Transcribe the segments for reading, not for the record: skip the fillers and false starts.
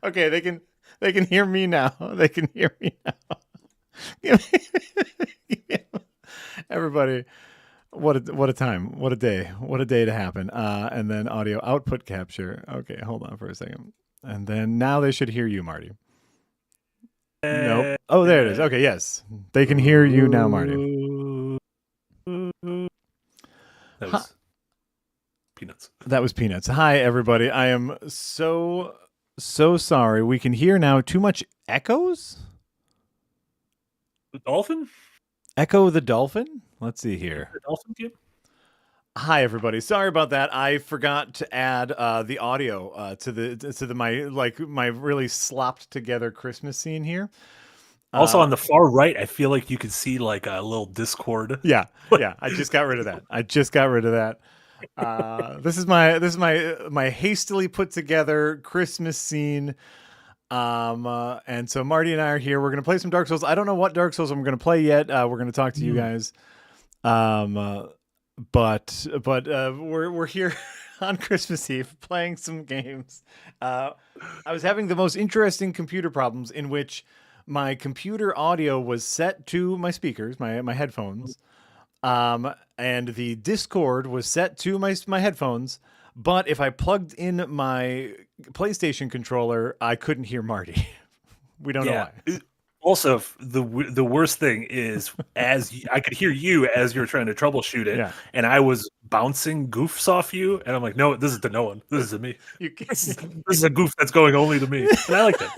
Okay, they can hear me now. They can hear me now. Give me- Everybody, what a time, what a day to happen. And then audio output capture. Okay, hold on for a second. And then now they should hear you, Marty. Nope. Oh, there it is. Okay, yes, they can hear you now, Marty. That was peanuts. That was peanuts. Hi, everybody. I am so sorry. We can hear now too much echoes. The dolphin? Echo the dolphin? Let's see here. The dolphin game? Hi, everybody. Sorry about that. I forgot to add the audio to the my really slopped together Christmas scene here. Also, on the far right, I feel like you could see like a little Discord. Yeah. I just got rid of that. This is my hastily put together Christmas scene. And so Marty and I are here. We're gonna play some Dark Souls. I don't know what Dark Souls I'm gonna play yet. We're gonna talk to you guys. But we're here on Christmas Eve playing some games. I was having the most interesting computer problems in which my computer audio was set to my speakers, my headphones, and the Discord was set to my headphones. But if I plugged in my PlayStation controller, I couldn't hear Marty. We don't know why. Also, the worst thing is, I could hear you as you were trying to troubleshoot it, and I was bouncing goofs off you, and I'm like, no, this is to no one. This is to me. This is a goof that's going only to me, and I like that.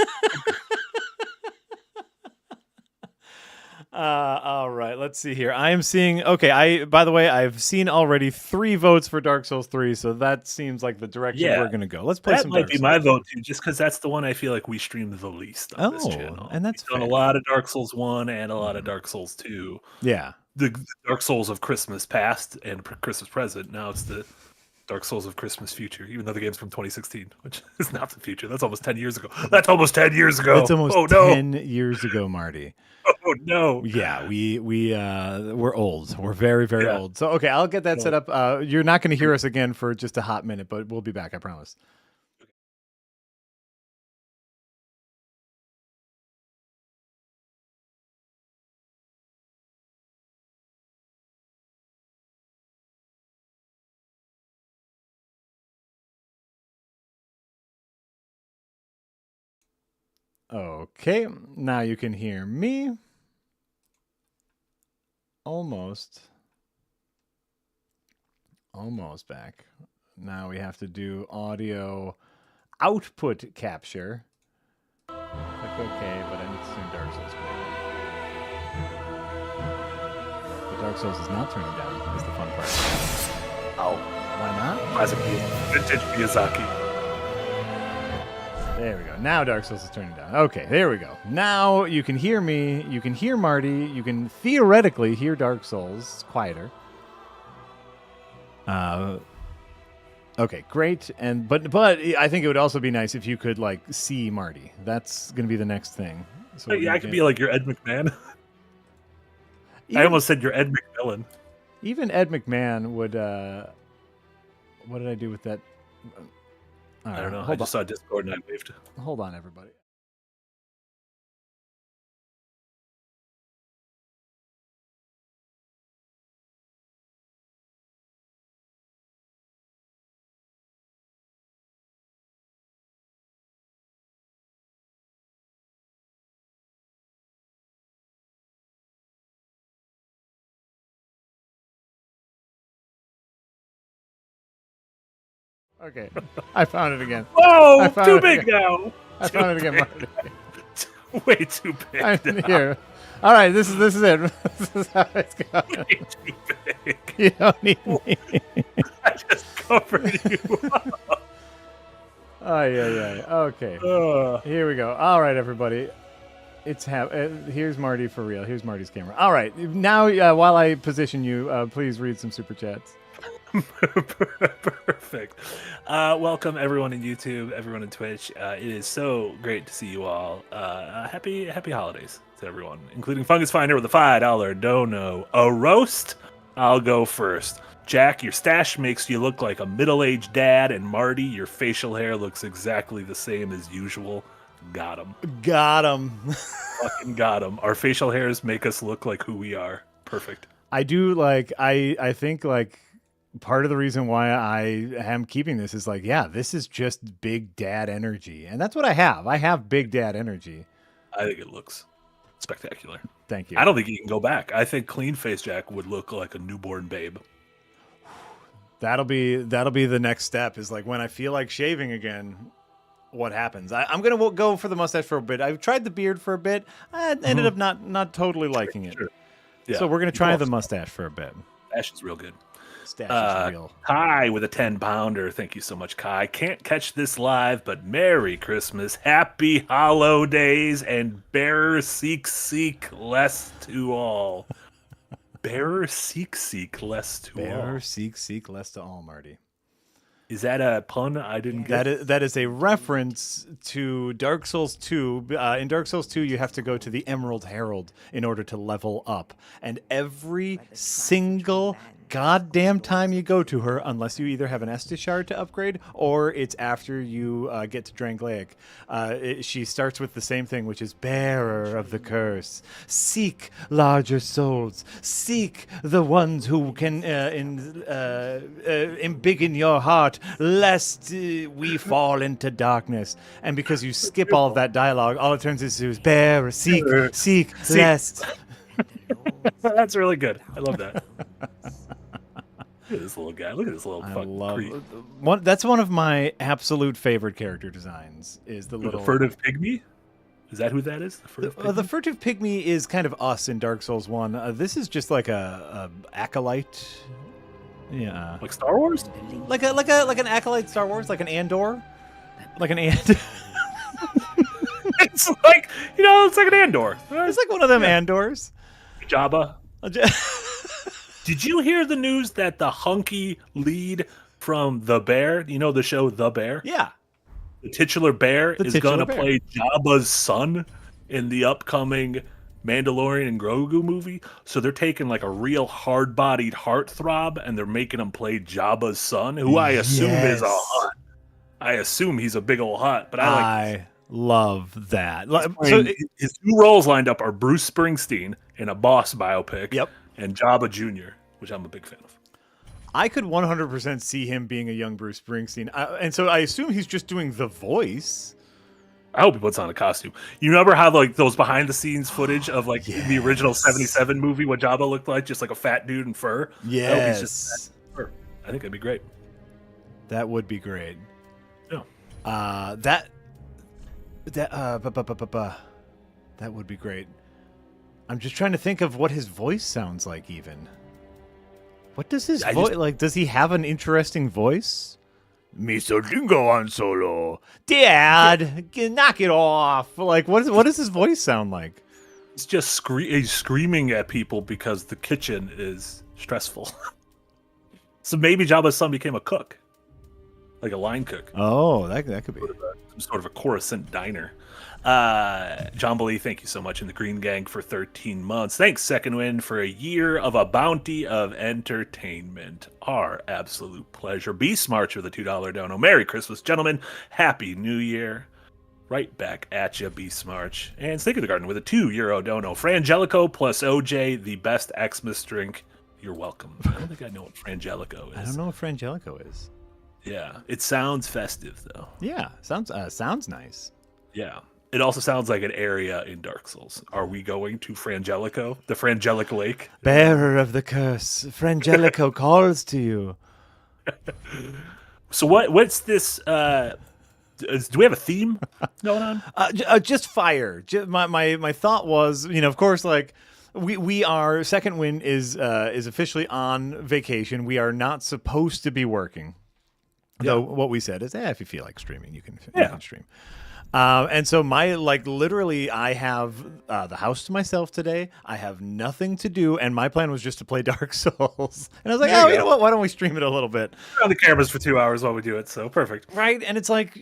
All right, let's see here. I am seeing. Okay, by the way, I've seen already 3 votes for Dark Souls 3, so that seems like the direction we're gonna go. Let's play some. That might be my vote too, just because that's the one I feel like we stream the least on this channel. And that's We've done a lot of Dark Souls 1 and a lot of Dark Souls 2. Yeah, the Dark Souls of Christmas past and Christmas present. Now it's the Dark Souls of Christmas future, even though the game's from 2016, which is not the future. That's almost 10 years ago. That's almost 10 years ago. That's almost 10 years ago, Marty. Oh no. Yeah, we're old. We're very, very old. So okay, I'll get that set up. You're not going to hear us again for just a hot minute, but we'll be back, I promise. Okay, now you can hear me. Almost back. Now we have to do audio output capture. Click OK, but I need to turn Dark Souls down. But Dark Souls is not turning down, is the fun part. Oh. Why not? Classic vintage Miyazaki. There we go. Now Dark Souls is turning down. Okay, there we go. Now you can hear me. You can hear Marty. You can theoretically hear Dark Souls. It's quieter. Okay, great. But I think it would also be nice if you could like see Marty. That's going to be the next thing. So yeah, I could be like your Ed McMahon. I almost said your Ed McMillan. Even Ed McMahon would. What did I do with that? I don't know. I just saw Discord and I waved. Hold on, everybody. Okay, I found it again. Whoa, too big now. I found it again, Marty. Way too big. Here. All right, this is it. This is how it's going. Way too big. You don't need me. I just covered you. Oh yeah. Okay. Here we go. All right, everybody. Here's Marty for real. Here's Marty's camera. All right. Now, while I position you, please read some super chats. Perfect. Welcome everyone in YouTube, everyone in Twitch. It is so great to see you all. Happy holidays to everyone, including Fungus Finder with a $5 dono. A roast. I'll go first. Jack, your stash makes you look like a middle-aged dad, and Marty, your facial hair looks exactly the same as usual. Got him. Got him. Fucking got him. Our facial hairs make us look like who we are. Perfect. I do like. I think like part of the reason why I am keeping this is like, yeah, this is just big dad energy, and that's what I have. I have big dad energy. I think it looks spectacular. Thank you. I don't think you can go back. I think clean face Jack would look like a newborn babe. That'll be the next step. Is like when I feel like shaving again. What happens? I'm gonna go for the mustache for a bit. I've tried the beard for a bit. I ended up not totally liking it. Sure. Yeah. So we're gonna try the mustache for a bit. Mustache is real good. Stash is real. Kai with a 10-pounder. Thank you so much, Kai. Can't catch this live, but Merry Christmas, Happy Holidays, and bearer seek less to all. Bearer seek less to all. Bearer seek less to all, Marty. Is that a pun I didn't get? That is a reference to Dark Souls 2. In Dark Souls 2, you have to go to the Emerald Herald in order to level up. And every single goddamn time you go to her, unless you either have an Estus shard to upgrade or it's after you get to Dranglaic, she starts with the same thing, which is Bearer of the Curse. Seek larger souls. Seek the ones who can embiggen your heart, lest we fall into darkness. And because you skip all of that dialogue, all it turns into is Bearer, seek, lest. That's really good. I love that. Look at this little guy. Look at this little fucking creep. That's one of my absolute favorite character designs. Is the little furtive pygmy? Is that who that is? The furtive pygmy is kind of us in Dark Souls 1. This is just like a acolyte. Yeah. Like Star Wars? Like an acolyte Star Wars, like an Andor. Like an Andor. It's like, it's like an Andor. It's like one of them Andors. Jabba. Did you hear the news that the hunky lead from The Bear, the show The Bear? Yeah. The titular bear is going to play Jabba's son in the upcoming Mandalorian and Grogu movie. So they're taking like a real hard-bodied heartthrob and they're making him play Jabba's son, who I assume is a hut. I assume he's a big old hut, but I love that. So his two roles lined up are Bruce Springsteen in a Boss biopic, and Jabba Jr., which I'm a big fan of. I could 100% see him being a young Bruce Springsteen, and so I assume he's just doing the voice. I hope he puts on a costume. You remember how like those behind-the-scenes footage of like the original '77 movie, what Jabba looked like, just like a fat dude in fur? Yes. I hope he's just fur. I think that'd be great. That would be great. Yeah. That would be great. I'm just trying to think of what his voice sounds like even. What does his voice like? Does he have an interesting voice? Miso Dingo on solo. Dad, knock it off. Like what does his voice sound like? It's just he's screaming at people because the kitchen is stressful. So maybe Jabba's son became a cook. Like a line cook. Oh, that could be. Some sort of a Coruscant diner. John Bolee, thank you so much in the Green Gang for 13 months. Thanks, Second Wind, for a year of a bounty of entertainment. Our absolute pleasure. Be smart with a $2 dono. Merry Christmas, gentlemen. Happy New Year. Right back at you, Be Smart. And Snake of the Garden with a €2 dono. Frangelico plus OJ, the best Xmas drink. You're welcome. I don't think I know what Frangelico is. I don't know what Frangelico is. Yeah, it sounds festive though. Yeah, sounds nice. Yeah, it also sounds like an area in Dark Souls. Are we going to Frangelico, the Frangelic Lake? Bearer of the curse, Frangelico calls to you. So what's this? Do we have a theme going on? Just fire. My thought was, of course, like. We are Second Wind is officially on vacation. We are not supposed to be working. Though what we said is, if you feel like streaming, you can stream. And so literally I have the house to myself today. I have nothing to do, and my plan was just to play Dark Souls. And I was like, you know what? Why don't we stream it a little bit? We're on the cameras for 2 hours while we do it, so perfect. Right? And it's like,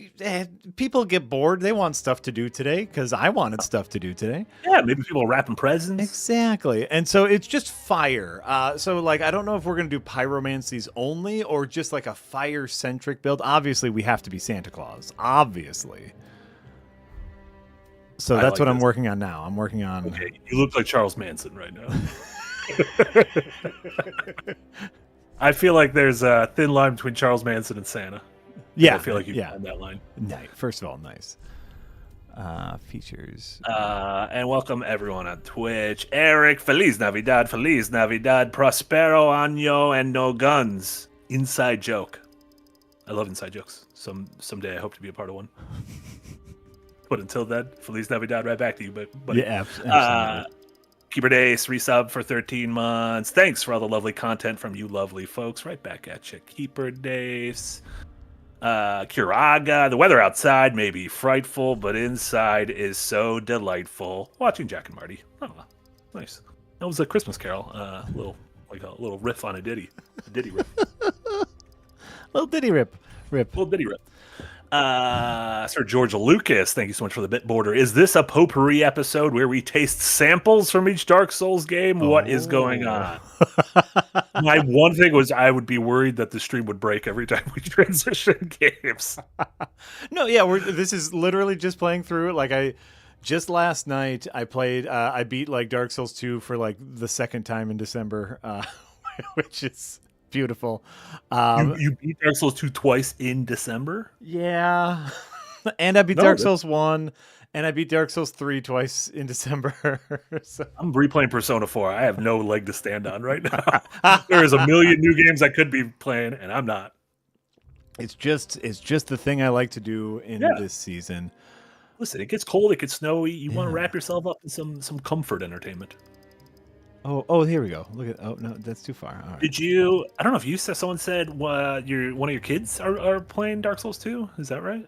people get bored. They want stuff to do today, because I wanted stuff to do today. Yeah, maybe people are wrapping presents. Exactly. And so it's just fire. So like, I don't know if we're going to do pyromancies only, or just like a fire-centric build. Obviously, we have to be Santa Claus. Obviously. So that's what I'm working on now. I'm working on... Okay, you look like Charles Manson right now. I feel like there's a thin line between Charles Manson and Santa. Yeah. I feel like you find that line. Nice. First of all, nice. Features. And welcome everyone on Twitch. Eric, Feliz Navidad, Prospero Año, and no guns. Inside joke. I love inside jokes. Someday I hope to be a part of one. But until then, Feliz Navidad, right back to you. But yeah, absolutely. Keeper Days, resub for 13 months. Thanks for all the lovely content from you lovely folks. Right back at you. Keeper Days. Curaga. The weather outside may be frightful, but inside is so delightful. Watching Jack and Marty. Oh, nice. That was a Christmas Carol. A little riff on a ditty. A ditty riff. Little ditty rip. Little ditty rip. Sir George Lucas, thank you so much for the bit border. Is this a potpourri episode where we taste samples from each Dark Souls game? What is going on? My one thing was I would be worried that the stream would break every time we transition games. No, yeah, this is literally just playing through it. Like just last night I played. I beat like Dark Souls 2 for like the second time in December, which is beautiful. You beat Dark Souls 2 twice in December? Yeah. And I beat Dark Souls 1, and I beat Dark Souls 3 twice in December. So. I'm replaying Persona 4. I have no leg to stand on right now. There's a million new games I could be playing, and I'm not. It's just the thing I like to do in this season. Listen, it gets cold, it gets snowy. You want to wrap yourself up in some comfort entertainment. Oh, here we go. Look at. Oh no, that's too far. All right. Did you? I don't know if you said someone said one of your kids are playing Dark Souls 2. Is that right?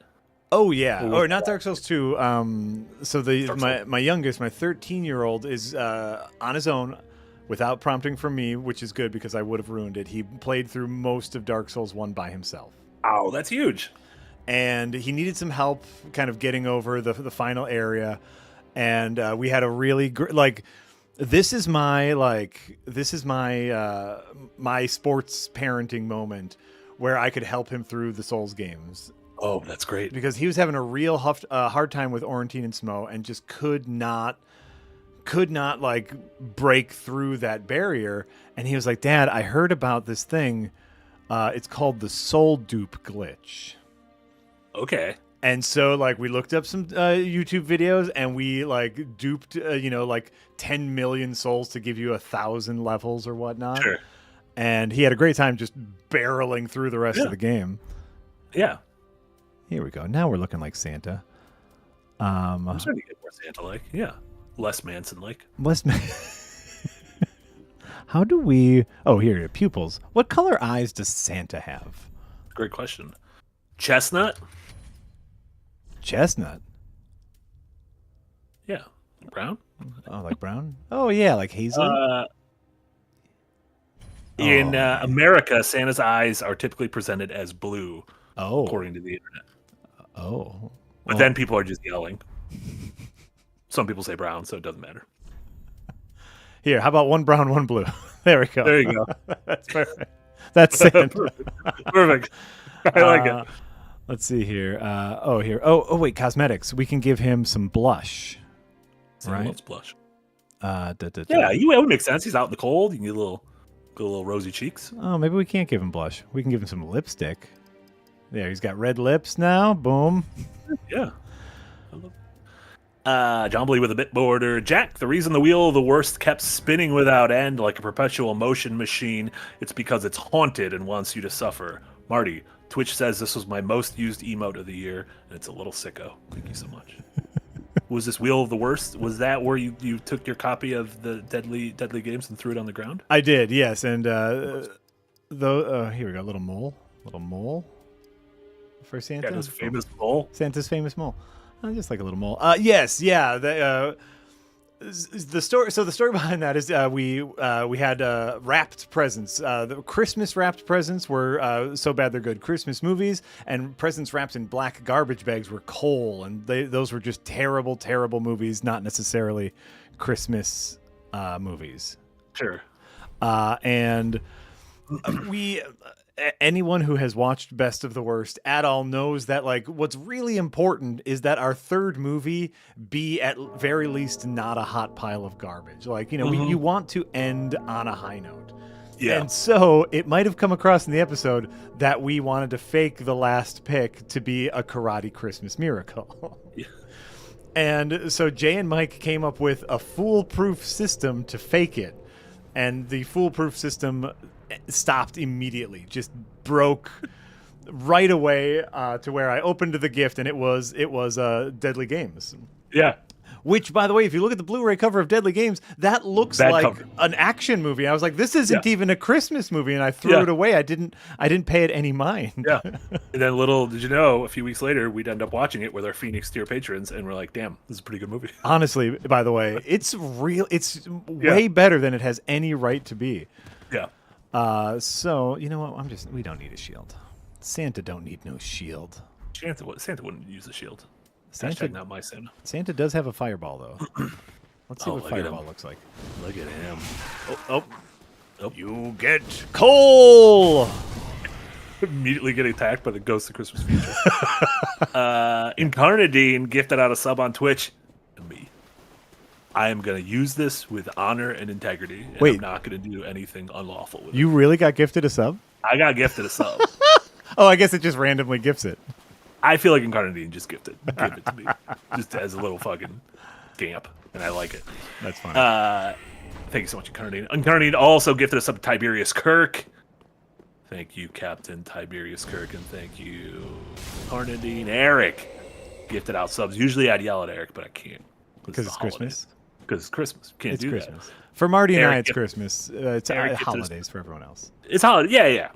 Oh yeah, or not Dark Souls 2. So my youngest, my 13-year-old, is on his own, without prompting from me, which is good because I would have ruined it. He played through most of Dark Souls 1 by himself. Oh, that's huge. And he needed some help, kind of getting over the final area, and we had a really like. This is my my sports parenting moment where I could help him through the Souls games. Oh, that's great. Because he was having a real hard time with Orantine and Smo, and just could not like break through that barrier. And he was like, "Dad, I heard about this thing. It's called the soul dupe glitch." Okay. And so, like, we looked up some YouTube videos, and we like duped, like 10 million souls to give you 1,000 levels or whatnot. Sure. And he had a great time just barreling through the rest of the game. Yeah. Here we go. Now we're looking like Santa. I'm starting to get more Santa-like. Yeah. Less Manson-like. How do we... Oh, here, pupils. What color eyes does Santa have? Great question. Chestnut? Chestnut? Yeah. Brown? Oh, like brown? Oh, yeah, like hazel? In America, Santa's eyes are typically presented as blue, according to the internet. Oh. But then people are just yelling. Some people say brown, so it doesn't matter. Here, how about one brown, one blue? There we go. There you go. That's perfect. That's Santa. Perfect. I like it. Let's see here. Here. Oh, wait, cosmetics. We can give him some blush. Right? Loves blush. Yeah, it would make sense. He's out in the cold. You can get a little rosy cheeks. Oh, maybe we can't give him blush. We can give him some lipstick. There, he's got red lips now. Boom. Yeah. John Blee with a bit border. Jack, the reason the wheel of the worst kept spinning without end like a perpetual motion machine, it's because it's haunted and wants you to suffer. Marty, Twitch says this was my most used emote of the year, and it's a little sicko. Thank you so much. Was this Wheel of the Worst? Was that where you took your copy of the Deadly Games and threw it on the ground? I did, yes. And here we go. Little mole for Santa. Santa's famous mole. Santa's famous mole. Just like a little mole. Yes, yeah. The story. So the story behind that is we had wrapped presents. The Christmas wrapped presents were so bad they're good. Christmas movies, and presents wrapped in black garbage bags were coal, and those were just terrible, terrible movies. Not necessarily Christmas movies. Sure. And we. Anyone who has watched Best of the Worst at all knows that like what's really important is that our third movie be at very least not a hot pile of garbage. Like, you know, you want to end on a high note. Yeah. And so it might have come across in the episode that we wanted to fake the last pick to be a Karate Christmas Miracle. Yeah. And so Jay and Mike came up with a foolproof system to fake it. And the foolproof system stopped immediately, just broke right away to where I opened the gift and it was Deadly Games. Yeah. Which, by the way, if you look at the Blu-ray cover of Deadly Games, that looks like an action movie. I was like, this isn't even a Christmas movie, and I threw it away. I didn't pay it any mind. Yeah. And then little did you know, a few weeks later, we'd end up watching it with our Phoenix tier patrons, and we're like, damn, this is a pretty good movie. Honestly, by the way, it's real. It's way better than it has any right to be. Yeah. So you know what? We don't need a shield. Santa don't need no shield. Santa wouldn't use a shield. Santa, not my Santa. Santa does have a fireball though. Let's see what fireball looks like. Look at him. Oh. You get coal. Immediately get attacked by the Ghost of Christmas Future. Incarnadine gifted out a sub on Twitch to me. I am going to use this with honor and integrity, and I'm not going to do anything unlawful with it. You really got gifted a sub? I got gifted a sub. Oh, I guess it just randomly gifts it. I feel like Incarnadine just gave it to me, just as a little fucking scamp, and I like it. That's fine. Thank you so much, Incarnadine. Incarnadine also gifted us up Tiberius Kirk. Thank you, Captain Tiberius Kirk, and thank you, Incarnadine. Eric gifted out subs. Usually I'd yell at Eric, but I can't. Because it's Christmas? Because it's Christmas. Can't do Christmas. that. For Marty and I, it's Christmas. It's holidays for everyone else. It's holiday. Yeah.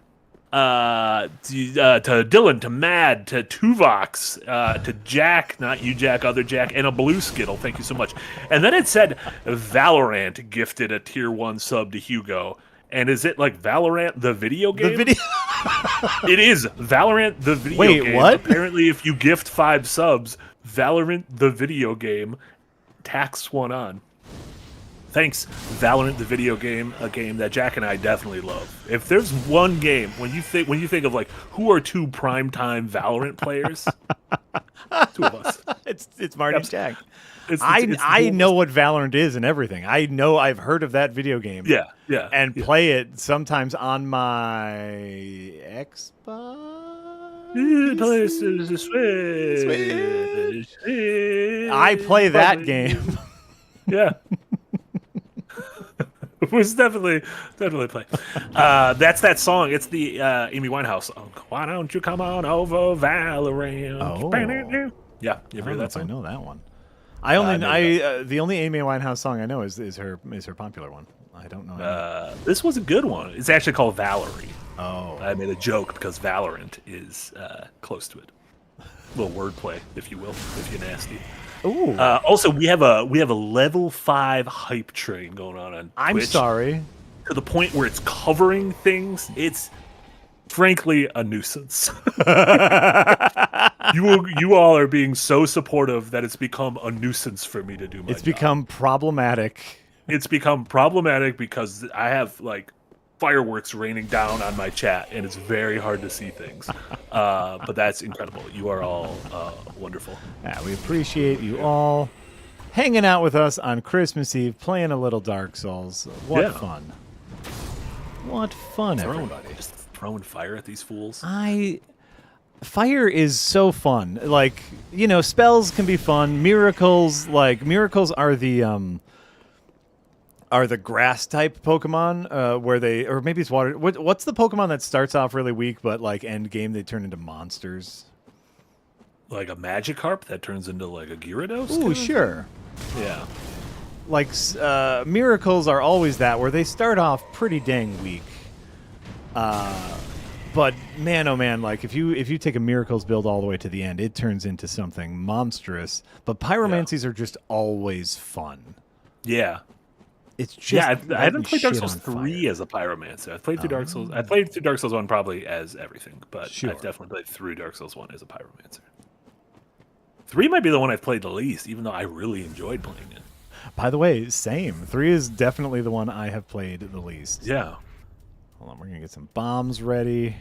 To Dylan, to Mad, to Tuvox, to Jack, not you, Jack, other Jack, and a blue Skittle. Thank you so much. And then it said Valorant gifted a tier 1 sub to Hugo. And is it like Valorant the video game? It is Valorant the video game. Wait, what? Apparently, if you gift 5 subs, Valorant the video game tacks one on. Thanks, Valorant the video game, a game that Jack and I definitely love. If there's one game when you think of like who are 2 primetime Valorant players, 2 of us. It's Marty and Jack. I know what Valorant is and everything. I've heard of that video game. Yeah. And play it sometimes on my Xbox. Switch. I play that game. Yeah. It was definitely play. That's that song. It's the Amy Winehouse song. Why don't you come on over, Valorant? Oh. Yeah, you ever heard that song? I know that one. The only Amy Winehouse song I know is her popular one. I don't know. This was a good one. It's actually called Valerie. Oh. I made a joke because Valorant is close to it. A little wordplay, if you will, if you're nasty. Ooh. Also, we have a level 5 hype train going on Twitch. I'm sorry. To the point where it's covering things. It's frankly a nuisance. You all are being so supportive that it's become a nuisance for me to do my job. It's become problematic. It's become problematic because I have like fireworks raining down on my chat, and it's very hard to see things. But that's incredible. You are all wonderful. Yeah, we appreciate you all hanging out with us on Christmas Eve, playing a little Dark Souls. What fun. What fun, everybody. Just throwing fire at these fools. Fire is so fun. Like, you know, spells can be fun. Miracles are the grass type Pokemon, or maybe it's water. What's the Pokemon that starts off really weak, but like end game they turn into monsters? Like a Magikarp that turns into like a Gyarados? Ooh, sure. Yeah. Like Miracles are always that, where they start off pretty dang weak. But man, oh man, like if you take a Miracles build all the way to the end, it turns into something monstrous. But pyromancies are just always fun. Yeah. It's just I haven't played Dark Souls 3 as a pyromancer. I've played through Dark Souls. I played through Dark Souls 1 probably as everything, but I've definitely played through Dark Souls 1 as a pyromancer. 3 might be the one I've played the least, even though I really enjoyed playing it. By the way, same. 3 is definitely the one I have played the least. Yeah. Hold on, we're gonna get some bombs ready.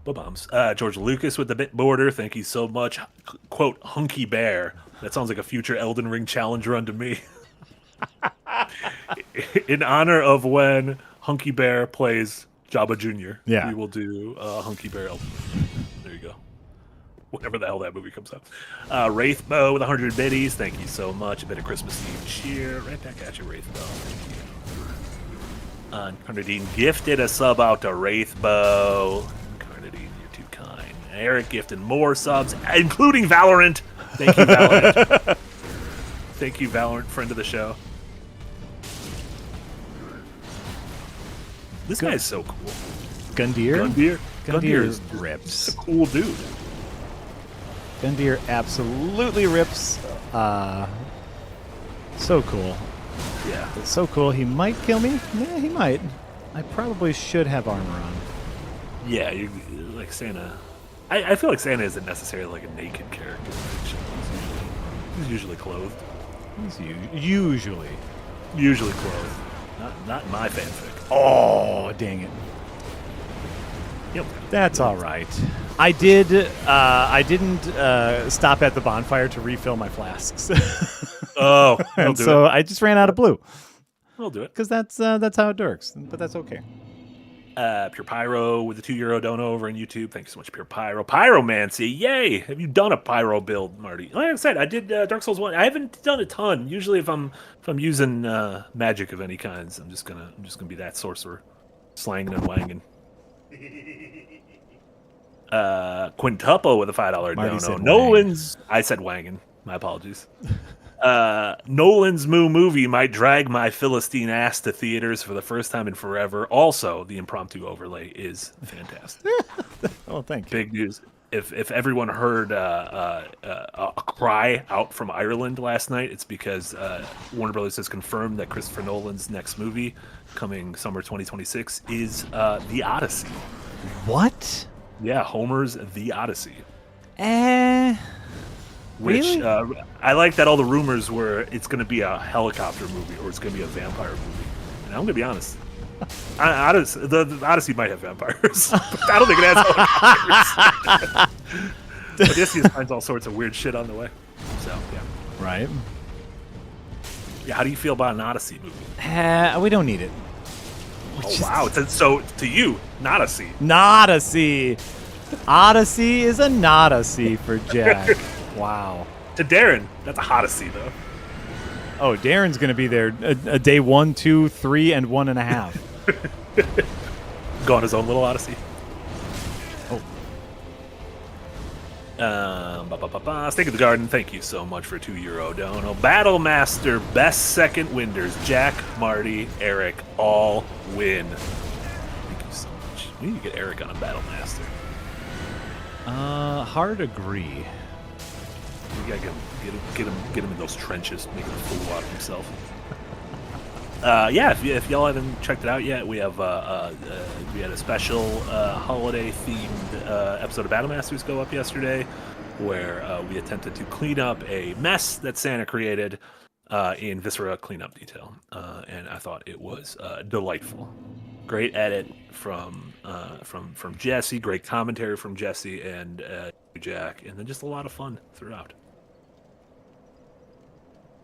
Bombs. George Lucas with the bit border. Thank you so much. Quote, Hunky Bear. That sounds like a future Elden Ring challenge run to me. In honor of when Hunky Bear plays Jabba Jr., we will do Hunky Bear Elden Ring. There you go. Whenever the hell that movie comes out. Wraithbow with 100 biddies. Thank you so much. A bit of Christmas Eve cheer. Right back at you, Wraithbow. Carnadine gifted a sub out to Wraithbow. Carnadine, you're too kind. Eric gifted more subs, including Valorant. Thank you, Valorant. Thank you, Valorant, friend of the show. This guy's so cool. Gundyr Gundyr rips. He's a cool dude. Gundyr absolutely rips. So cool. Yeah. It's so cool. He might kill me. Yeah, he might. I probably should have armor on. Yeah, you like Santa. I feel like Santa isn't necessarily like a naked character. He's usually clothed. He's usually clothed. Not in my fanfic. Oh, dang it. Yep. That's all right. I didn't stop at the bonfire to refill my flasks. Oh, and so I just ran out of blue. I'll do it because that's how it works. But that's okay. Pure Pyro with the €2 dono over on YouTube. Thanks so much, Pure Pyro. Pyromancy, yay! Have you done a pyro build, Marty? Like I said, I did Dark Souls 1. I haven't done a ton. Usually, if I'm using magic of any kinds, I'm just gonna be that sorcerer, slanging and wanging. Quintuple with a $5 dono. Nolan's. I said wanging. My apologies. Nolan's movie might drag my Philistine ass to theaters for the first time in forever. Also, the impromptu overlay is fantastic. Oh, thank you. Big news. If everyone heard a cry out from Ireland last night, it's because Warner Brothers has confirmed that Christopher Nolan's next movie, coming summer 2026, is The Odyssey. What? Yeah, Homer's The Odyssey. Which really? I like that all the rumors were it's going to be a helicopter movie or it's going to be a vampire movie. And I'm going to be honest. The Odyssey might have vampires. But I don't think it has helicopters. But Odysseus finds all sorts of weird shit on the way. So, yeah. Right. Yeah, how do you feel about an Odyssey movie? We don't need it. Wow. So, to you, not a C. Not a C. Odyssey is a not a C for Jack. Wow. To Darren, that's a Hodyssey, though. Oh, Darren's going to be there a day 1, 2, 3, and 1.5. Go on his own little Odyssey. Snake of the Garden, thank you so much for €2 dono. Battlemaster, best second winders. Jack, Marty, Eric, all win. Thank you so much. We need to get Eric on a Battlemaster. Hard agree. We gotta get him in those trenches, make him a fool out of himself. Yeah, if y'all haven't checked it out yet, we have we had a special holiday themed episode of Battlemasters go up yesterday, where we attempted to clean up a mess that Santa created in Viscera cleanup detail, and I thought it was delightful. Great edit from Jesse, great commentary from Jesse and Jack, and then just a lot of fun throughout.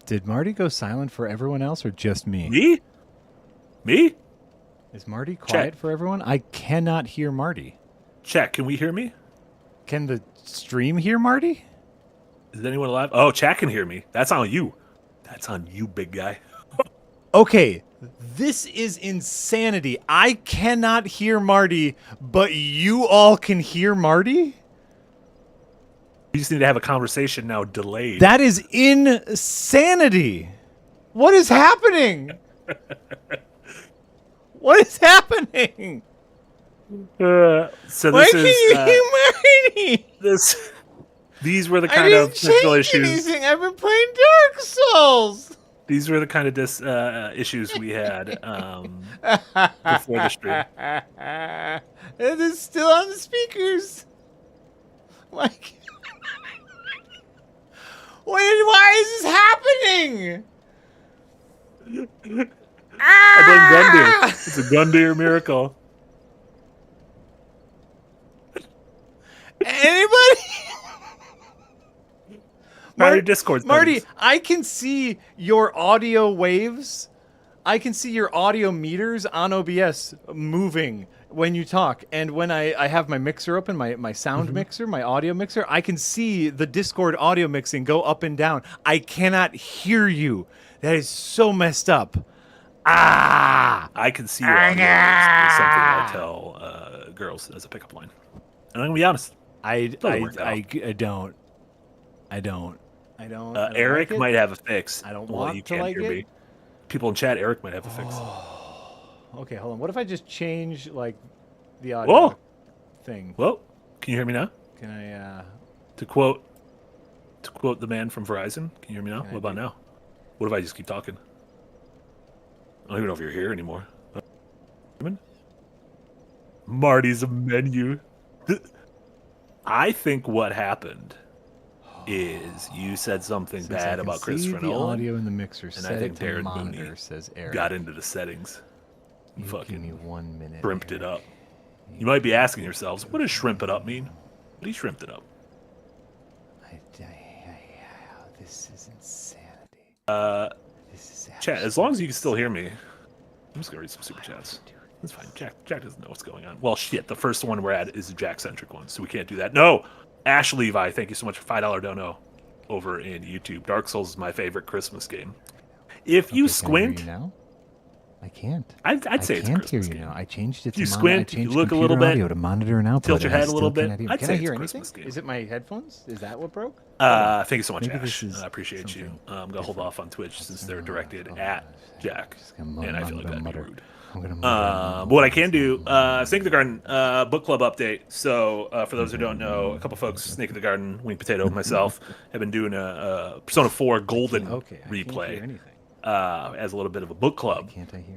Did Marty go silent for everyone else or just me? Me? Is Marty quiet for everyone? I cannot hear Marty. Chat, can we hear me? Can the stream hear Marty? Is anyone alive? Oh, chat can hear me. That's on you. That's on you, big guy. Okay, this is insanity. I cannot hear Marty, but you all can hear Marty? We just need to have a conversation now, delayed. That is insanity. What is happening? What is happening? So Why this can't is you hear Marty? these were the I kind didn't of technical change issues. anything. I've been playing Dark Souls. These were the kind of issues we had before the stream. It is still on the speakers. Like, why is this happening? I blame Gundyr. It's a Gundyr miracle. Anybody? Discord Marty, settings. I can see your audio waves. I can see your audio meters on OBS moving when you talk. And when I have my mixer open, my sound mixer, my audio mixer, I can see the Discord audio mixing go up and down. I cannot hear you. That is so messed up. I can see your audio is something I tell girls as a pickup line. And I'm going to be honest. I don't. Eric might have a fix. I don't well, want you to can't like hear it. me. People in chat, Eric might have a fix. Okay, hold on. What if I just change like the audio Whoa. thing? Whoa. Can you hear me now? Can I To quote the man from Verizon, can you hear me now? What about now? What if I just keep talking? I don't even know if you're here anymore. Marty's a menu. I think what happened is you said something bad about Christopher Nolan. Audio in the mixer, and I think Darren Mooney says Eric. got into the settings. You fucking give me 1 minute. Shrimped it up. You might be asking yourselves, what does shrimp it up mean? What do you shrimped it up? This is insanity. This is chat, as long as you can still hear me, I'm just gonna read some super chats. That's fine. Jack doesn't know what's going on. Well, shit. The first one we're at is a Jack-centric one, so we can't do that. No! Ash Levi, thank you so much for $5 dono over in YouTube. Dark Souls is my favorite Christmas game. If you squint... Can I hear you now? I can't. I'd say it's a Christmas hear you game. now. I changed it If you to squint, you look a little bit, audio to monitor and output. tilt your head a little bit. Can I'd I say hear it's a anything? Christmas game. Is it my headphones? Is that what broke? Thank you so much, Maybe Ash. this is I appreciate you. I'm going to hold off on Twitch since they're directed oh, at Jack, and I feel like that'd be rude. But What I can do, Snake of the Garden book club update. So for those who don't know, a couple folks, Snake of the Garden, Wing Potato, myself, have been doing a Persona 4 Golden replay as a little bit of a book club.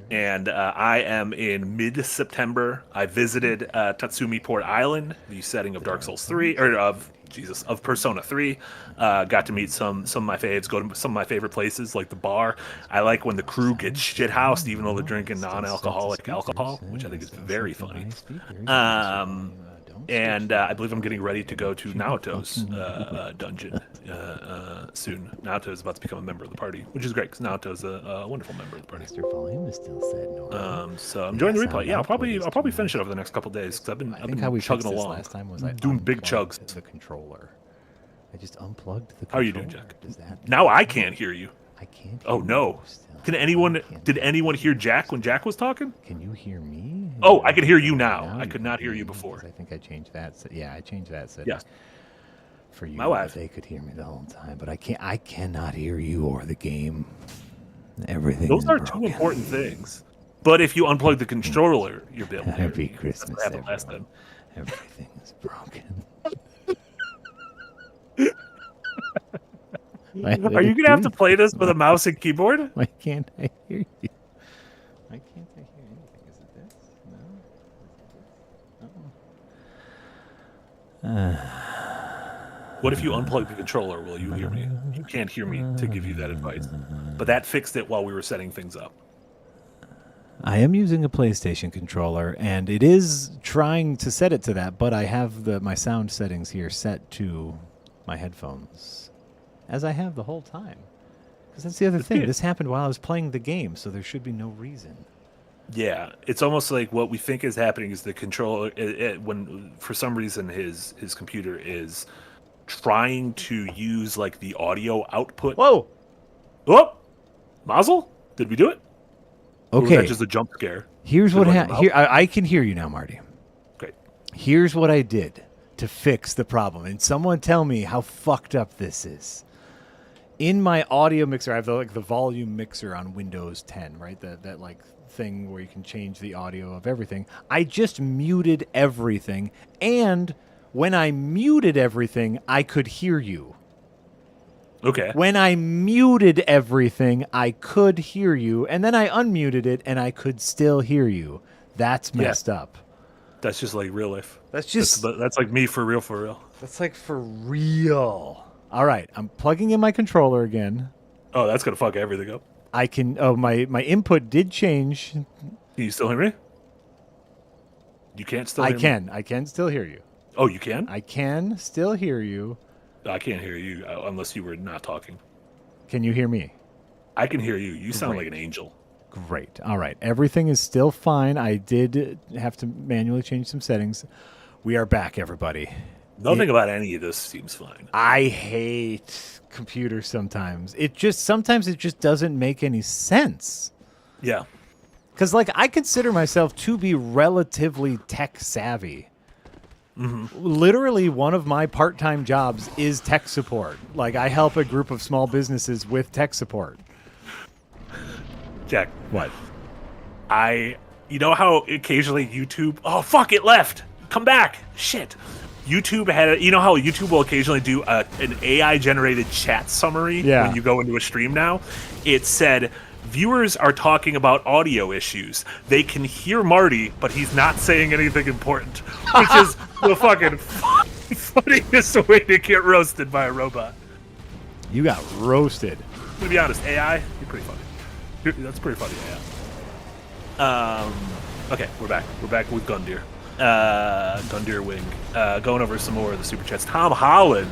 And I am in mid-September. I visited Tatsumi Port Island, the setting of Dark Souls 3, or of Persona 3. Got to meet some of my faves, go to some of my favorite places, like the bar. I like when the crew gets shit-housed, even though they're drinking non-alcoholic alcohol, which I think is very funny. And I believe I'm getting ready to go to Naoto's dungeon soon. Naoto is about to become a member of the party, which is great, because Naoto's a wonderful member of the party. Mr. Volume is still said no. So I'm enjoying the replay. Yeah, I'll probably finish it over the next couple days, because I've been chugging along. Last time was doing big chugs. The controller. I just unplugged the controller. How are you doing, Jack? Does that now I can't hear you. I can't. Oh no! Did anyone hear Jack when Jack was talking? Can you hear me? Oh, I can hear you now. I could not hear you before. I think I changed that. Yeah, I changed that setting. Yes. For you, my wife. They could hear me the whole time, but I can't. I cannot hear you or the game. Everything. Those are two important things. But if you unplug the controller, you'll be able to hear. Happy Christmas, That's what happened last time. Everything is broken. Are you gonna have to play this with a mouse and keyboard? Why can't I hear you? Why can't I hear anything? Is it this? No. What if you unplug the controller? Will you hear me? You can't hear me to give you that advice. But that fixed it while we were setting things up. I am using a PlayStation controller, and it is trying to set it to that, but I have my sound settings here set to my headphones. As I have the whole time. Because that's the other thing. This happened while I was playing the game, so there should be no reason. Yeah, it's almost like what we think is happening is the controller, when for some reason his computer is trying to use like the audio output. Whoa! Oh! Mazel? Did we do it? Okay. Or was that just a jump scare? Here's what happened. I can hear you now, Marty. Great. Here's what I did to fix the problem. And someone tell me how fucked up this is. In my audio mixer, I have the volume mixer on Windows 10, right? That like thing where you can change the audio of everything. I just muted everything, and when I muted everything, I could hear you. Okay. When I muted everything, I could hear you, and then I unmuted it, and I could still hear you. That's messed up. That's just like real life. That's like me for real, for real. That's like for real. All right, I'm plugging in my controller again. Oh, that's gonna fuck everything up. I can. Oh, my input did change. Can you still hear me? You can't still hear me? I can still hear you. Oh, you can? I can still hear you. I can't hear you unless you were not talking. Can you hear me? I can hear you. You sound like an angel. Great. All right. Everything is still fine. I did have to manually change some settings. We are back, everybody. Nothing about any of this seems fine. I hate computers sometimes. Sometimes it just doesn't make any sense. Yeah. Because, like, I consider myself to be relatively tech savvy. Mm-hmm. Literally, one of my part-time jobs is tech support. Like, I help a group of small businesses with tech support. Jack. What? You know how occasionally YouTube... Oh, fuck, it left! Come back! Shit. YouTube you know how YouTube will occasionally do an AI-generated chat summary when you go into a stream now? It said... Viewers are talking about audio issues. They can hear Marty, but he's not saying anything important, which is the fucking funniest way to get roasted by a robot. You got roasted. To be honest, AI, you're pretty funny. That's pretty funny, AI. Okay, we're back. We're back with Gundyr. Gundyr Wing. Going over some more of the super chats. Tom Holland,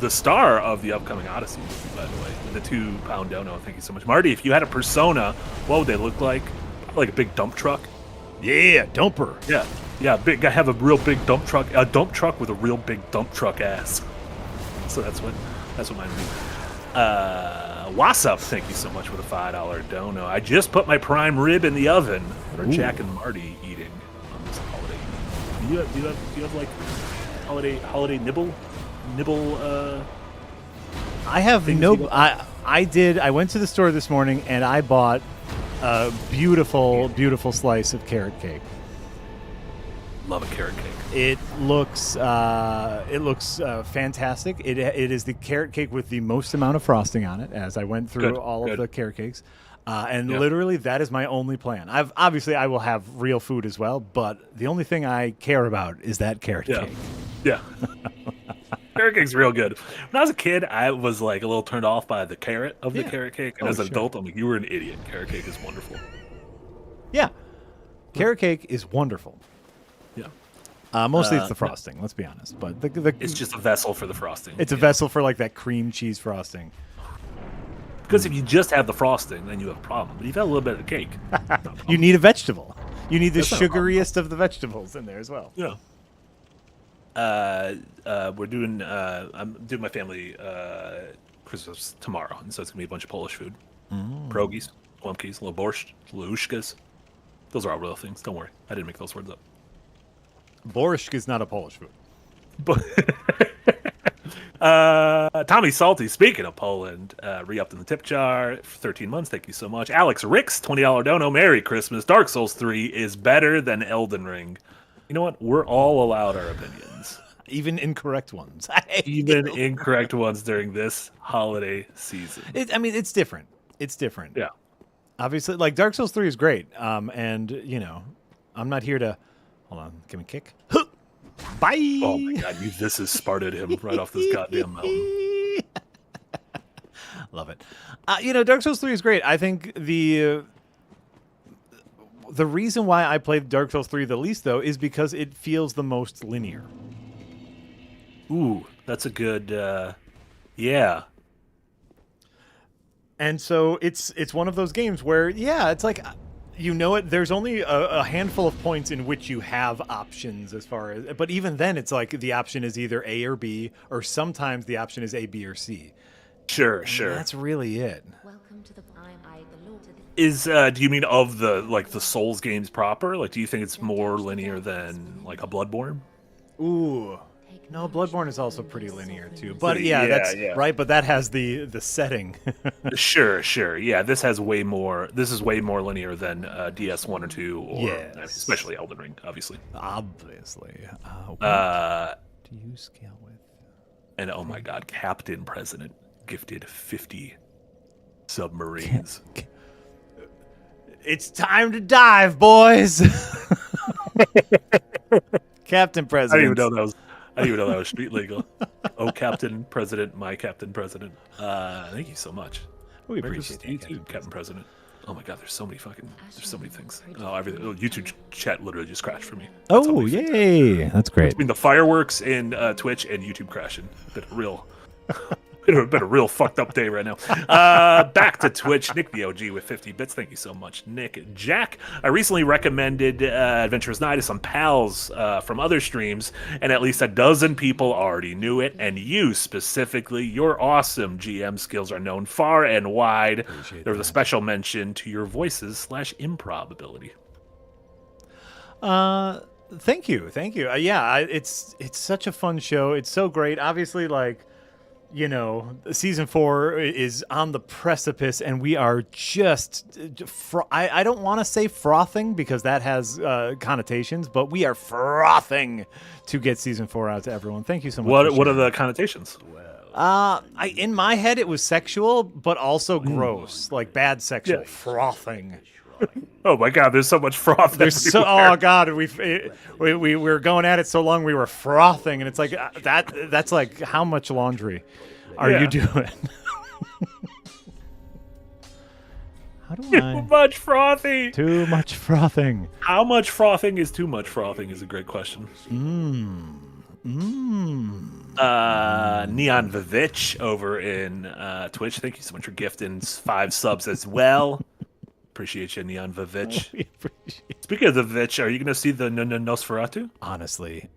the star of the upcoming Odyssey movie, by the way. The 2-pound dono. Thank you so much. Marty, if you had a persona, what would they look like? Like a big dump truck? Yeah, dumper. Yeah, big. I have a real big dump truck. A dump truck with a real big dump truck ass. So that's what mine would be. What's up? Thank you so much for the $5 dono. I just put my prime rib in the oven. What are Jack and Marty eating on this holiday? Do you have like holiday nibble? I have no. I went to the store this morning and I bought a beautiful slice of carrot cake. Love a carrot cake. It looks fantastic. It is the carrot cake with the most amount of frosting on it. As I went through all of the carrot cakes, literally that is my only plan. I will have real food as well, but the only thing I care about is that carrot cake. Yeah. Carrot cake's real good. When I was a kid, I was like a little turned off by the carrot of the carrot cake. And as an adult, I'm like, you were an idiot. Carrot cake is wonderful. Yeah. Carrot cake is wonderful. Yeah. Mostly it's the frosting, let's be honest. But it's just a vessel for the frosting. It's a vessel for like that cream cheese frosting. Because if you just have the frosting, then you have a problem. But you've got a little bit of cake. You need a vegetable. You need the sugariest of the vegetables in there as well. Yeah. I'm doing my family Christmas tomorrow, and so it's gonna be a bunch of Polish food, pierogies, lumpkies, little borscht, lushkas. Those are all real things. Don't worry, I didn't make those words up. Borscht is not a Polish food. But Tommy Salty, speaking of Poland, re-upped in the tip jar for 13 months. Thank you so much. Alex Ricks, $20 dono. Merry Christmas. Dark Souls 3 is better than Elden Ring. You know what? We're all allowed our opinions. Even incorrect ones. Even incorrect ones during this holiday season. It's different. It's different. Yeah. Obviously, like Dark Souls 3 is great. And, I'm not here to... Hold on. Give me a kick. Bye! Oh, my God. This has sparted him right off this goddamn mountain. Love it. Dark Souls 3 is great. I think the reason why I played Dark Souls 3 the least, though, is because it feels the most linear. Ooh, that's a good, yeah. And so it's one of those games where, it's like, there's only a handful of points in which you have options but even then it's like the option is either A or B, or sometimes the option is A, B, or C. Sure. And that's really it. Welcome to the do you mean of the Souls games proper? Like, do you think it's more linear than like a Bloodborne? Ooh. No, Bloodborne is also pretty linear too. But yeah, that's right. But that has the setting. Sure. Yeah, this has way more. This is way more linear than DS1 or 2, or yes. Especially Elden Ring, obviously. Obviously. What do you scale with? And oh my God, Captain President gifted 50 submarines. It's time to dive, boys. Captain President. I didn't even know that was street legal. Oh, Captain President, my Captain President. Thank you so much. We appreciate you too, Captain President. Oh my God, there's so many things. YouTube chat literally just crashed for me. Oh, yay! That's great. Between the fireworks and Twitch and YouTube crashing, been a real fucked up day right now. Back to Twitch. Nick the OG with 50 bits. Thank you so much, Nick. Jack, I recently recommended Adventurous Night to some pals from other streams, and at least a dozen people already knew it. And you specifically, your awesome GM skills are known far and wide. There was a special mention to your voices / improv ability. Thank you. Yeah, it's such a fun show. It's so great. Obviously, season 4 is on the precipice, and we are just I don't want to say frothing because that has connotations, but we are frothing to get season 4 out to everyone. Thank you so much. What are the connotations? In my head it was sexual, but also gross, like bad sexual. Frothing. Oh my God, there's so much froth. Oh God, we were going at it so long we were frothing, and it's like that's like how much laundry are you doing? How do Too much frothy. Too much frothing. How much frothing is too much frothing is a great question. Neon Vivitch over in Twitch. Thank you so much for gifting 5 subs as well. Appreciate you, Neon Vivitch. Speaking of the Vivitch, are you going to see the Nosferatu? Honestly,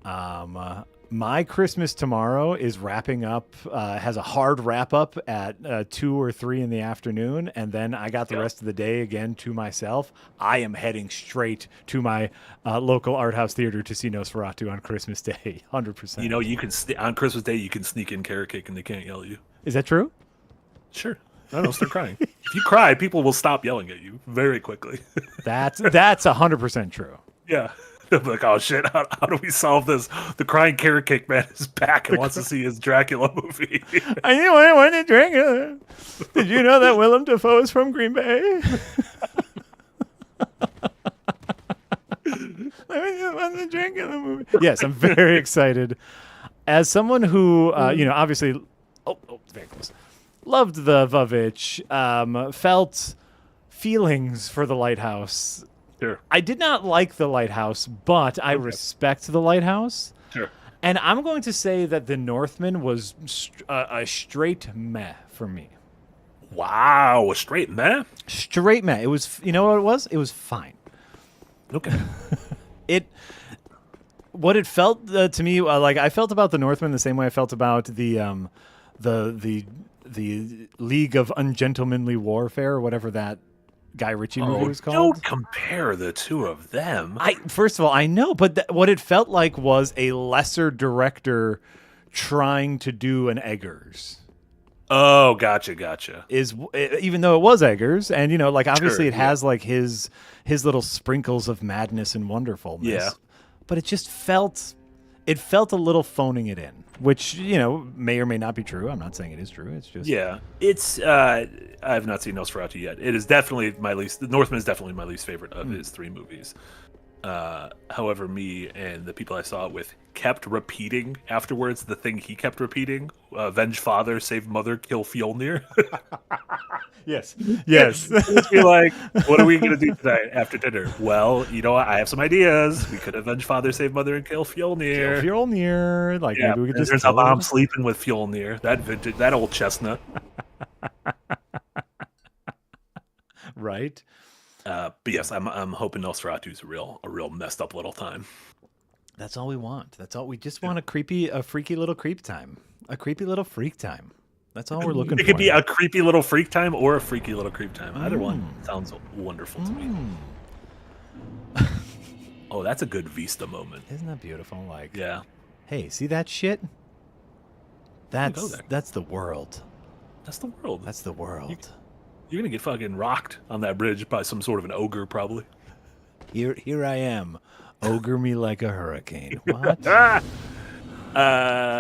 my Christmas tomorrow is wrapping up, has a hard wrap up at 2 or 3 in the afternoon, and then I got the rest of the day again to myself. I am heading straight to my local art house theater to see Nosferatu on Christmas Day, 100%. You know, you can on Christmas Day you can sneak in carrot cake and they can't yell at you. Is that true? Sure. I don't know, start crying. If you cry, people will stop yelling at you very quickly. That's 100% true. Yeah. They'll be like, oh shit, how do we solve this? The crying carrot cake man is back and wants to see his Dracula movie. I want to Dracula. Did you know that Willem Dafoe is from Green Bay? The Dracula movie. Yes, I'm very excited. As someone who, obviously, very close. Loved the Vavitch, felt feelings for the Lighthouse. Sure. I did not like the Lighthouse, but I respect the Lighthouse. Sure. And I'm going to say that the Northman was a straight meh for me. Wow, a straight meh? Straight meh. It was, you know what it was? It was fine. Okay. What it felt to me, like I felt about the Northman the same way I felt about the League of Ungentlemanly Warfare, or whatever that Guy Ritchie movie was called. Don't compare the two of them. First of all, I know, but what it felt like was a lesser director trying to do an Eggers. Oh, gotcha. Even though it was Eggers, and obviously it has like his little sprinkles of madness and wonderfulness. Yeah. But it just felt a little phoning it in, which may or may not be true. I'm not saying it is true. It's just it's I've not seen Nosferatu yet. It is definitely my least. The Northman is definitely my least favorite of his 3 movies. However, me and the people I saw it with kept repeating afterwards the thing he kept repeating: "Avenge father, save mother, kill Fjolnir." Yes. Just be like, what are we going to do tonight after dinner? Well, you know what? I have some ideas. We could avenge father, save mother, and kill Fjolnir. Maybe we could just. There's how I'm sleeping with Fjolnir. That old chestnut. Right. But yes, I'm hoping Nosferatu's a real messed up little time. That's all we want. That's all we just want. A freaky little creep time. A creepy little freak time. That's all we're looking for. It could be a creepy little freak time or a freaky little creep time. Either one sounds wonderful to me. Oh, that's a good Vista moment. Isn't that beautiful? Yeah. Hey, see that shit? That's the world. That's the world. That's the world. You're gonna get fucking rocked on that bridge by some sort of an ogre, probably. Here I am, ogre me like a hurricane. What?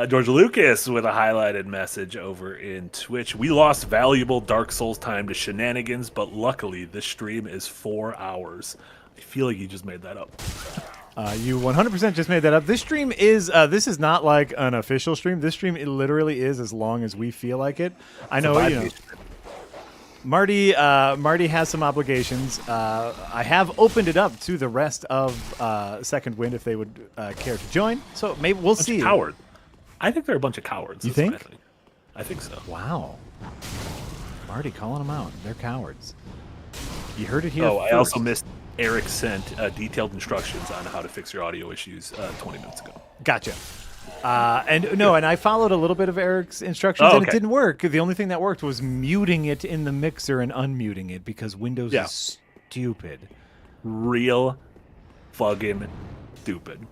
George Lucas with a highlighted message over in Twitch. We lost valuable Dark Souls time to shenanigans, but luckily this stream is 4 hours. I feel like you just made that up. You 100% just made that up. This stream is this is not like an official stream. This stream it literally is as long as we feel like it. I know, you know. Marty has some obligations. I have opened it up to the rest of Second Wind if they would care to join. So maybe we'll see. Cowards. I think they're a bunch of cowards. You think? I think so. Wow. Marty calling them out. They're cowards. You heard it here. Oh, first. I also missed. Eric sent detailed instructions on how to fix your audio issues 20 minutes ago. Gotcha. And I followed a little bit of Eric's instructions, and it didn't work. The only thing that worked was muting it in the mixer and unmuting it because Windows is stupid. Real fucking stupid.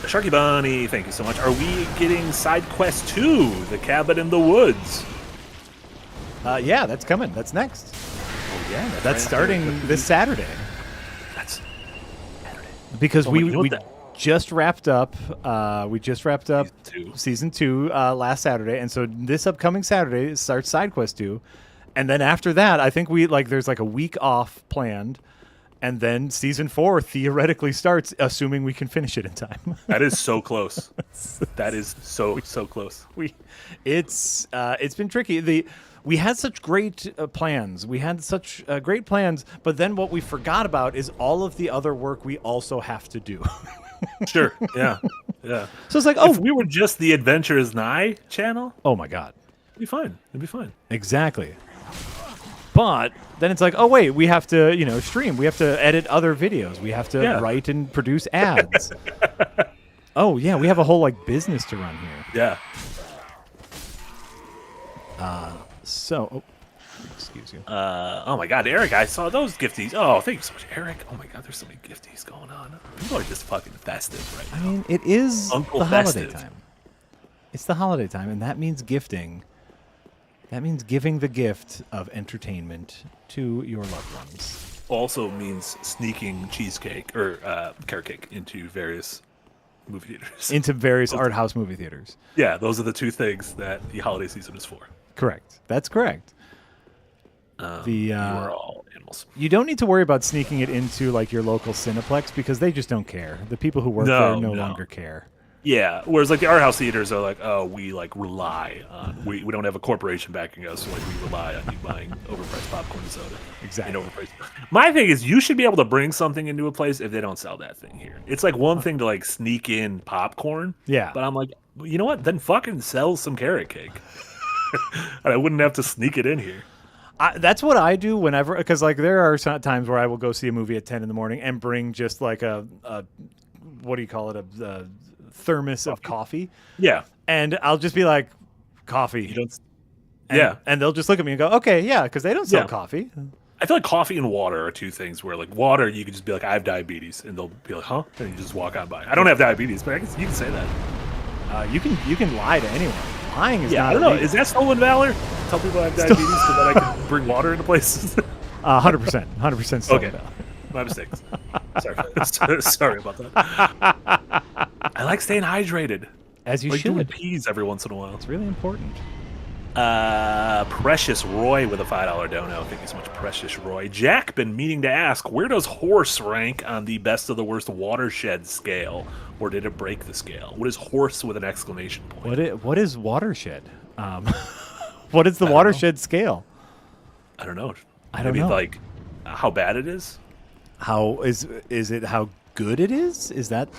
Sharky Bunny, thank you so much. Are we getting side quest 2, The Cabin in the Woods? Yeah, that's coming. That's next. Oh yeah, that's starting this Saturday. That's Saturday. Because we just wrapped up. Season 2 last Saturday, and so this upcoming Saturday starts side quest 2, and then after that, I think there's like a week off planned. And then season 4 theoretically starts, assuming we can finish it in time. That is so close. That is so close. It's been tricky. We had such great plans. We had such great plans, but then what we forgot about is all of the other work we also have to do. Sure. Yeah. Yeah. So it's like, if we were just the Adventures Nigh channel, oh my God, it'd be fine. It'd be fine. Exactly. But then it's like, oh wait, we have to, stream. We have to edit other videos. We have to write and produce ads. Oh yeah, we have a whole business to run here. Yeah. Excuse you. Oh my God, Eric, I saw those gifties. Oh, thank you so much, Eric. Oh my God, there's so many gifties going on. People are just fucking festive right now. I mean, it is Uncle the festive. holiday time. It's the holiday time, and that means gifting. That means giving the gift of entertainment to your loved ones. Also means sneaking cheesecake or carrot cake into various movie theaters. Into various art house movie theaters. Yeah, those are the two things that the holiday season is for. Correct. That's correct. You are all animals. You don't need to worry about sneaking it into your local Cineplex because they just don't care. The people who work there no longer care. Yeah, whereas the art house theaters are we rely on we don't have a corporation backing us, so we rely on you buying overpriced popcorn and soda. Exactly. And overpriced. My thing is you should be able to bring something into a place if they don't sell that thing here. It's one thing to sneak in popcorn. Yeah. But I'm you know what? Then fucking sell some carrot cake. And I wouldn't have to sneak it in here. That's what I do whenever, because there are some times where I will go see a movie at 10 in the morning and bring just a what do you call it, a thermos of coffee. Yeah. And I'll just be like, coffee. You don't. And they'll just look at me and go, okay, yeah, because they don't sell coffee. I feel like coffee and water are two things where water you can just be I have diabetes, and they'll be huh? And you just walk on by. I don't have diabetes, but I guess you can say that. You can lie to anyone. Lying is not I don't know. illegal. Is that stolen valor? Tell people I have diabetes so that I can bring water into places. 100% stolen valor. My mistake. Sorry about that. I like staying hydrated. As you should. Doing peas every once in a while. It's really important. Precious Roy with a $5 dono. Thank you so much, Precious Roy. Jack been meaning to ask, where does horse rank on the best of the worst watershed scale? Or did it break the scale? What is horse with an exclamation point? What is watershed? What is the watershed scale? I don't know. I don't know. How bad it is? How is it how good it is? Is that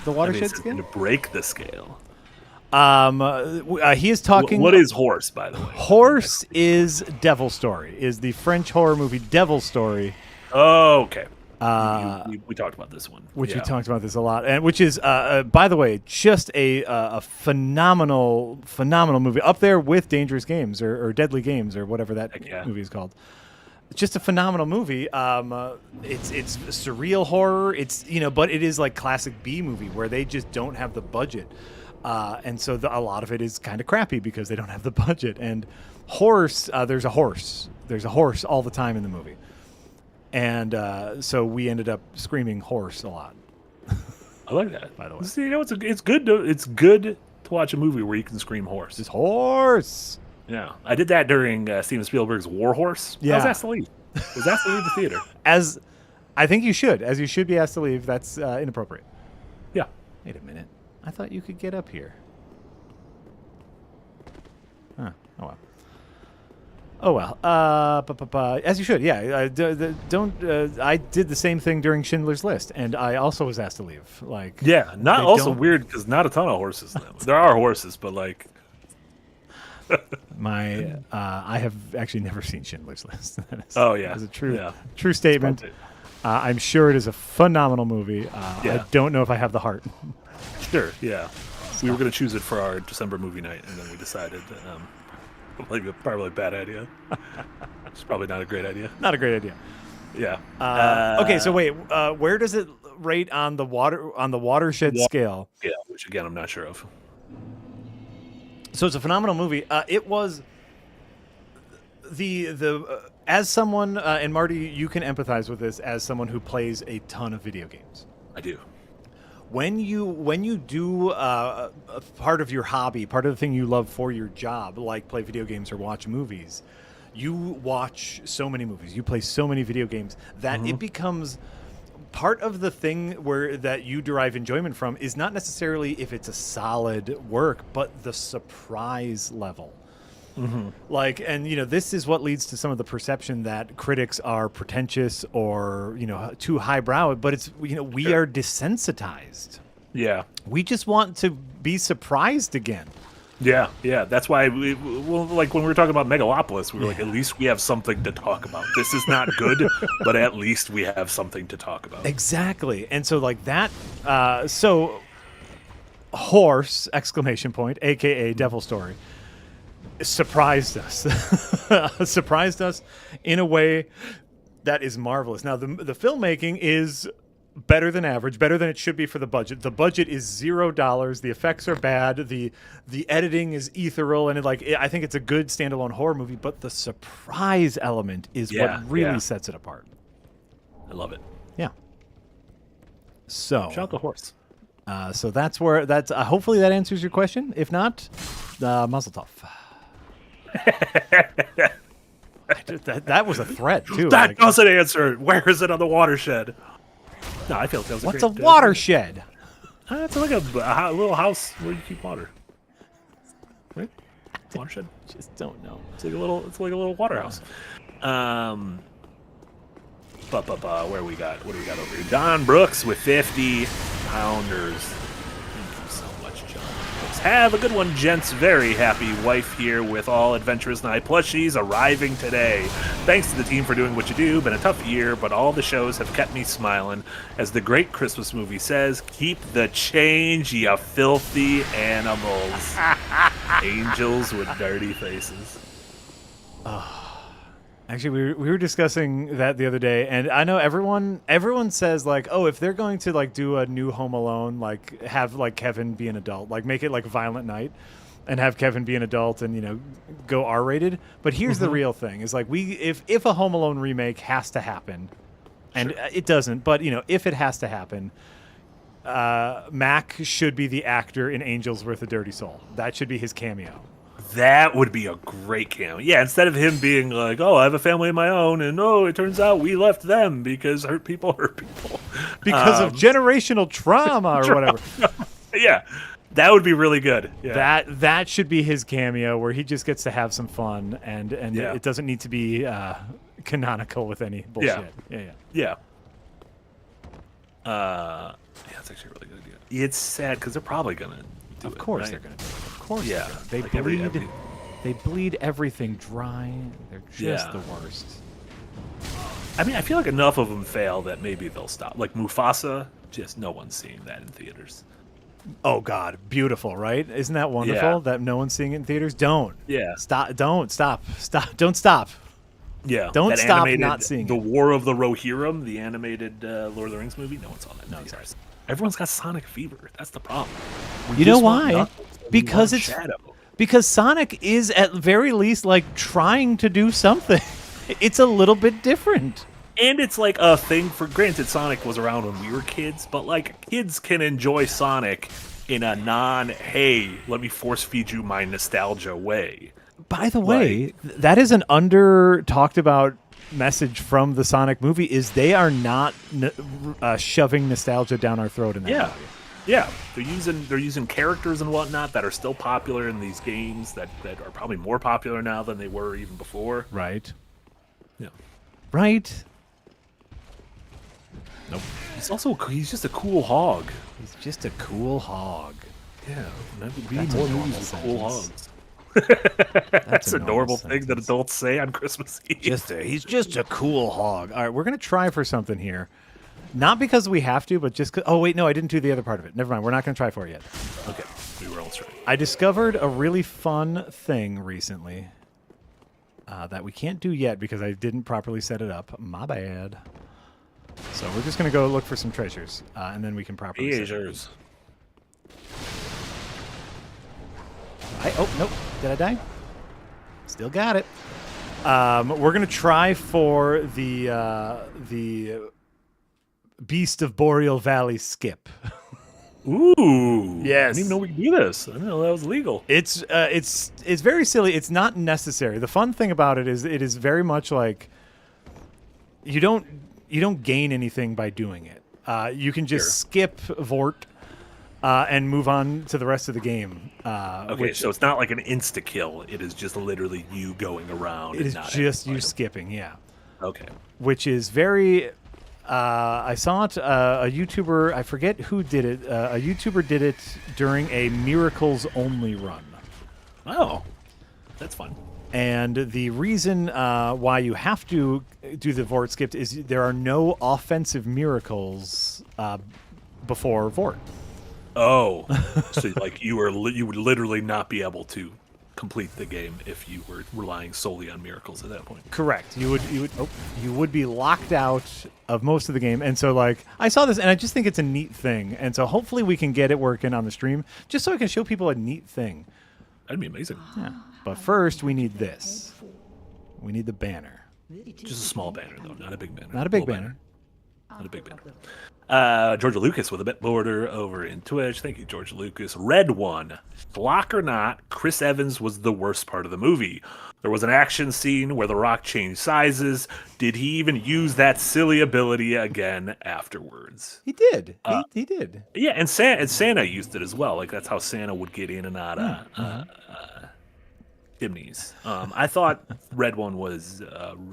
the watershed scale? To break the scale. He is talking. What is horse, by the way? Horse is Devil Story. Is the French horror movie Devil Story? Oh, okay. We talked about this one. Which we talked about this a lot, and which is, by the way, just a phenomenal movie, up there with Dangerous Games or Deadly Games or whatever that movie is called. It's just a phenomenal movie. It's surreal horror. It's but it is like classic B movie where they just don't have the budget, and so a lot of it is kind of crappy because they don't have the budget. And there's a horse all the time in the movie. And so we ended up screaming horse a lot. I like that. By the way, see, it's good. It's good to watch a movie where you can scream horse. It's horse. Yeah, I did that during Steven Spielberg's War Horse. Yeah. I was asked to leave. Was asked to leave the theater. As I think you should be asked to leave. That's inappropriate. Yeah. Wait a minute. I thought you could get up here. Huh. Oh well. Oh well, as you should. Yeah, don't. I did the same thing during Schindler's List, and I also was asked to leave. Like, yeah, not also weird because not a ton of horses. There are horses, but like, I have actually never seen Schindler's List. Oh yeah, it's a true statement. I'm sure it is a phenomenal movie. I don't know if I have the heart. Sure, yeah. We were going to choose it for our December movie night, and then we decided. Probably a bad idea. It's probably not a great idea. Not a great idea. Yeah. Okay, so wait, where does it rate on the watershed scale? Yeah, which again I'm not sure of. So it's a phenomenal movie. It was as someone and Marty, you can empathize with this as someone who plays a ton of video games. I do. When you do a part of your hobby, part of the thing you love for your job, like play video games or watch movies, you watch so many movies, you play so many video games that it becomes part of the thing that you derive enjoyment from is not necessarily if it's a solid work, but the surprise level. Like, and this is what leads to some of the perception that critics are pretentious or too highbrow, but it's we are desensitized. Yeah, we just want to be surprised again. Yeah, that's why like when we were talking about Megalopolis, we were like, at least we have something to talk about. This is not good, but at least we have something to talk about. Exactly. And so like that, so horse ! AKA Devil Story, surprised us in a way that is marvelous. Now the filmmaking is better than average, better than it should be for the budget. The budget is $0. The effects are bad. The editing is ethereal, and I think it's a good standalone horror movie. But the surprise element is what really sets it apart. I love it. Yeah. So shout out the horse. So that's where hopefully that answers your question. If not, Mazel tov. That was a threat too. That doesn't answer. Where is it on the watershed? No, I feel like that was what's a watershed? It's like a little house where you keep water. Right? Watershed. Just don't know. It's like a little water house. Where we got? What do we got over here? Don Brooks with 50 pounders. Thank you so much, John Brooks. Have a good one, gents. Very happy wife here with all Adventurous Night plushies arriving today. Thanks to the team for doing what you do. Been a tough year, but all the shows have kept me smiling. As the great Christmas movie says, keep the change, ya filthy animals. Angels with dirty faces. Actually, we were discussing that the other day, and I know everyone says like, oh, if they're going to like do a new Home Alone, like have like Kevin be an adult, like make it like Violent Night, and have Kevin be an adult and go R-rated. But here's the real thing: is like if a Home Alone remake has to happen, and it doesn't, but if it has to happen, Mac should be the actor in Angels with a Dirty Soul. That should be his cameo. That would be a great cameo. Yeah, instead of him being like, oh, I have a family of my own, and it turns out we left them because hurt people. Because of generational trauma or whatever. Yeah, that would be really good. Yeah. That should be his cameo where he just gets to have some fun, and it doesn't need to be canonical with any bullshit. Yeah. That's actually a really good idea. It's sad because they're probably going to do it. Of course right? they're going to do it. Of course, yeah. They bleed. They bleed everything dry. They're just the worst. I mean, I feel like enough of them fail that maybe they'll stop. Like Mufasa, just no one's seeing that in theaters. Oh God, beautiful, right? Isn't that wonderful Yeah. that no one's seeing it in theaters? Don't. Yeah. Stop. Don't stop. Stop. Don't stop. Yeah. Don't that stop animated, not seeing the it. War of the Rohirrim, the animated Lord of the Rings movie. No one saw that. No, in sorry. theaters. Everyone's got Sonic fever. That's the problem. You know why? Because it's Shadow. because Sonic is at very least like trying to do something. It's a little bit different. And it's like a thing for granted Sonic was around when we were kids, but like kids can enjoy Sonic in a hey, let me force feed you my nostalgia way. By the way, that is an under talked about message from the Sonic movie is they are not shoving nostalgia down our throat in that movie. Yeah, they're using characters and whatnot that are still popular in these games that are probably more popular now than they were even before. Right. Yeah. Right. Nope. He's just a cool hog. He's just a cool hog. Yeah. We need more movies with cool hogs. That's a normal thing that adults say on Christmas Eve. He's just a cool hog. All right, we're going to try for something here. Not because we have to, but just because... Oh, wait, no, I didn't do the other part of it. Never mind. We're not going to try for it yet. Okay. We were almost right. I discovered a really fun thing recently that we can't do yet because I didn't properly set it up. My bad. So we're just going to go look for some treasures, and then we can properly set it up. Oh, nope. Did I die? Still got it. We're going to try for the Beast of Boreal Valley skip. Ooh. Yes. I didn't even know we could do this. I didn't know that was legal. It's very silly. It's not necessary. The fun thing about it is very much like you don't gain anything by doing it. You can just skip Vort and move on to the rest of the game. Okay, so it's not like an insta-kill. It is just literally you going around. It is just you skipping, yeah. Okay. Which is very... I saw it, a YouTuber, I forget who did it. A YouTuber did it during a Miracles Only run. Oh, that's fun. And the reason why you have to do the Vort skip is there are no offensive miracles before Vort. Oh, so like you would literally not be able to complete the game if you were relying solely on miracles at that point. Correct. You would be locked out of most of the game. And so like I saw this and I just think it's a neat thing. And so hopefully we can get it working on the stream just so I can show people a neat thing. That'd be amazing. Yeah. But first we need this. We need the banner. Just a small banner though, not a big banner. Not a big banner. Not a big banner. Georgia Lucas with a bit border over in Twitch. Thank you, Georgia Lucas. Red one. Block or not, Chris Evans was the worst part of the movie. There was an action scene where The Rock changed sizes. Did he even use that silly ability again afterwards? He did. He did. Yeah, and Santa used it as well. Like that's how Santa would get in and out of chimneys. I thought Red one was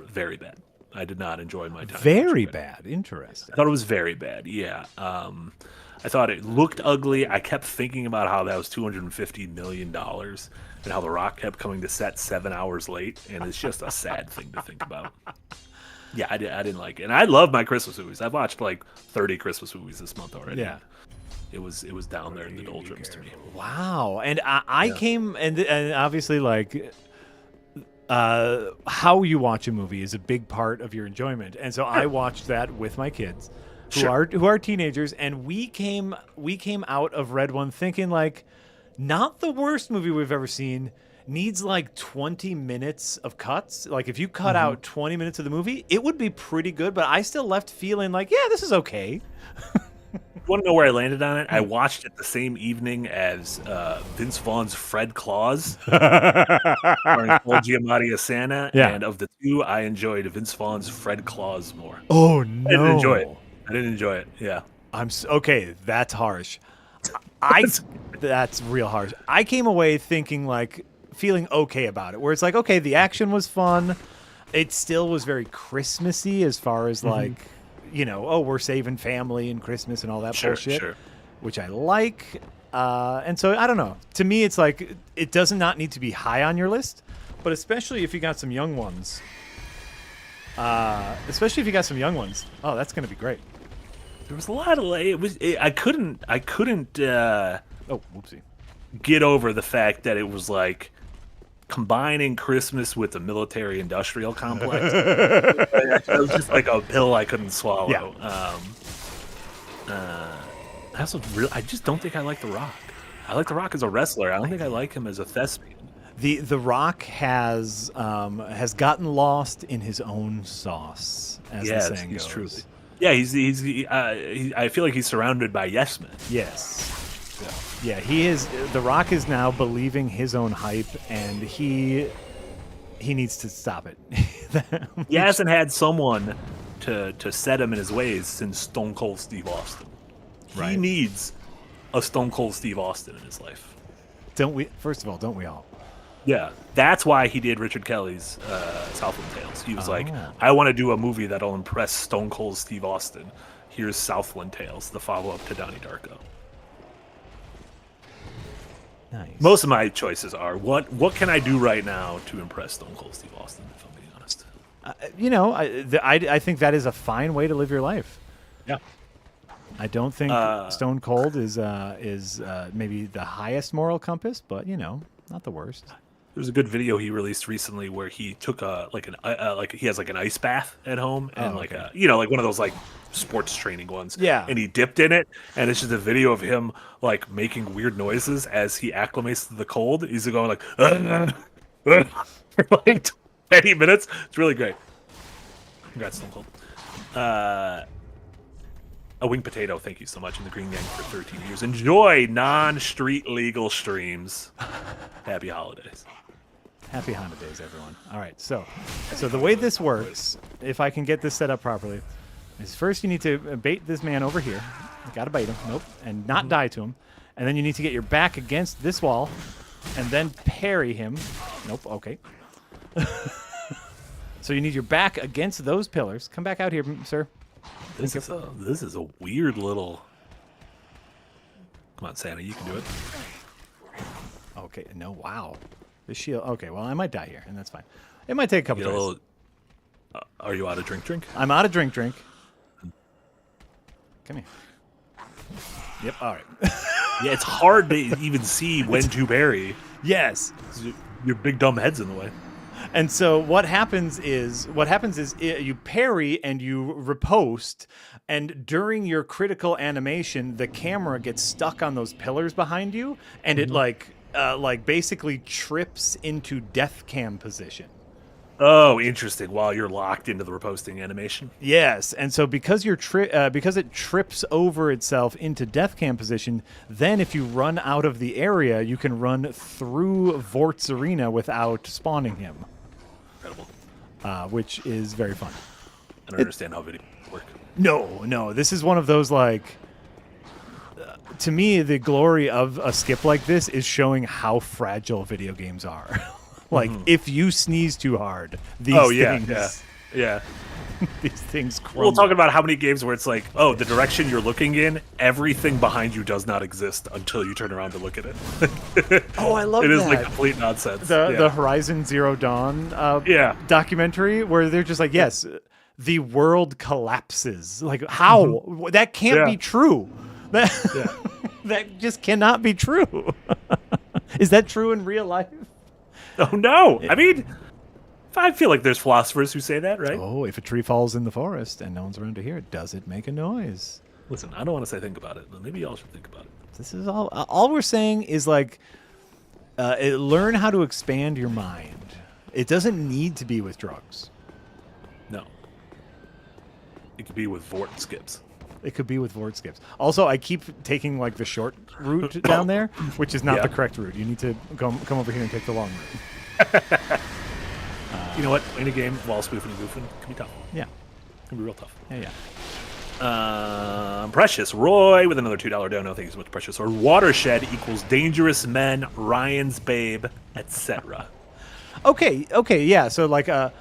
very bad. I did not enjoy my time. Very bad. Interesting. I thought it was very bad. Yeah. I thought it looked ugly. I kept thinking about how that was $250 million and how The Rock kept coming to set 7 hours late. And it's just a sad thing to think about. Yeah, I didn't like it. And I love my Christmas movies. I've watched like 30 Christmas movies this month already. Yeah. It was down there in the doldrums to me. Wow. And I came and obviously like how you watch a movie is a big part of your enjoyment, and so I watched that with my kids, who are teenagers, and we came out of Red One thinking like, not the worst movie we've ever seen. Needs like 20 minutes of cuts. Like if you cut out 20 minutes of the movie, it would be pretty good. But I still left feeling like, yeah, this is okay. You want to know where I landed on it? I watched it the same evening as Vince Vaughn's Fred Claus, starring Paul Giamatti as Santa. Yeah. And of the two, I enjoyed Vince Vaughn's Fred Claus more. Oh no! I didn't enjoy it. Yeah. Okay. That's harsh. That's real harsh. I came away thinking like feeling okay about it, where it's like, okay, the action was fun. It still was very Christmassy as far as like. You know, oh, we're saving family and Christmas and all that bullshit, which I like. And so, I don't know. To me, it's like, it does not need to be high on your list, but especially if you got some young ones, Especially if you got some young ones. Oh, that's going to be great. There was a lot of I couldn't Oh, whoopsie. get over the fact that it was like combining Christmas with the military-industrial complex. It was just like a pill I couldn't swallow. Yeah. I just don't think I like The Rock. I like The Rock as a wrestler. I don't think I like him as a thespian. The Rock has gotten lost in his own sauce, as the saying goes. Truly. Yeah, I feel like he's surrounded by yes men. Yes. Yeah, he is. The Rock is now believing his own hype, and he needs to stop it. He hasn't had someone to set him in his ways since Stone Cold Steve Austin. He needs a Stone Cold Steve Austin in his life. Don't we? First of all, don't we all? Yeah, that's why he did Richard Kelly's Southland Tales. He was like, I want to do a movie that'll impress Stone Cold Steve Austin. Here's Southland Tales, the follow-up to Donnie Darko. Nice. Most of my choices are, what can I do right now to impress Stone Cold Steve Austin, if I'm being honest? I think that is a fine way to live your life. Yeah. I don't think Stone Cold is maybe the highest moral compass, but, not the worst. There's a good video he released recently where he took he has like an ice bath at home and like one of those like sports training ones. Yeah. And he dipped in it, and it's just a video of him like making weird noises as he acclimates to the cold. He's going like for like 20 minutes. It's really great. Congrats, Stone Cold. A Wing Potato, thank you so much, in the Green Gang for 13 years. Enjoy non-street legal streams. Happy holidays. Happy holidays, everyone. All right, so the way this works, if I can get this set up properly, is first you need to bait this man over here. You gotta bait him, nope, and not die to him. And then you need to get your back against this wall, and then parry him. Nope, okay. So you need your back against those pillars. Come back out here, sir. This is a weird little. Come on, Sammy, you can do it. Okay, no, wow. The shield. Okay, well, I might die here, and that's fine. It might take a couple tries. Are you out of drink? I'm out of drink. Come here. Yep, all right. Yeah, it's hard to even see when to parry. Yes. Your big dumb head's in the way. And so what happens is you parry and you riposte, and during your critical animation, the camera gets stuck on those pillars behind you, and it like basically trips into death cam position. Oh, interesting. While you're locked into the riposting animation. Yes, and so because because it trips over itself into death cam position, then if you run out of the area, you can run through Vort's arena without spawning him. Incredible. Which is very fun. I don't understand how videos work. No. This is one of those, like, to me, the glory of a skip like this is showing how fragile video games are. Like, if you sneeze too hard, these things... Yeah. These things crumble. We'll talk about how many games where it's like, oh, the direction you're looking in, everything behind you does not exist until you turn around to look at it. Oh, I love it. It is like complete nonsense. The Horizon Zero Dawn documentary where they're just like, yes, the world collapses. Like, how? That can't be true. That just cannot be true. Is that true in real life? Oh, no. I mean... I feel like there's philosophers who say that, right? Oh, if a tree falls in the forest and no one's around to hear it, does it make a noise? Listen, I don't want to say think about it, but maybe y'all should think about it. This is all we're saying is like, learn how to expand your mind. It doesn't need to be with drugs. No. It could be with Vort skips. It could be with Vort skips. Also, I keep taking like the short route down there, which is not the correct route. You need to come over here and take the long route. You know what? Playing a game while spoofing and goofing can be tough. Yeah. Can be real tough. Yeah. Precious Roy with another $2 dono. Thank you so much, Precious. Or Watershed equals Dangerous Men, Ryan's Babe, etc. Okay, yeah. So like a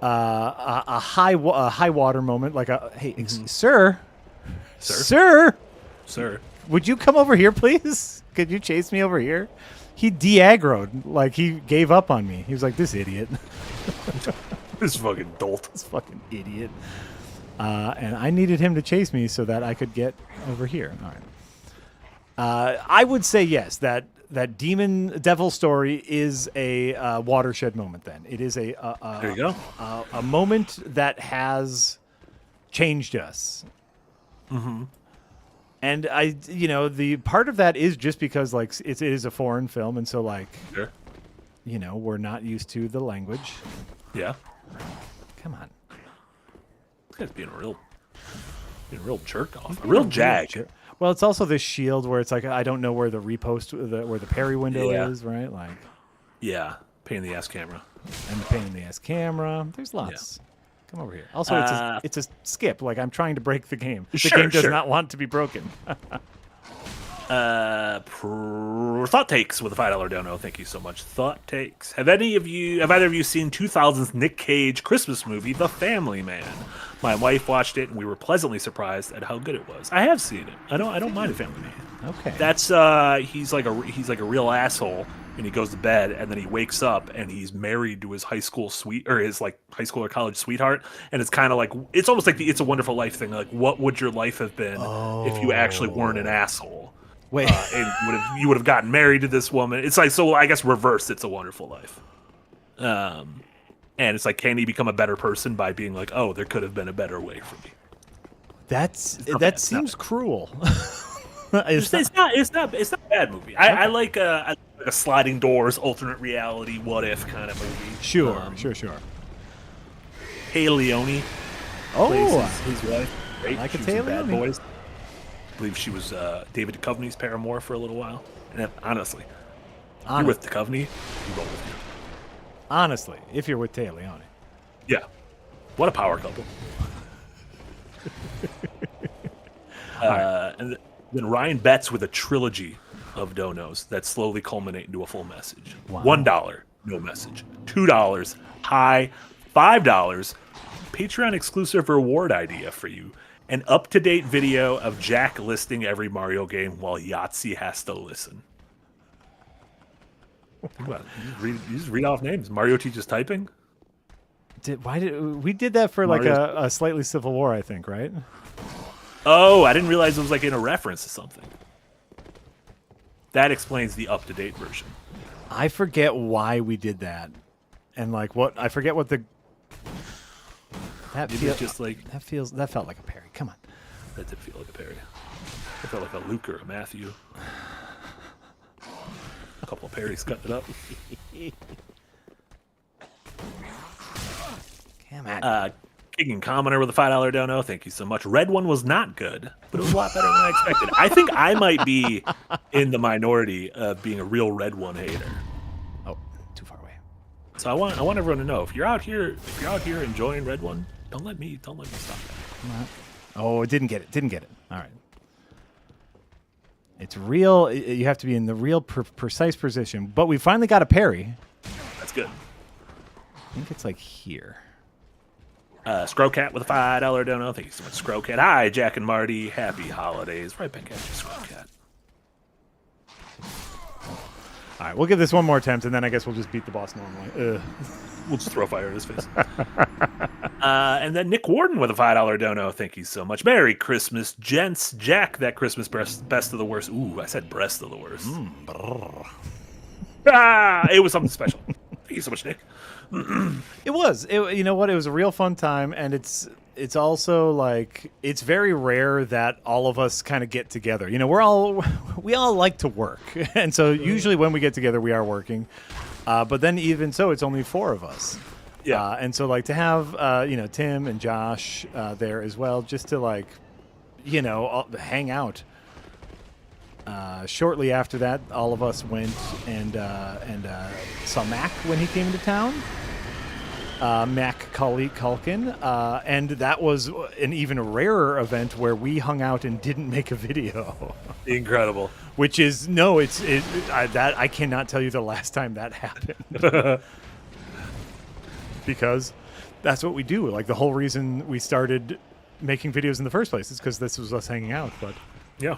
high water moment, like hey, sir, would you come over here, please? Could you chase me over here? He de-aggroed, like he gave up on me. He was like, this idiot. This fucking dolt. This fucking idiot. And I needed him to chase me so that I could get over here. All right. I would say yes, that devil story is a watershed moment. Then it is There you go. A moment that has changed us. Mm-hmm. And the part of that is just because like it is a foreign film, and so like, sure. We're not used to the language. Yeah. Come on. This guy's being a real jerk off. A real jag. Well, it's also this shield where it's like I don't know where the repost, where the parry window is, right? Like, yeah, pain in the ass camera. And pain in the ass camera. There's lots. Yeah. Come over here. Also, it's a skip. Like I'm trying to break the game. The game does not want to be broken. Thought Takes with a $5 dono. Thank you so much. Thought Takes. Have either of you seen 2000's Nick Cage Christmas movie, The Family Man? My wife watched it, and we were pleasantly surprised at how good it was. I have seen it. I don't mind a Family Man. Okay. That's he's like a real asshole, and he goes to bed, and then he wakes up, and he's married to his high school high school or college sweetheart, and it's kind of like it's almost like the It's a Wonderful Life thing. Like, what would your life have been if you actually weren't an asshole? Wait, and you would have gotten married to this woman. It's like, so I guess reversed. It's a Wonderful Life. And it's like, can he become a better person by being like, oh, there could have been a better way for me? That seems cruel. It's not a bad movie. I like a sliding doors, alternate reality, what if kind of movie. Sure. Hey Leone. Oh, his wife. Great. Like she a was in Tay Bad Leone. Boys. I believe she was David Duchovny's paramour for a little while. And honestly, if you're with Duchovny, you roll with him. Honestly, if you're with Tay Leone. Yeah. What a power couple. And then Ryan Betts with a trilogy of donos that slowly culminate into a full message. Wow. $1, no message. $2, high. $5, Patreon exclusive reward idea for you. An up-to-date video of Jack listing every Mario game while Yahtzee has to listen. You just read off names. Mario teaches typing. We did that for like a slightly Civil War, I think, right? Oh, I didn't realize it was like in a reference to something. That explains the up-to-date version. I forget why we did that, and like what I forget what the. That felt like a parry. Come on. That did feel like a parry. It felt like a Luke or a Matthew. A couple of parries cut it up. Come on. King Commoner with a $5 dono. Thank you so much. Red One was not good, but it was a lot better than I expected. I think I might be in the minority of being a real Red One hater. Oh, too far away. So I want everyone to know, if you're out here enjoying Red One, don't let me stop that. Oh, it didn't get it. All right. It's real. You have to be in the real precise position. But we finally got a parry. That's good. I think it's like here. Scrowcat with a $5 dono. Thank you so much, Scrowcat. Hi, Jack and Marty. Happy holidays. Right back at you, Scrowcat. All right, we'll give this one more attempt, and then I guess we'll just beat the boss normally. We'll just throw fire in his face. And then Nick Warden with a $5 dono. Thank you so much. Merry Christmas, gents. Jack, that Christmas best of the worst. Ooh, I said breast of the worst. It was something special. Thank you so much, Nick. It was. You know what? It was a real fun time, and it's also like it's very rare that all of us kind of get together. You know, we all like to work, and so usually when we get together, we are working. But then even so, it's only 4 of us. Yeah. And so like to have Tim and Josh there as well, just to like hang out. Shortly after that, all of us went and saw Mac when he came into town. Macaulay Culkin, and that was an even rarer event where we hung out and didn't make a video. Incredible. Which is I cannot tell you the last time that happened. Because that's what we do. Like the whole reason we started making videos in the first place is because this was us hanging out. But yeah,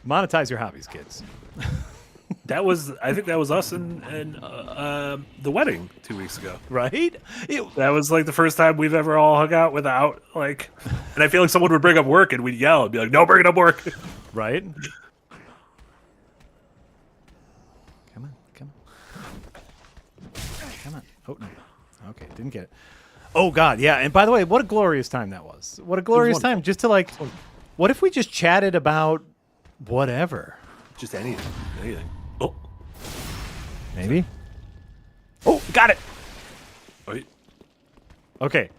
monetize your hobbies, kids. I think that was us and the wedding 2 weeks ago. Right? That was like the first time we've ever all hung out without like, and I feel like someone would bring up work and we'd yell and be like, "No, bring up work." Right? Come on, come on, come on. Oh no. Okay, didn't get it. Oh God, yeah. And by the way, what a glorious time that was. What a glorious time just to like. What if we just chatted about whatever? Just anything. Oh, maybe. Oh, got it. wait. Okay,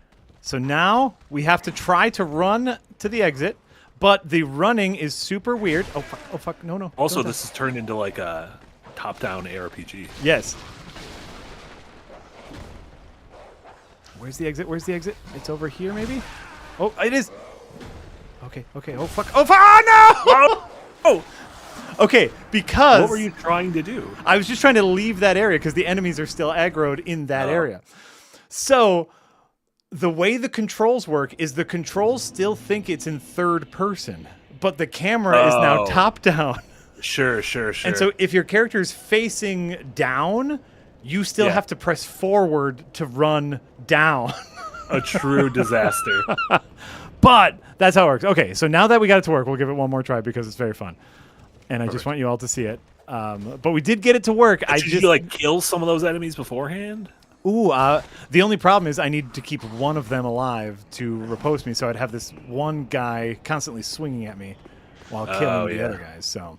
so now we have to try to run to the exit, but the running is super weird. Oh fuck, no. Also, this has turned into like a top-down ARPG. Yes. Where's the exit? Where's the exit? It's over here, maybe? Oh, it is. Okay. Oh, fuck. Oh, no! Oh! Okay, because... What were you trying to do? I was just trying to leave that area because the enemies are still aggroed in that area. So, the way the controls work is the controls still think it's in third person, but the camera is now top-down. Sure. And so, if your character is facing down... You still have to press forward to run down. A true disaster. But that's how it works. Okay, so now that we got it to work, we'll give it one more try because it's very fun. And I just want you all to see it. But we did get it to work. Did you like kill some of those enemies beforehand? Ooh, the only problem is I need to keep one of them alive to riposte me, so I'd have this one guy constantly swinging at me while killing the other guys. So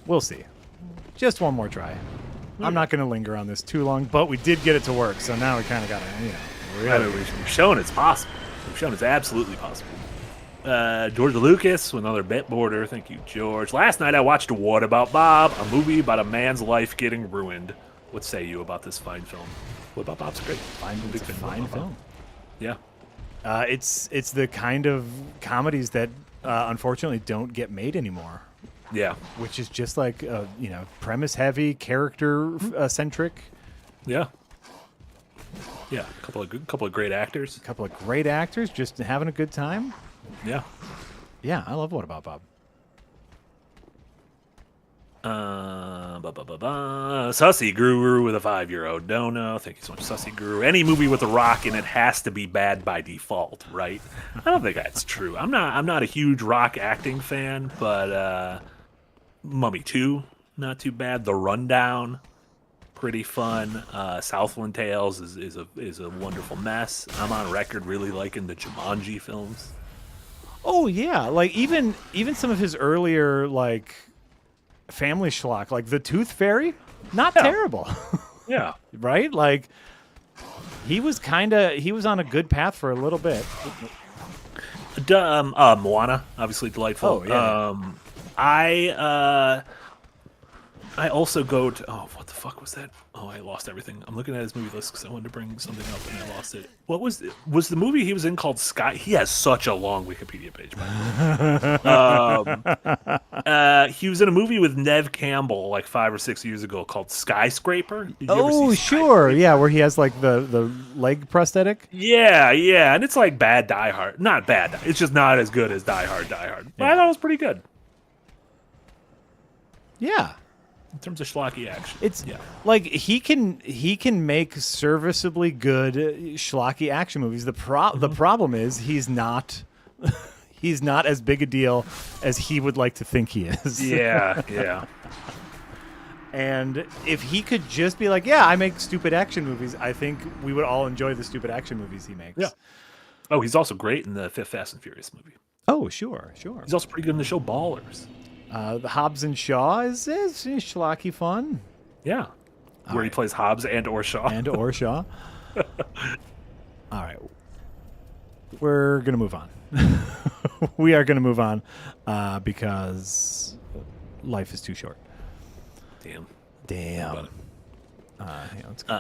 we'll see. Just one more try. I'm not going to linger on this too long, but we did get it to work, so now we kind of got to, We've shown it's possible. We've shown it's absolutely possible. George Lucas with another bit border. Thank you, George. Last night I watched What About Bob, a movie about a man's life getting ruined. What say you about this fine film? What About Bob's great. It's a fine film. Yeah. It's the kind of comedies that unfortunately don't get made anymore. Yeah, which is just like premise heavy, character centric. Yeah, a couple of great actors. Just having a good time. Yeah, I love What About Bob. Sussy Guru with a €5 dono. Thank you so much, Sussy Guru. Any movie with a rock in it has to be bad by default, right? I don't think that's true. I'm not a huge rock acting fan, but Mummy 2, not too bad. The Rundown, pretty fun. Southland Tales is a wonderful mess. I'm on record really liking the Jumanji films. Oh yeah, like even some of his earlier like family schlock, like The Tooth Fairy, not terrible. Yeah. Right? Like he was on a good path for a little bit. Moana, obviously delightful. Oh, yeah. I also go to what the fuck was that? Oh, I lost everything. I'm looking at his movie list because I wanted to bring something up and I lost it. What was the movie he was in called Sky? He has such a long Wikipedia page, by the way. He was in a movie with Nev Campbell like 5 or 6 years ago called Skyscraper. Did you ever see sure, yeah, where he has like the leg prosthetic. Yeah, and it's like bad Die Hard. Not bad. It's just not as good as Die Hard. But I thought it was pretty good. Yeah. In terms of schlocky action, it's like he can make serviceably good schlocky action movies. The problem is he's not as big a deal as he would like to think he is. Yeah. And if he could just be like, I make stupid action movies, I think we would all enjoy the stupid action movies he makes. Yeah. Oh, he's also great in the 5th Fast and Furious movie. Oh, sure. He's also pretty good in the show Ballers. The Hobbs and Shaw is schlocky fun. Yeah. Where he plays Hobbs and or Shaw. All right. We're going to move on. We are going to move on because life is too short. Damn. Let's go.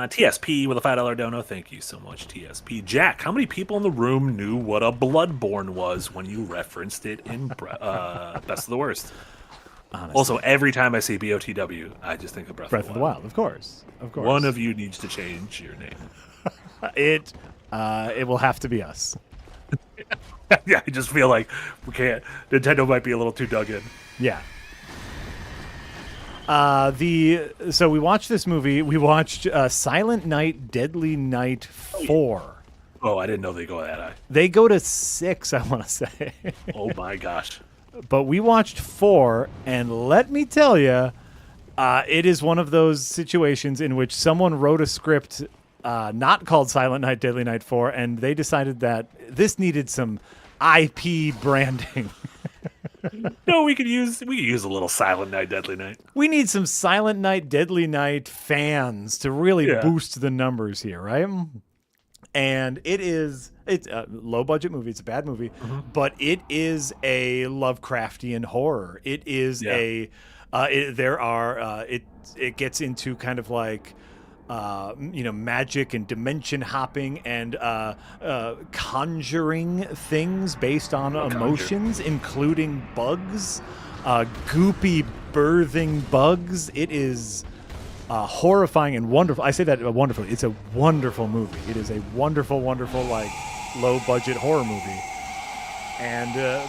TSP with a $5 dono. Thank you so much, TSP. Jack, how many people in the room knew what a Bloodborne was when you referenced it in Best of the Worst? Honestly. Also, every time I see BOTW, I just think of Breath of the Wild. Of course. One of you needs to change your name. It will have to be us. Yeah, I just feel like we can't. Nintendo might be a little too dug in. Yeah. So we watched this movie. We watched Silent Night, Deadly Night 4. Oh, I didn't know they go that high. They go to 6, I want to say. Oh my gosh. But we watched 4, and let me tell you, it is one of those situations in which someone wrote a script not called Silent Night, Deadly Night 4, and they decided that this needed some IP branding. No, we could use a little Silent Night, Deadly Night. We need some Silent Night, Deadly Night fans to really boost the numbers here, right? And it's a low budget movie. It's a bad movie, but it is a Lovecraftian horror. It is it gets into kind of like magic and dimension hopping and conjuring things based on emotions, including bugs, goopy birthing bugs. It is horrifying and wonderful. I say that wonderfully. It's a wonderful movie. It is a wonderful, wonderful, like, low-budget horror movie. And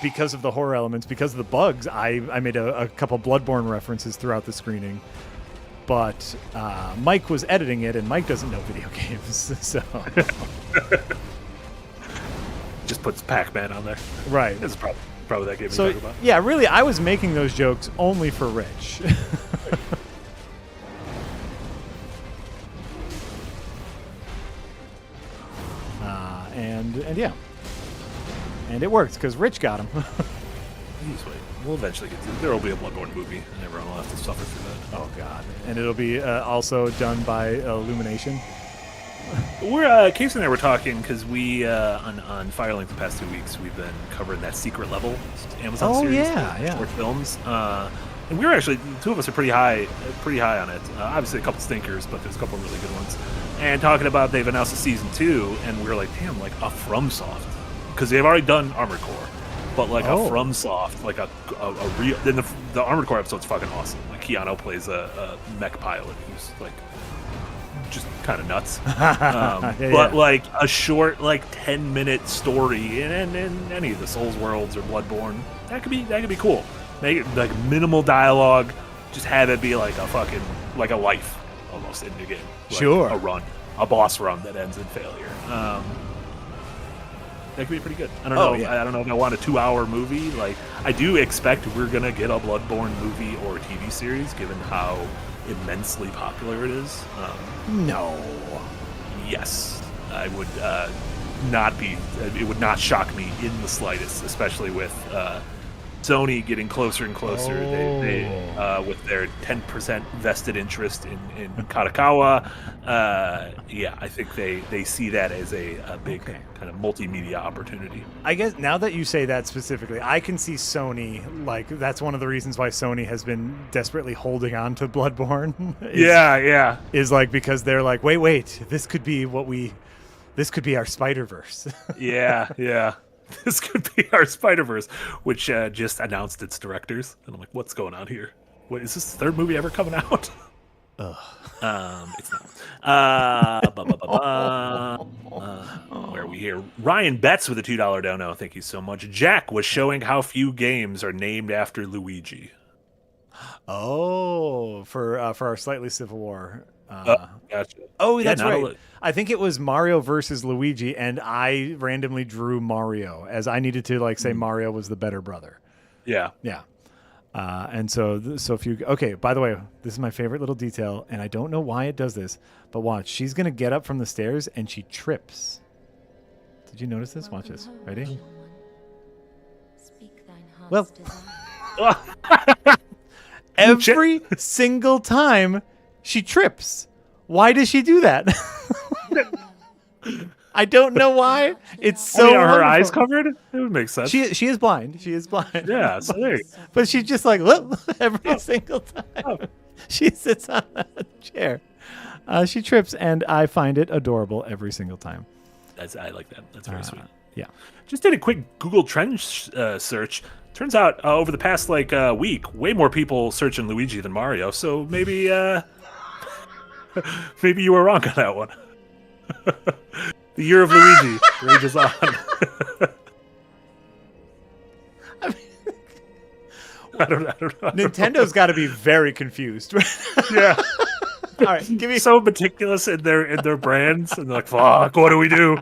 because of the horror elements, because of the bugs, I made a couple Bloodborne references throughout the screening. But Mike was editing it, and Mike doesn't know video games, so... Just puts Pac-Man on there. Right. That's probably that game so, you're talking about. Yeah, really, I was making those jokes only for Rich. And yeah, and it works because Rich got him. Please wait. We'll eventually get to it. There will be a Bloodborne movie, and everyone will have to suffer through that. Oh God! And it'll be also done by Illumination. We're Casey and I were talking because we on Firelink the past 2 weeks we've been covering that Secret Level Amazon series, short films. And we were actually, the two of us are pretty high on it. Obviously, a couple stinkers, but there's a couple really good ones. And talking about they've announced a season 2, and we were like, damn, like a FromSoft, because they've already done Armored Core, but like a FromSoft, like a real. Then the Armored Core episode's fucking awesome. Like Keanu plays a mech pilot who's like just kind of nuts, but like a short, like 10-minute story in any of the Souls worlds or Bloodborne, that could be cool. Make it like minimal dialogue, just have it be like a fucking, like a life almost in the game. Like sure. A boss run that ends in failure. That could be pretty good. I don't know. Yeah. I don't know if I want a 2-hour movie. Like, I do expect we're gonna get a Bloodborne movie or TV series, given how immensely popular it is. No. Yes, I would not be. It would not shock me in the slightest, especially with Sony getting closer and closer. They with their 10% vested interest in Kadokawa. I think they see that as a big kind of multimedia opportunity. I guess now that you say that specifically, I can see Sony, like, that's one of the reasons why Sony has been desperately holding on to Bloodborne. Is like, because they're like, wait, this could be our Spider-Verse. Yeah. This could be our Spider-Verse, which just announced its directors. And I'm like, what's going on here? What, is this the third movie ever coming out? It's not. Where are we here? Ryan Betts with a $2 dono. Thank you so much. Jack was showing how few games are named after Luigi. Oh, for our Slightly Civil War. Gotcha. Oh, that's right. I think it was Mario versus Luigi, and I randomly drew Mario, as I needed to like say Mario was the better brother. Yeah. And so if you by the way, this is my favorite little detail, and I don't know why it does this, but watch. She's gonna get up from the stairs and she trips. Did you notice this? Watch this. Ready? Well, every single time she trips. Why does she do that? I don't know why. It's so. Are her eyes covered? It would make sense. She is blind. Yeah, so there you go. But she's just like, look, every single time she sits on that chair. She trips, and I find it adorable every single time. I like that. That's very sweet. Yeah. Just did a quick Google Trends search. Turns out over the past week, way more people searching Luigi than Mario. So maybe maybe you were wrong on that one. The year of Luigi rages on. I mean, I don't know. Nintend's got to be very confused. Yeah. All right, give me so meticulous in their brands, and they're like, fuck, what do we do?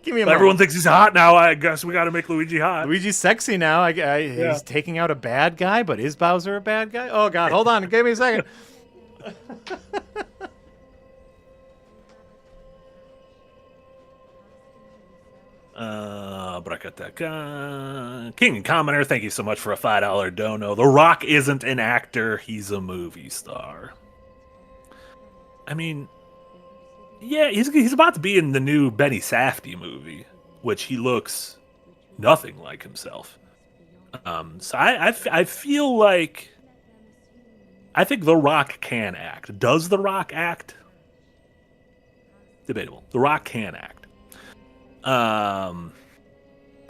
Give me a Everyone thinks he's hot now. I guess we got to make Luigi hot. Luigi's sexy now. He's taking out a bad guy, but is Bowser a bad guy? Oh God, hold on, give me a second. King and Commoner, thank you so much for a $5 dono. The Rock isn't an actor; he's a movie star. I mean, yeah, he's about to be in the new Benny Safdie movie, which he looks nothing like himself. So I feel like I think The Rock can act. Does The Rock act? Debatable. The Rock can act.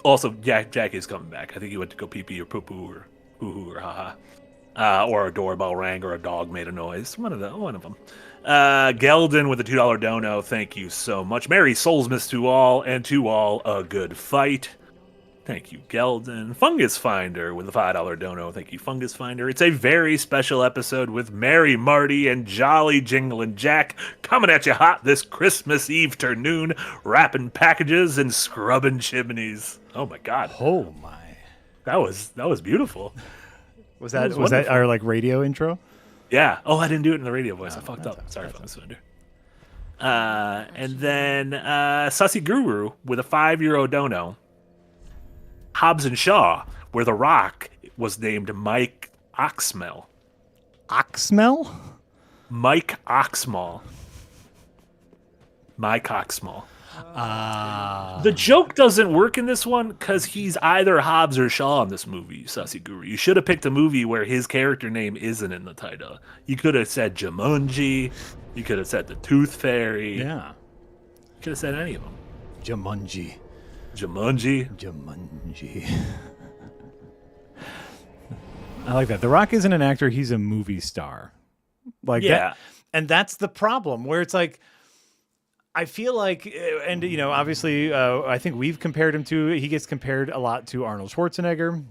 Also, Jackie's coming back. I think he went to go pee pee or poo poo or hoo hoo or ha ha, or a doorbell rang or a dog made a noise. One of them. Geldon with a $2 dono. Thank you so much. Merry Soulsmas to all, and to all a good fight. Thank you, Geldon. Fungus Finder with a $5 dono. Thank you, Fungus Finder. It's a very special episode with Mary, Marty, and Jolly Jinglin' Jack coming at you hot this Christmas Eve afternoon, wrapping packages and scrubbing chimneys. Oh my God! Oh my! That was beautiful. Was that our like radio intro? Yeah. Oh, I didn't do it in the radio voice. I fucked up. Sorry, Fungus Finder. And then Sussy Guru with a €5 dono. Hobbs and Shaw, where The Rock was named Mike Oxmell. Oxmell? Mike Oxmall. The joke doesn't work in this one because he's either Hobbs or Shaw in this movie, Sussy Guru. You should have picked a movie where his character name isn't in the title. You could have said Jumanji. You could have said The Tooth Fairy. Yeah. You could have said any of them. Jumanji. I like that. The Rock isn't an actor, he's a movie star. Like that. And that's the problem where it's like I feel like, and you know, obviously I think we've compared him to, he gets compared a lot to Arnold Schwarzenegger.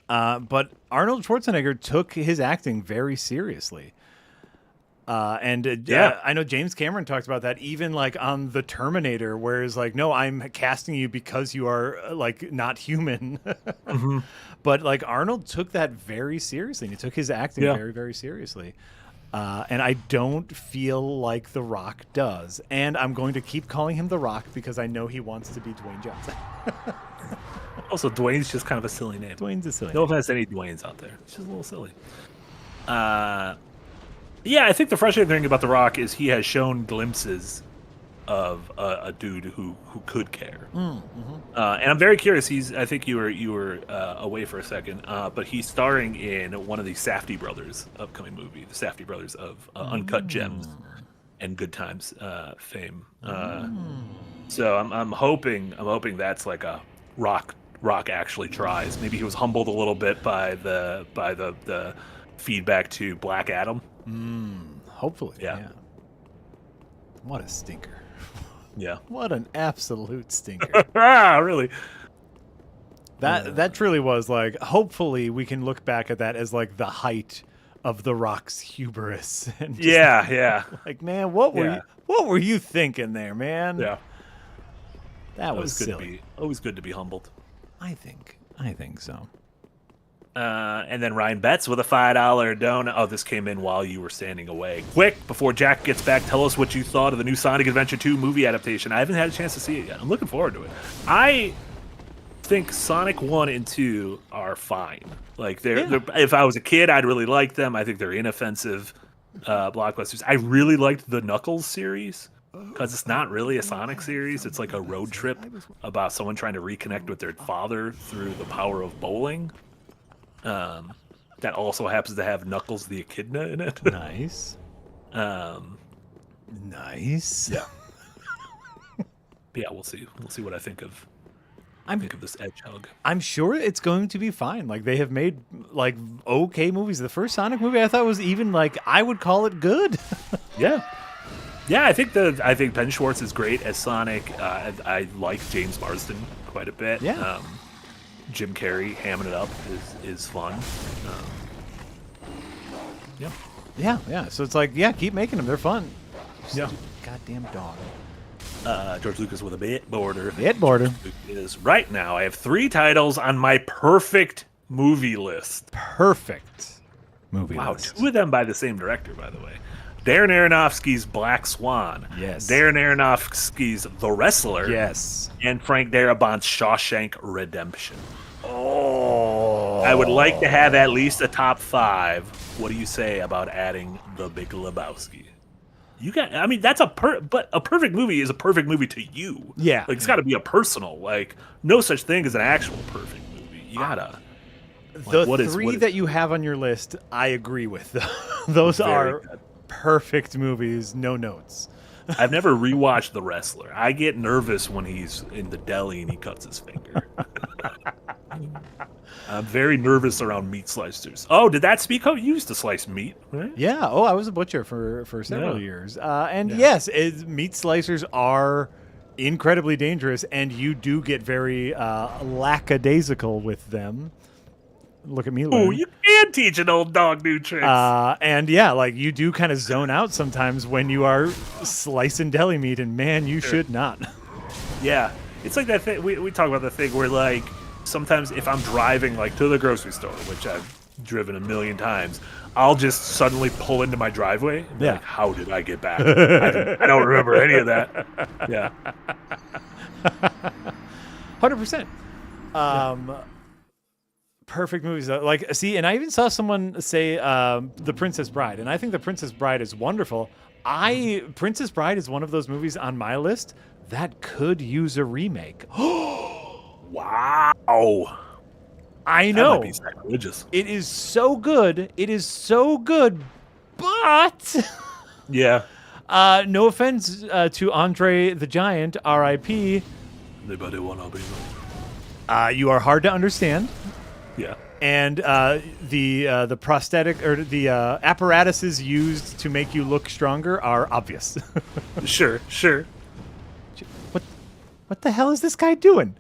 But Arnold Schwarzenegger took his acting very seriously. I know James Cameron talked about that even like on The Terminator, where it's like, no, I'm casting you because you are like not human. Mm-hmm. But like Arnold took that very seriously, and he took his acting very, very seriously. And I don't feel like The Rock does. And I'm going to keep calling him The Rock because I know he wants to be Dwayne Johnson. Also, Dwayne's just kind of a silly name. Dwayne's a silly name. No offense to any Dwaynes out there. It's just a little silly. Yeah, I think the frustrating thing about The Rock is he has shown glimpses of a dude who could care. And I'm very curious. I think you were away for a second, but he's starring in one of the Safdie brothers upcoming movie, the Safdie brothers of Uncut Gems and Good Times fame. So I'm hoping that's like a Rock actually tries. Maybe he was humbled a little bit by the feedback to Black Adam. Hopefully, yeah. What a stinker. Yeah. What an absolute stinker. Really? That truly was like, hopefully we can look back at that as like the height of The Rock's hubris. And just yeah. Like, man, what were you thinking there, man? Yeah. That was silly. Always good to be humbled. I think so. And then Ryan Betts with a $5 donut. Oh, this came in while you were standing away. Quick, before Jack gets back, tell us what you thought of the new Sonic Adventure 2 movie adaptation. I haven't had a chance to see it yet. I'm looking forward to it. I think Sonic 1 and 2 are fine. Like, they're if I was a kid, I'd really like them. I think they're inoffensive blockbusters. I really liked the Knuckles series because it's not really a Sonic series. It's like a road trip about someone trying to reconnect with their father through the power of bowling. That also happens to have Knuckles the Echidna in it. Nice. Nice. Yeah. Yeah, we'll see. We'll see what I think of. Think of this Hedgehog. I'm sure it's going to be fine. Like, they have made like okay movies. The first Sonic movie I thought was even like, I would call it good. Yeah. Yeah, I think Ben Schwartz is great as Sonic. I like James Marsden quite a bit. Yeah. Jim Carrey hamming it up is fun. Yeah. Yeah. So it's like, yeah, keep making them. They're fun. Yeah. Goddamn dog. George Lucas with a bit border. Is right now. I have 3 titles on my perfect movie list. Perfect movie list. Wow, 2 of them by the same director, by the way. Darren Aronofsky's Black Swan. Yes. Darren Aronofsky's The Wrestler. Yes. And Frank Darabont's Shawshank Redemption. Oh. I would like to have at least a top 5. What do you say about adding The Big Lebowski? You got. I mean, that's but a perfect movie is a perfect movie to you. Yeah. Like it's got to be a personal. Like no such thing as an actual perfect movie. You gotta. Like, the 3 that you have on your list, I agree with. Those are perfect movies. No notes. I've never rewatched The Wrestler. I get nervous when he's in the deli and he cuts his finger. I'm very nervous around meat slicers. Oh, did that speak of? You used to slice meat, right? Yeah. Oh, I was a butcher for several years. And yes, meat slicers are incredibly dangerous, and you do get very lackadaisical with them. Look at me. Oh, you can teach an old dog new tricks. And yeah, like you do kind of zone out sometimes when you are slicing deli meat, and man, you should not. Yeah. It's like that thing. We talk about the thing where like, sometimes if I'm driving like to the grocery store, which I've driven a million times, I'll just suddenly pull into my driveway and be like, how did I get back? I don't remember any of that. Yeah. 100%. Perfect movies. Like, see, and I even saw someone say The Princess Bride, and I think The Princess Bride is wonderful. Princess Bride is one of those movies on my list that could use a remake. Wow. I know. That might be sacrilegious. It is so good. It is so good, but yeah. No offense to Andre the Giant, R.I.P. Anybody wanna be? You are hard to understand. Yeah. And the prosthetic or the apparatuses used to make you look stronger are obvious. Sure. What the hell is this guy doing?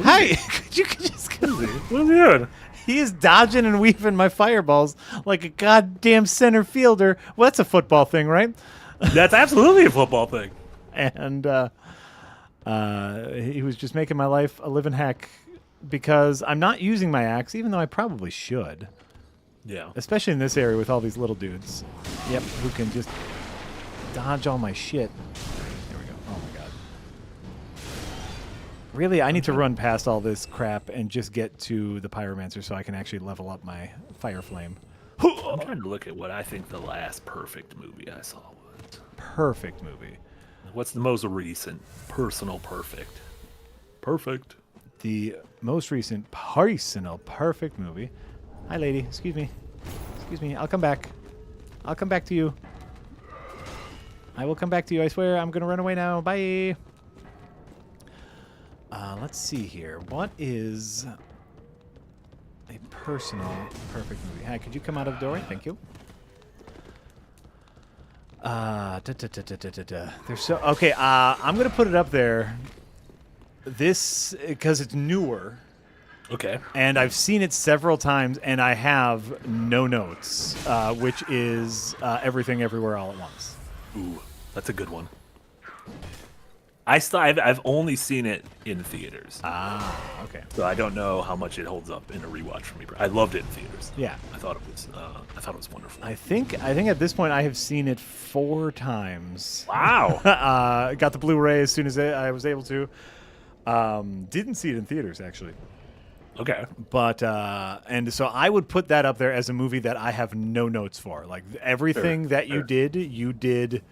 Hi, could you just what is he doing? He is dodging and weaving my fireballs like a goddamn center fielder. Well, that's a football thing, right? That's absolutely a football thing. And he was just making my life a living heck because I'm not using my axe, even though I probably should. Yeah. Especially in this area with all these little dudes. Yep, who can just dodge all my shit. There we go. Oh my god. Really, I need to run past all this crap and just get to the pyromancer so I can actually level up my fire flame. I'm trying to look at what I think the last perfect movie I saw was. Perfect movie. What's the most recent personal perfect? Perfect. The most recent personal perfect movie. Hi, lady. Excuse me. Excuse me. I'll come back. I'll come back to you. I will come back to you. I swear. I'm going to run away now. Bye. Let's see here. What is a personal perfect movie? Hi, could you come out of the doorway? Thank you. There's so okay. I'm gonna put it up there. This because it's newer. Okay. And I've seen it several times, and I have no notes, which is Everything Everywhere All at Once. Ooh, that's a good one. I've only seen it in theaters. Ah, okay. So I don't know how much it holds up in a rewatch for me. I loved it in theaters. Yeah, I thought it was wonderful. I think at this point I have seen it 4 times. Wow. Got the Blu-ray as soon as I was able to. Didn't see it in theaters actually. Okay. But and so I would put that up there as a movie that I have no notes for. Like everything that you did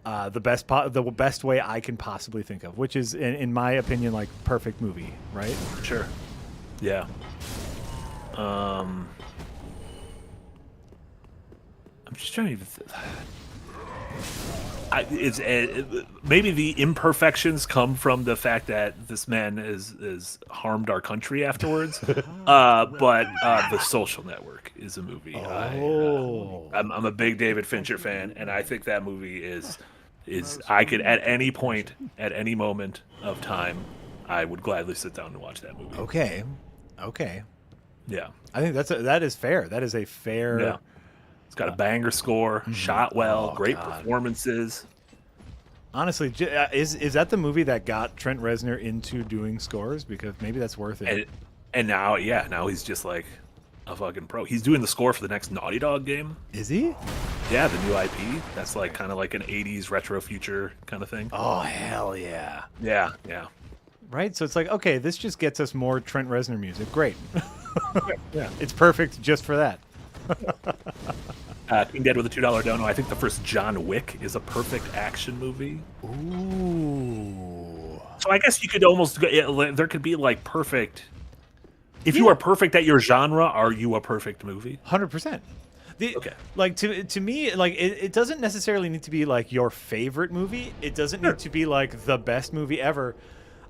the best way I can possibly think of, which is in my opinion like perfect movie, right? Sure. Yeah. I'm just trying to. Maybe the imperfections come from the fact that this man is harmed our country afterwards. But The Social Network is a movie. I'm a big David Fincher fan, and I think that movie is I could at any point, at any moment of time, I would gladly sit down and watch that movie. Okay. Okay. Yeah. I think that is fair. That is a fair. Yeah. It's got a banger score, shot well, great performances. Honestly, is that the movie that got Trent Reznor into doing scores? Because maybe that's worth it. And now he's just like a fucking pro. He's doing the score for the next Naughty Dog game. Is he? Yeah, the new IP. That's like kind of like an 80s retro future kind of thing. Oh, hell yeah. Yeah, yeah. Right? So it's like, okay, this just gets us more Trent Reznor music. Great. Yeah. It's perfect just for that. King Dead with a $2 dono. I think the first John Wick is a perfect action movie. Ooh. So I guess you could almost there could be like perfect. If you are perfect at your genre, are you a perfect movie? 100%. Okay. Like to me, like it doesn't necessarily need to be like your favorite movie. It doesn't need to be like the best movie ever.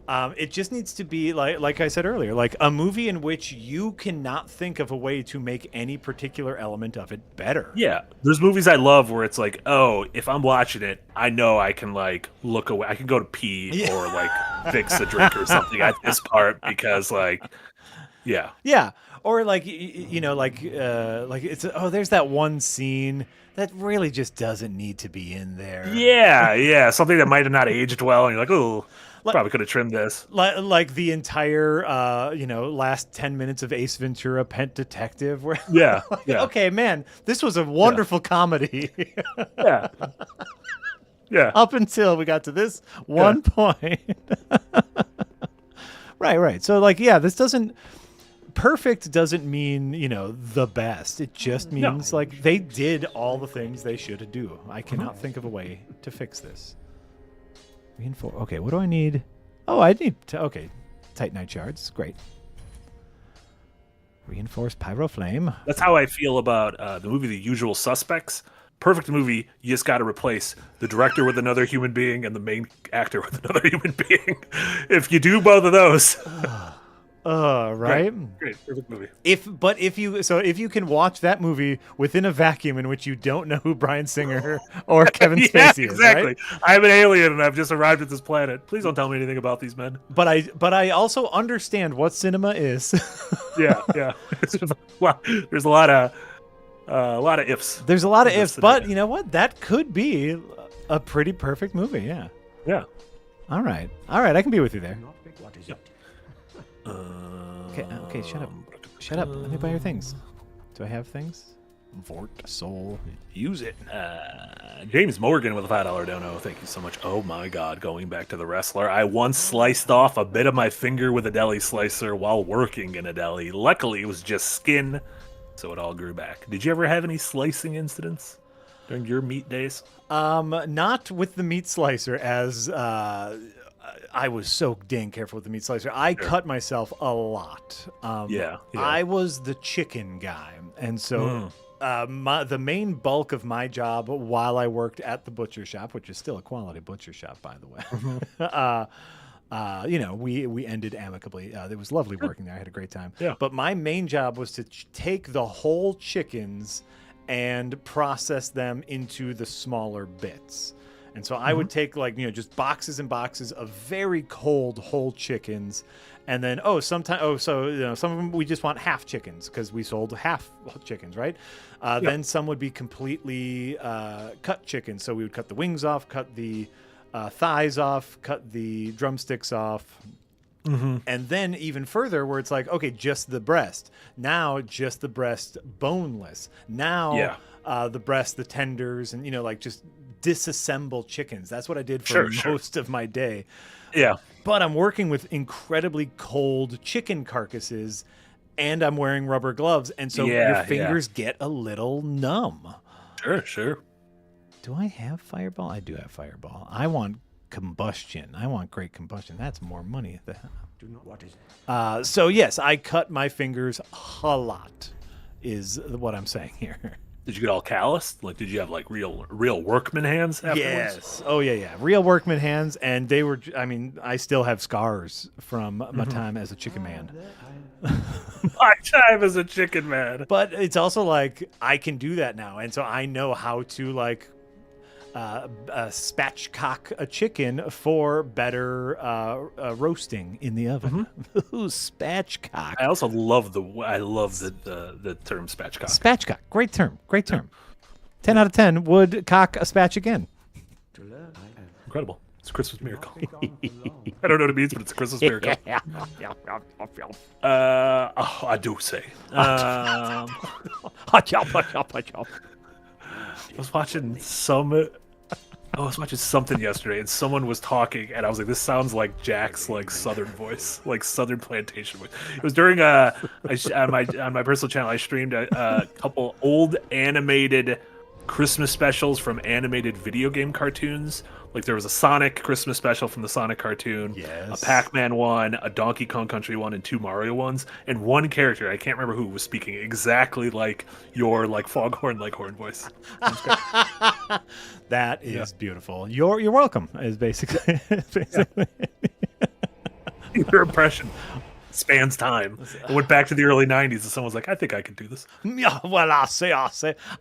It just needs to be like I said earlier, like a movie in which you cannot think of a way to make any particular element of it better. Yeah, there's movies I love where it's like, oh, if I'm watching it, I know I can like look away. I can go to pee or like fix a drink or something at this part because like, yeah. Yeah, or like you know, like it's there's that one scene that really just doesn't need to be in there. Yeah, something that might have not aged well, and you're like, oh. Probably could have trimmed this. Like the entire, last 10 minutes of Ace Ventura: Pet Detective. Where, yeah. Okay, man, this was a wonderful comedy. Yeah. Yeah. Up until we got to this one point. Right. So, like, yeah, this doesn't... Perfect doesn't mean, the best. It just means, like, they did all the things they should do. I cannot think of a way to fix this. Okay, what do I need? Oh, I need Titanite shards. Great. Reinforced pyro flame. That's how I feel about the movie The Usual Suspects. Perfect movie. You just got to replace the director with another human being and the main actor with another human being. If you do both of those. Right? Great. Perfect movie. If you can watch that movie within a vacuum in which you don't know who Bryan Singer or Kevin Spacey is, exactly. Right? I'm an alien and I've just arrived at this planet. Please don't tell me anything about these men. But I also understand what cinema is. Yeah. Well, there's a lot of ifs. There's a lot of ifs, but you know what? That could be a pretty perfect movie. Yeah. Yeah. All right. I can be with you there. Yeah. Okay, shut up. Let me buy your things. Do I have things? Vort Soul. Use it. James Morgan with a $5 dono. Thank you so much. Oh my god, going back to the wrestler. I once sliced off a bit of my finger with a deli slicer while working in a deli. Luckily, it was just skin, so it all grew back. Did you ever have any slicing incidents during your meat days? Not with the meat slicer, as I was so dang careful with the meat slicer. I cut myself a lot. Yeah. I was the chicken guy, and so the main bulk of my job while I worked at the butcher shop, which is still a quality butcher shop, by the way, we ended amicably. It was lovely working there. I had a great time. Yeah. But my main job was to take the whole chickens and process them into the smaller bits. And so I would take just boxes and boxes of very cold whole chickens, and then some of them we just want half chickens because we sold half chickens, right? Then some would be completely cut chickens, so we would cut the wings off, cut the thighs off, cut the drumsticks off, and then even further where it's like, okay, just the breast. Now just the breast boneless. Now the breast, the tenders, and just disassemble chickens. That's what I did for most of my day. Yeah. But I'm working with incredibly cold chicken carcasses, and I'm wearing rubber gloves, and so your fingers get a little numb. Sure. Do I have Fireball? I do have Fireball. I want combustion. I want great combustion. That's more money. What is it? So yes, I cut my fingers a lot, is what I'm saying here. Did you get all calloused? Like, did you have like real workman hands afterwards? Yes. Oh yeah. Real workman hands, and they were. I mean, I still have scars from my time as a chicken man. My time as a chicken man. But it's also like I can do that now, and so I know how to spatchcock a chicken for better roasting in the oven. Ooh, spatchcock. I also love the term spatchcock. Spatchcock, great term. 10 out of 10 would cock a spatch again. Incredible. It's a Christmas miracle. I don't know what it means, but it's a Christmas miracle. I do say. I was watching something yesterday, and someone was talking, and I was like, "This sounds like Jack's like Southern voice, like Southern plantation voice." It was during on my personal channel. I streamed a couple old animated Christmas specials from animated video game cartoons. Like there was a Sonic Christmas special from the Sonic cartoon, a Pac-Man one, a Donkey Kong Country one, and 2 Mario ones. And one character, I can't remember who, was speaking exactly like your like Foghorn Leghorn voice. That is beautiful. You're welcome. Is basically, Your impression spans time. I went back to the early 90s and someone was like, I think I can do this. Yeah, well, I say.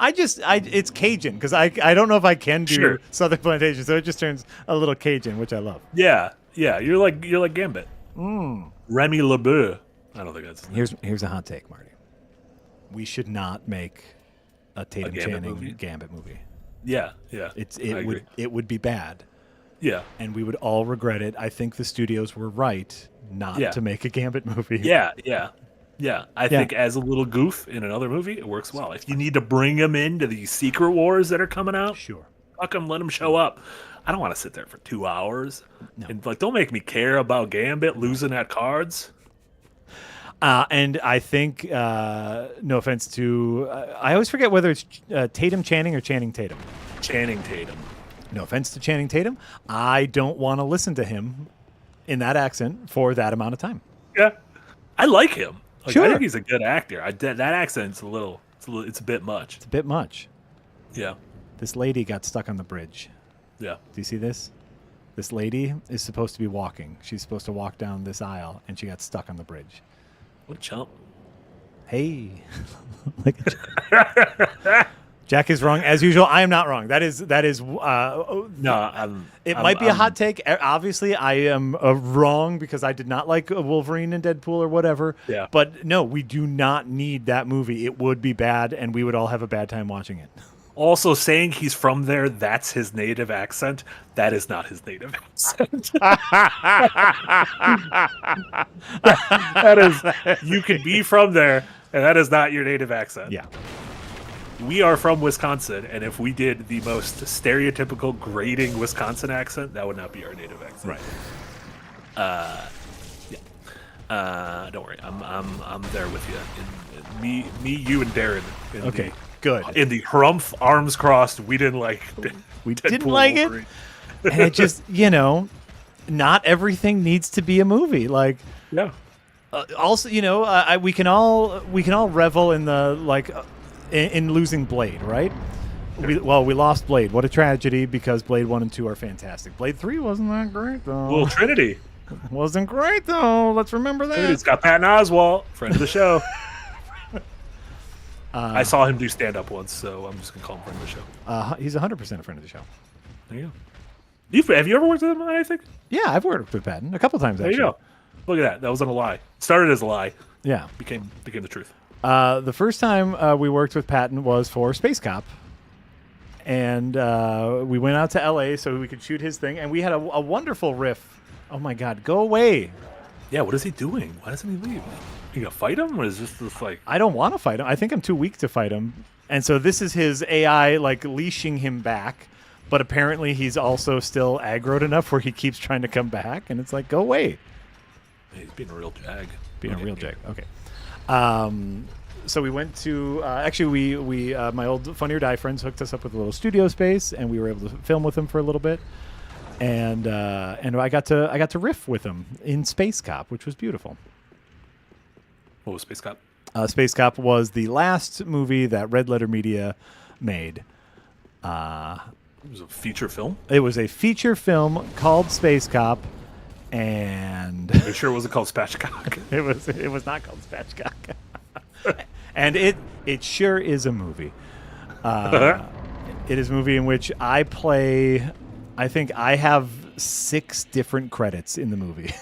It's Cajun because I don't know if I can do Southern plantation, so it just turns a little Cajun, which I love. Yeah. You're like Gambit. Remy LeBeau. I don't think that's his name. Here's a hot take, Marty. We should not make a Tatum Channing Gambit movie. Yeah. It would be bad. Yeah. And we would all regret it. I think the studios were right not to make a Gambit movie. Yeah. I think as a little goof in another movie, it works well. If you need to bring him into these Secret Wars that are coming out, sure. Fuck him, let him show up. I don't want to sit there for 2 hours. No. And don't make me care about Gambit losing at cards. And I think, no offense to, I always forget whether it's Tatum Channing or Channing Tatum. Channing Tatum. No offense to Channing Tatum. I don't want to listen to him in that accent for that amount of time. Yeah, I like him. Sure. I think he's a good actor. That accent's it's a bit much. It's a bit much. Yeah. This lady got stuck on the bridge. Yeah. Do you see this? This lady is supposed to be walking. She's supposed to walk down this aisle, and she got stuck on the bridge. What a chump. Hey. Jack is wrong as usual. I am not wrong. That is. No, it might be a hot take. Obviously, I am wrong because I did not like Wolverine and Deadpool or whatever. Yeah. But no, we do not need that movie. It would be bad, and we would all have a bad time watching it. Also, saying he's from there, that's his native accent. That is not his native accent. That is, you can be from there, and that is not your native accent. Yeah. We are from Wisconsin, and if we did the most stereotypical grating Wisconsin accent, that would not be our native accent. Right. Don't worry, I'm there with you. Me, you, and Darren. Okay. Good. In the Harumph arms crossed, we didn't like. We didn't like it, and it just not everything needs to be a movie. Like, yeah. Also, we can all revel in the in losing Blade, right? Sure. We lost Blade. What a tragedy, because Blade 1 and 2 are fantastic. Blade 3 wasn't that great though. Well, Trinity wasn't great though. Let's remember that. It's got Patton Oswalt, friend of the show. I saw him do stand-up once, so I'm just going to call him friend of the show. He's 100% a friend of the show. There you go. Have you ever worked with him, I think? Yeah, I've worked with Patton a couple times, actually. There you go. Look at that. That wasn't a lie. It started as a lie. Yeah. Became the truth. The first time we worked with Patton was for Space Cop. And we went out to L.A. so we could shoot his thing, and we had a wonderful riff. Oh, my God. Go away. Yeah, what is he doing? Why doesn't he leave? You gonna fight him, or is this like? I don't want to fight him. I think I'm too weak to fight him, and so this is his AI leashing him back. But apparently, he's also still aggroed enough where he keeps trying to come back, and it's like, go away. He's being a real jag. Okay. So we went to actually we my old Funny or Die friends hooked us up with a little studio space, and we were able to film with him for a little bit, and I got to riff with him in Space Cop, which was beautiful. What was Space Cop? Space Cop was the last movie that Red Letter Media made. It was a feature film? It was a feature film called Space Cop, and... Are you sure it wasn't called Spatchcock? It was not called Spatchcock. And it sure is a movie. It is a movie in which I play. I think I have 6 different credits in the movie.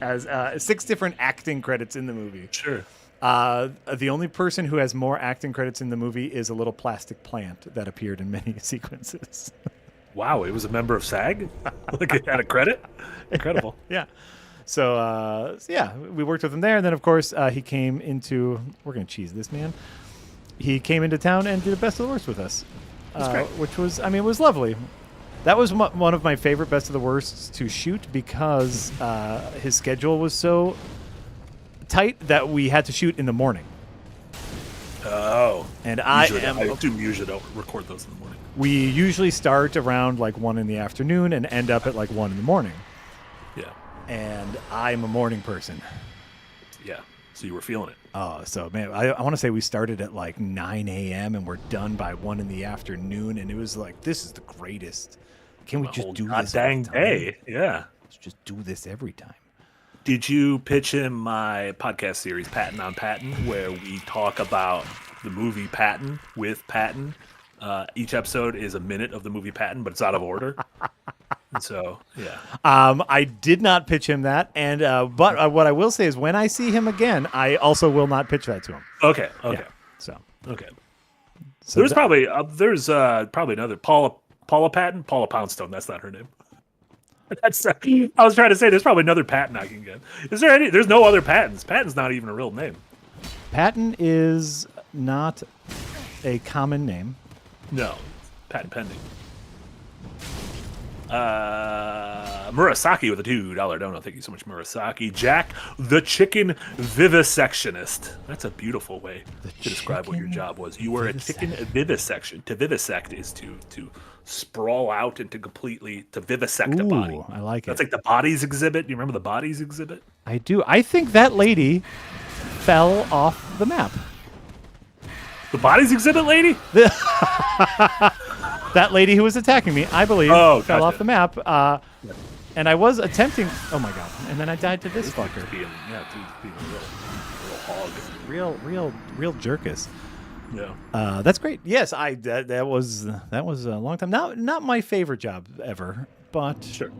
As 6 different acting credits in the movie. Sure. The only person who has more acting credits in the movie is a little plastic plant that appeared in many sequences. Wow, it was a member of SAG? Like it had a credit? Incredible. Yeah. So, we worked with him there. And then, of course, he came into... We're going to cheese this, man. He came into town and did a Best of the Worst with us. That's great. Which was, it was lovely. That was one of my favorite Best of the Worsts to shoot because his schedule was so tight that we had to shoot in the morning. Oh. And I assume you usually don't record those in the morning. We usually start around like 1 in the afternoon and end up at like 1 in the morning. Yeah. And I'm a morning person. Yeah. So you were feeling it. Oh, so man, I want to say we started at like 9 a.m. and we're done by 1 in the afternoon. And it was like, this is the greatest. Can we just do this dang day? Yeah. Let's just do this every time. Did you pitch him my podcast series, Patton on Patton, where we talk about the movie Patton with Patton? Each episode is a minute of the movie Patton, but it's out of order. And so, yeah. I did not pitch him that, and but what I will say is when I see him again, I also will not pitch that to him. Okay. Yeah, so there's probably another Paula Patton, Paula Poundstone. That's not her name. That's. I was trying to say there's probably another Patton I can get. Is there any? There's no other Pattons. Patton's not even a real name. Patton is not a common name. No, patent pending. Murasaki with a $2 dono. Thank you so much, Murasaki. Jack, the chicken vivisectionist. That's a beautiful way to describe what your job was. You were a chicken vivisection. To vivisect is to sprawl out and to vivisect a body. I like it. That's like the bodies exhibit. Do you remember the bodies exhibit? I do. I think that lady fell off the map. The bodies exhibit lady? That lady who was attacking me, I believe, fell off the map. And I was attempting... Oh, my God. And then I died to this fucker. Being a real hog. Real jerkus. Yeah. That's great. Yes, that was a long time. Not my favorite job ever, but sure.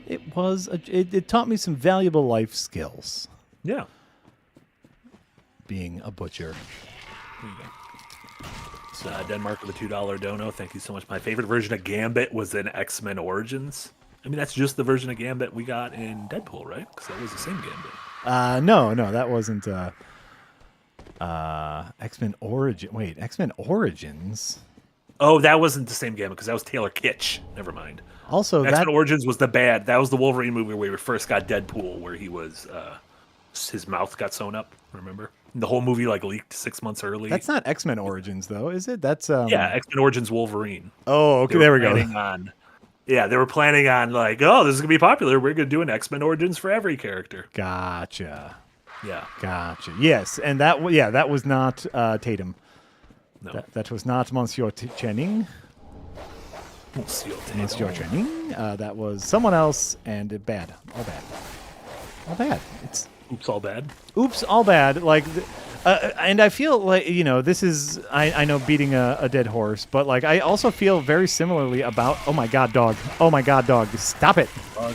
It was. It taught me some valuable life skills. Yeah. Being a butcher. So, Denmark with a $2 dono. Thank you so much. My favorite version of Gambit was in X-Men Origins. I mean, that's just the version of Gambit we got in Deadpool, right? Because that was the same Gambit. No, that wasn't. X-Men Origin. Wait, X-Men Origins. Oh, that wasn't the same Gambit because that was Taylor Kitsch. Never mind. Also, X-Men Origins was the bad. That was the Wolverine movie where we first got Deadpool, where he was his mouth got sewn up. Remember? The whole movie like leaked 6 months early. That's not X-Men Origins, though, is it? That's yeah, X-Men Origins Wolverine. Oh, okay, there we go. They were planning on like, oh, this is gonna be popular. We're gonna do an X-Men Origins for every character. Gotcha. Yeah. Gotcha. Yes, and that was not Tatum. No, that was not Monsieur Channing. Monsieur Channing. That was someone else, and bad. All bad. It's oops, all bad. Oops, all bad. Like, and I feel like this is I know beating a dead horse, but like I also feel very similarly about. Oh my God, dog! Oh my God, dog! Stop it! Dog.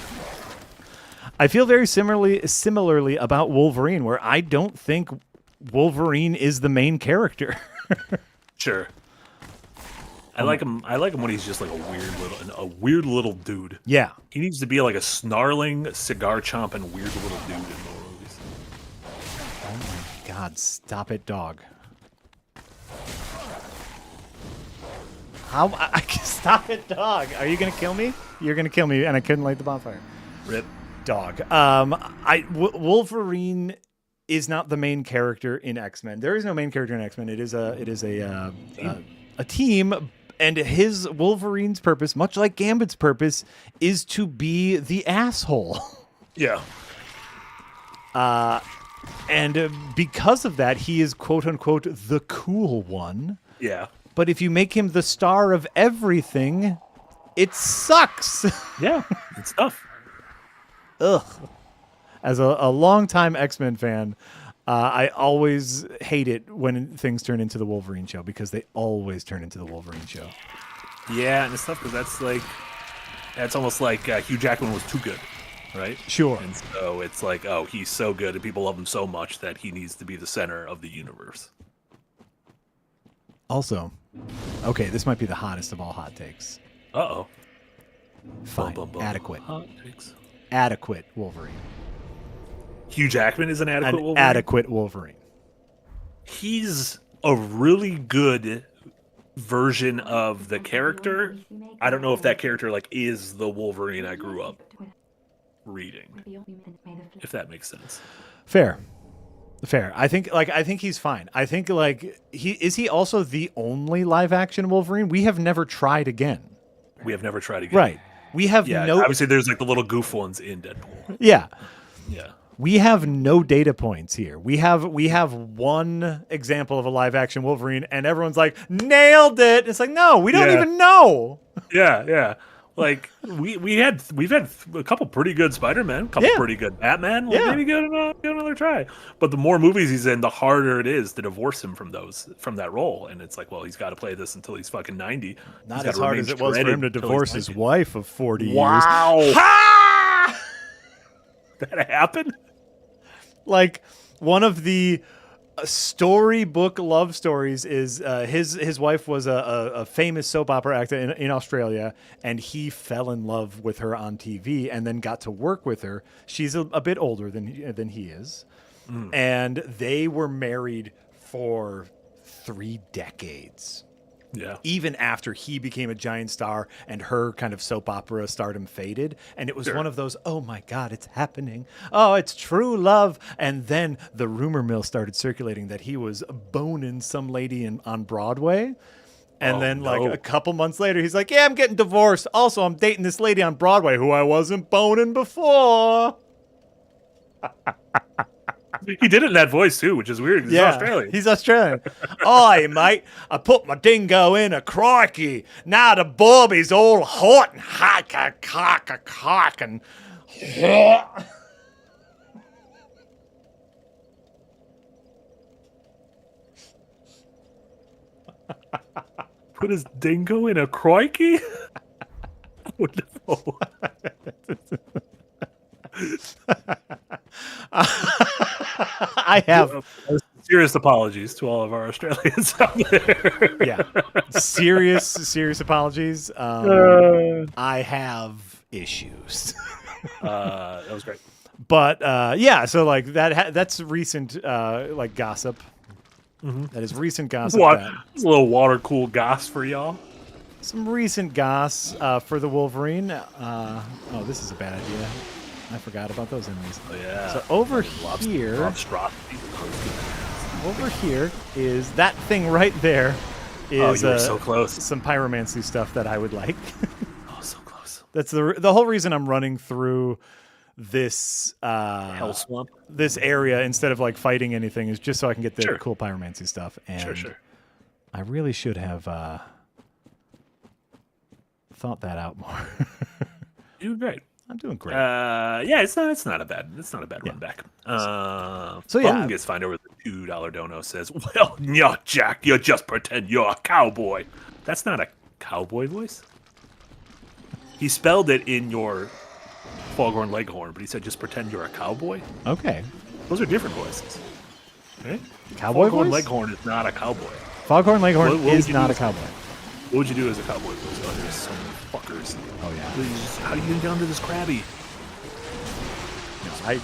I feel very similarly about Wolverine, where I don't think Wolverine is the main character. Sure. I like him. I like him when he's just like a weird little dude. Yeah. He needs to be like a snarling, cigar chomping, weird little dude in the movies. Oh my God! Stop it, dog! Stop it, dog! Are you gonna kill me? You're gonna kill me, and I couldn't light the bonfire. Rip. Dog. Wolverine is not the main character in X-Men. There is no main character in X-Men. It is a team, and his Wolverine's purpose, much like Gambit's purpose, is to be the asshole. Yeah. And because of that, he is quote unquote the cool one. Yeah. But if you make him the star of everything, it sucks. Yeah, it's tough. Ugh. As a longtime X-Men fan, I always hate it when things turn into the Wolverine show because they always turn into the Wolverine show. Yeah, and it's tough because that's almost like Hugh Jackman was too good, right? Sure. And so it's like, oh, he's so good and people love him so much that he needs to be the center of the universe. Also, okay, this might be the hottest of all hot takes. Uh-oh. Fine. Bum, bum, bum. Adequate. Hot takes. Adequate Wolverine. Hugh Jackman is an adequate Wolverine? Adequate Wolverine. He's a really good version of the character. I don't know if that character like is the Wolverine I grew up reading, if that makes sense. Fair. I think he's fine. I think like he also the only live action Wolverine? We have never tried again. We have never tried again. Right. We have no obviously there's like the little goof ones in Deadpool. Yeah. Yeah. We have no data points here. We have one example of a live action Wolverine, and everyone's like, nailed it. It's like, no, we don't even know. Yeah. Like we've had a couple pretty good Spider-Man, a couple pretty good Batman. Like, maybe give another try. But the more movies he's in, the harder it is to divorce him from that role. And it's like, well, he's got to play this until he's fucking 90. Not as hard as it was for him to divorce his wife of 40 years. Wow. Ha! That happened? Like one of the storybook love stories is his wife was a famous soap opera actor in Australia, and he fell in love with her on TV and then got to work with her. She's a bit older than he is, and they were married for 3 decades. Yeah. Even after he became a giant star and her kind of soap opera stardom faded. And it was one of those, oh my God, it's happening. Oh, it's true love. And then the rumor mill started circulating that he was boning some lady on Broadway. And then like a couple months later, he's like, yeah, I'm getting divorced. Also, I'm dating this lady on Broadway who I wasn't boning before. He did it in that voice too, which is weird. He's Australian. He's Australian. Oi, mate, I put my dingo in a crikey. Now the bobby's all hot and cock and put his dingo in a crikey? Wonderful. I have serious apologies to all of our Australians out there. Yeah, serious apologies. I have issues. That was great. But so like that's recent like gossip. That is recent gossip. It's a little water cool goss for y'all. Some recent goss for the Wolverine. This is a bad idea. I forgot about those enemies. Oh, yeah. So over here is that thing right there. Is you were so close. Some pyromancy stuff that I would like. Oh, so close. That's the whole reason I'm running through this hell swamp. This area instead of like fighting anything is just so I can get the cool pyromancy stuff. And sure. I really should have thought that out more. You were great. I'm doing great. It's not a bad run back. Fungus Find over the $2 dono says, well, no, Jack, you just pretend you're a cowboy. That's not a cowboy voice. He spelled it in your Foghorn Leghorn, but he said just pretend you're a cowboy. Okay. Those are different voices. Right? Cowboy Foghorn voice? Leghorn is not a cowboy. Foghorn Leghorn is not a cowboy. What would you do as a cowboy voice? Oh, there's so many fuckers. Oh, yeah. Please, how do you get down to this crabby? No,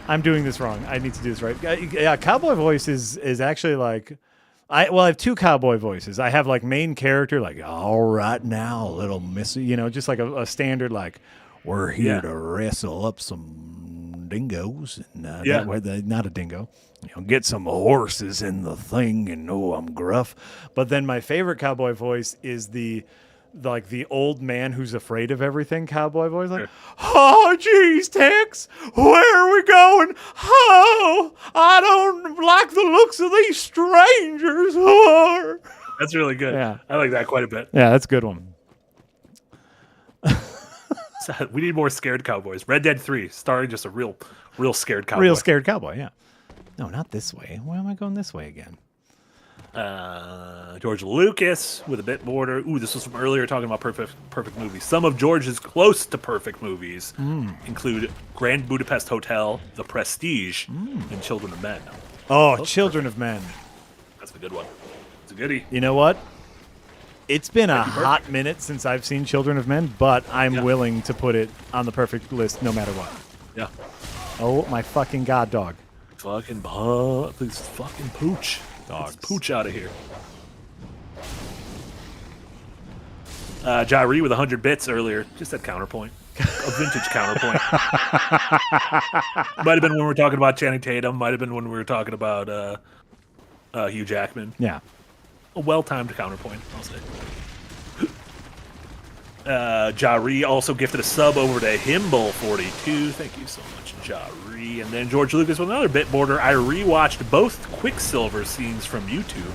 I'm doing this wrong. I need to do this right. Yeah, cowboy voice is actually like... I have 2 cowboy voices. I have like main character, like, all right now, little missy, just like a standard, like, we're here to wrestle up some dingoes. And that way, not a dingo. Get some horses in the thing, and I'm gruff. But then my favorite cowboy voice is the old man who's afraid of everything cowboy voice. Like, oh, geez, Tex, where are we going? Oh, I don't like the looks of these strangers. Oh. That's really good. Yeah. I like that quite a bit. Yeah, that's a good one. We need more scared cowboys. Red Dead 3, starring just a real scared cowboy. Real scared cowboy, yeah. No, not this way. Why am I going this way again? George Lucas with a bit border. Ooh, this was from earlier talking about perfect movies. Some of George's close to perfect movies include Grand Budapest Hotel, The Prestige, and Children of Men. Oh, Children of Men. That's a good one. It's a goodie. You know what? It's been a hot minute since I've seen Children of Men, but I'm willing to put it on the perfect list no matter what. Yeah. Oh my fucking god, dog. Fucking please fucking pooch. Dogs. Let's pooch out of here. Jari with 100 bits earlier. Just that counterpoint. A vintage counterpoint. Might have been when we were talking about Channing Tatum. Might have been when we were talking about Hugh Jackman. Yeah. A well-timed counterpoint, I'll say. Jari also gifted a sub over to Himble42. Thank you so much, Jari. And then George Lucas with another bit border. I rewatched both Quicksilver scenes from YouTube.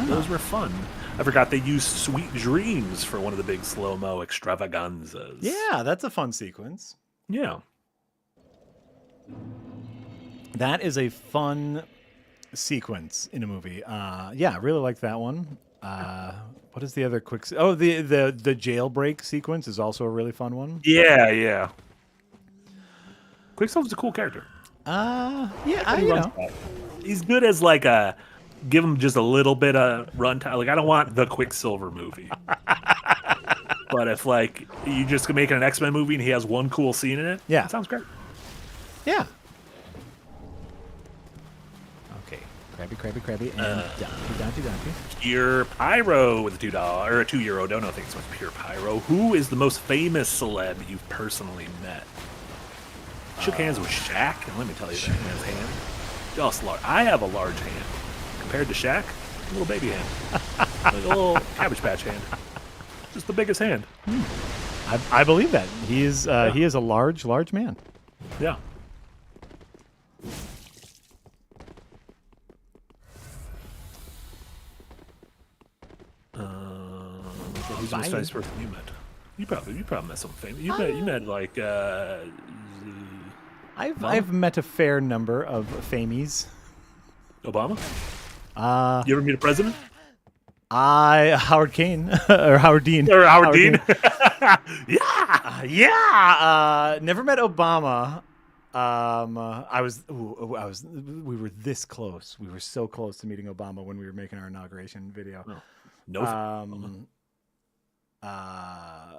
Those were fun. I forgot they used Sweet Dreams for one of the big slow-mo extravaganzas. Yeah, that's a fun sequence. Yeah. That is a fun sequence in a movie. Yeah, I really like that one. What is the other quick? Oh, the jailbreak sequence is also a really fun one. Yeah, yeah. Quicksilver's a cool character. Yeah, He's good as like a give him just a little bit of runtime. Like I don't want the Quicksilver movie, but if like you just make an X-Men movie and he has one cool scene in it, yeah, that sounds great. Yeah. Krabby, and Donkey. Pure Pyro with a $2 or a €2. Don't know. I think it's with Pure Pyro. Who is the most famous celeb you've personally met? Shook hands with Shaq, and let me tell you, that man's hand just large. I have a large hand compared to Shaq, a little baby hand, like a little Cabbage Patch hand, just the biggest hand. I believe that he is a large man. Yeah. Who's the most famous person you met? You probably met someone famous. You met like. I've met a fair number of famies. Obama. You ever meet a president? Howard Kane or Howard Dean or Howard Dean. Yeah. Never met Obama. We were this close. We were so close to meeting Obama when we were making our inauguration video. No. I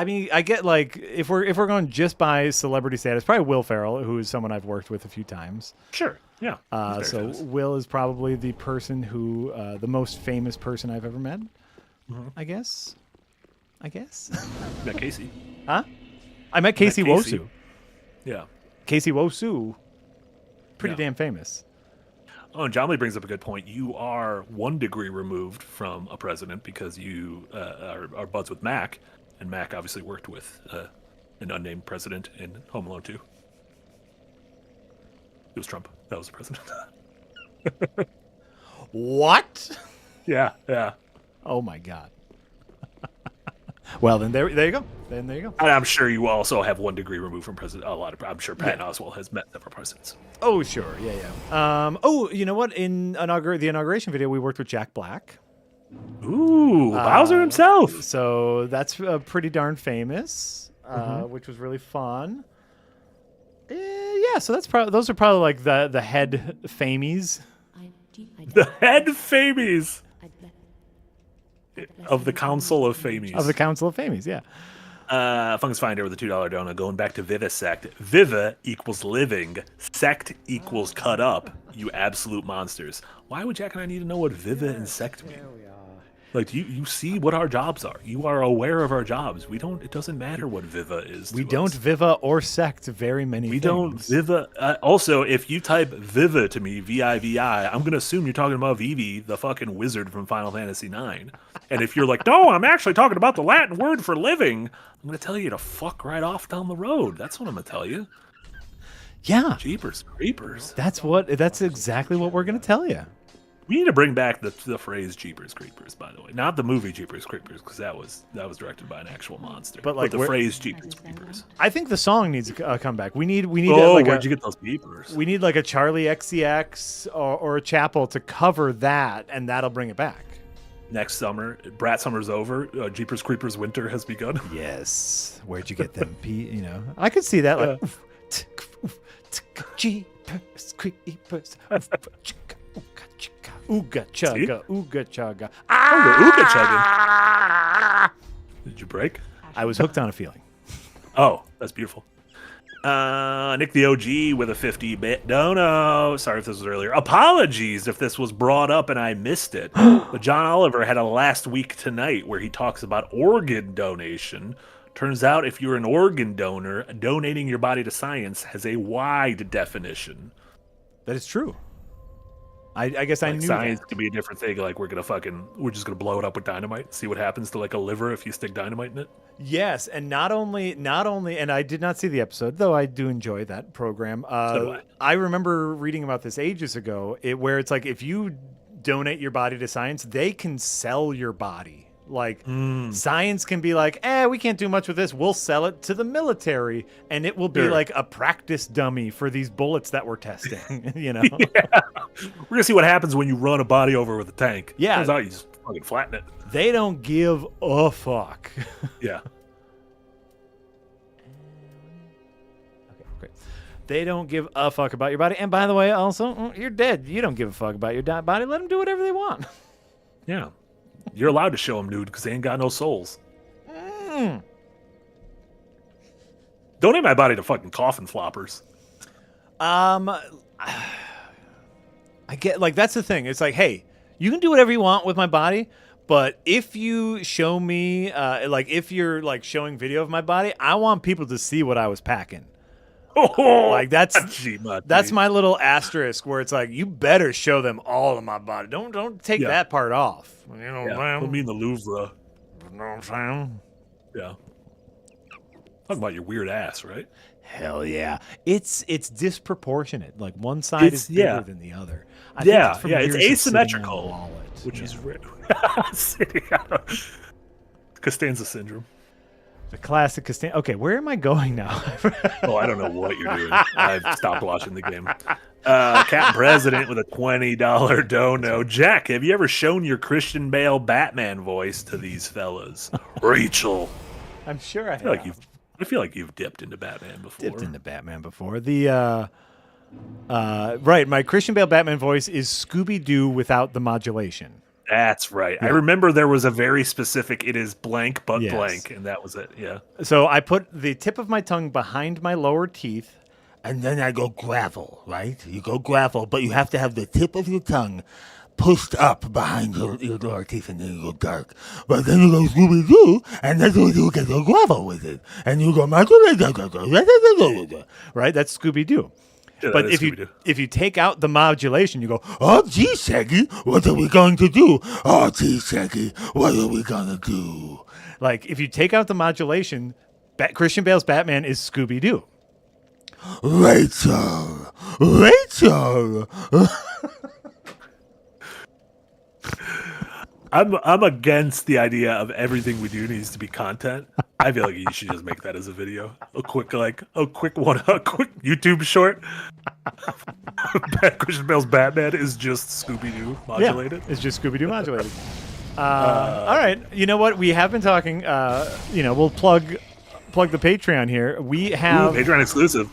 mean, I get like if we're going just by celebrity status, probably Will Ferrell, who is someone I've worked with a few times. Sure. Yeah. So famous. Will is probably the person who the most famous person I've ever met. I guess. You met Casey. Huh? I met Casey Wosu. Yeah. Casey Wosu. Pretty damn famous. Oh, and John Lee brings up a good point. You are 1 degree removed from a president because you are buds with Mac, and Mac obviously worked with an unnamed president in Home Alone 2. It was Trump. That was the president. What? Yeah. Oh my God. Well, then there you go. There you go. And I'm sure you also have 1 degree removed from president. I'm sure Patton Oswalt has met several presidents. Oh, sure. Yeah. You know what? In the inauguration video, we worked with Jack Black. Ooh, Bowser himself. So that's pretty darn famous, which was really fun. Yeah. So those are probably like the head famies. The head famies. Of the Council of Famies. Of the Council of Famies, yeah. Fungus Finder with a $2 donut going back to Vivisect. Viva equals living. Sect equals cut up. You absolute monsters. Why would Jack and I need to know what Viva and Sect mean? Like, you see what our jobs are. You are aware of our jobs. It doesn't matter what Viva is. We don't Viva or Sect very many things. We don't Viva. Also, if you type Viva to me, V-I-V-I, I'm going to assume you're talking about Vivi, the fucking wizard from Final Fantasy IX. And if you're like, no, I'm actually talking about the Latin word for living, I'm going to tell you to fuck right off down the road. That's what I'm going to tell you. Yeah. Jeepers creepers. That's exactly what we're going to tell you. We need to bring back the phrase Jeepers Creepers, by the way. Not the movie Jeepers Creepers, because that was directed by an actual monster. But like the phrase Jeepers Creepers. I think the song needs a comeback. We need where'd you get those beepers? We need like a Charlie XCX or a Chapel to cover that, and that'll bring it back. Next summer, Brat Summer's over. Jeepers Creepers Winter has begun. Yes. Where'd you get them? I could see that. Like, Jeepers Creepers. Ooga chugga, ooga chugga. Ooga chugga. Did you break? I was hooked on a feeling. Oh, that's beautiful. Nick the OG with a 50-bit dono. Sorry if this was earlier. Apologies if this was brought up and I missed it. But John Oliver had a last week tonight where he talks about organ donation. Turns out if you're an organ donor, donating your body to science has a wide definition. That is true. I guess I knew science that. could be a different thing. Like we're just gonna blow it up with dynamite. See what happens to like a liver if you stick dynamite in it. Yes, and not only, and I did not see the episode, though I do enjoy that program. So do I. I remember reading about this ages ago, where it's like if you donate your body to science, they can sell your body. Like science can be like, we can't do much with this. We'll sell it to the military, and it will be like a practice dummy for these bullets that we're testing. Yeah. We're gonna see what happens when you run a body over with a tank. Yeah, turns out you just fucking flatten it. They don't give a fuck. Yeah. Okay, great. They don't give a fuck about your body. And by the way, also, you're dead. You don't give a fuck about your body. Let them do whatever they want. Yeah. You're allowed to show them nude because they ain't got no souls. Donate my body to fucking coffin floppers. I get, like, that's the thing. It's like, hey, you can do whatever you want with my body, but if you show me, if you're like showing video of my body, I want people to see what I was packing. Like that's my little asterisk where it's like, you better show them all of my body. Don't take that part off. You know what I'm saying? I mean the Louvre. You know what I'm saying? Yeah. Talk about your weird ass, right? Hell yeah. It's disproportionate. Like one side is bigger than the other. I think it's asymmetrical, which is rare. Costanza syndrome. The classic Costanza. Okay, where am I going now? I don't know what you're doing. I've stopped watching the game. Captain President with a $20 dono. Jack, have you ever shown your Christian Bale Batman voice to these fellas? Rachel. I'm sure I feel like you've dipped into Batman before. The right, my Christian Bale Batman voice is Scooby-Doo without the modulation. That's right. Yeah. I remember there was a very specific, it is blank but blank, and that was it. Yeah. So I put the tip of my tongue behind my lower teeth, and then I go gravel, right? You go gravel, but you have to have the tip of your tongue pushed up behind your lower teeth, and then you go dark. But then you go Scooby-Doo, and that's when you get the gravel with it. And you go, right? That's Scooby-Doo. Yeah, but if you take out the modulation, you go, oh, gee, Shaggy, what are we going to do? Oh, gee, Shaggy, what are we going to do? Like, if you take out the modulation, Christian Bale's Batman is Scooby-Doo. Rachel. I'm against the idea of everything we do needs to be content. I feel like you should just make that as a video. A quick YouTube short. Christian Bale's Batman is just Scooby-Doo modulated. Yeah, it's just Scooby-Doo modulated. All right. You know what? We have been talking, we'll plug the Patreon here. We have Patreon exclusive.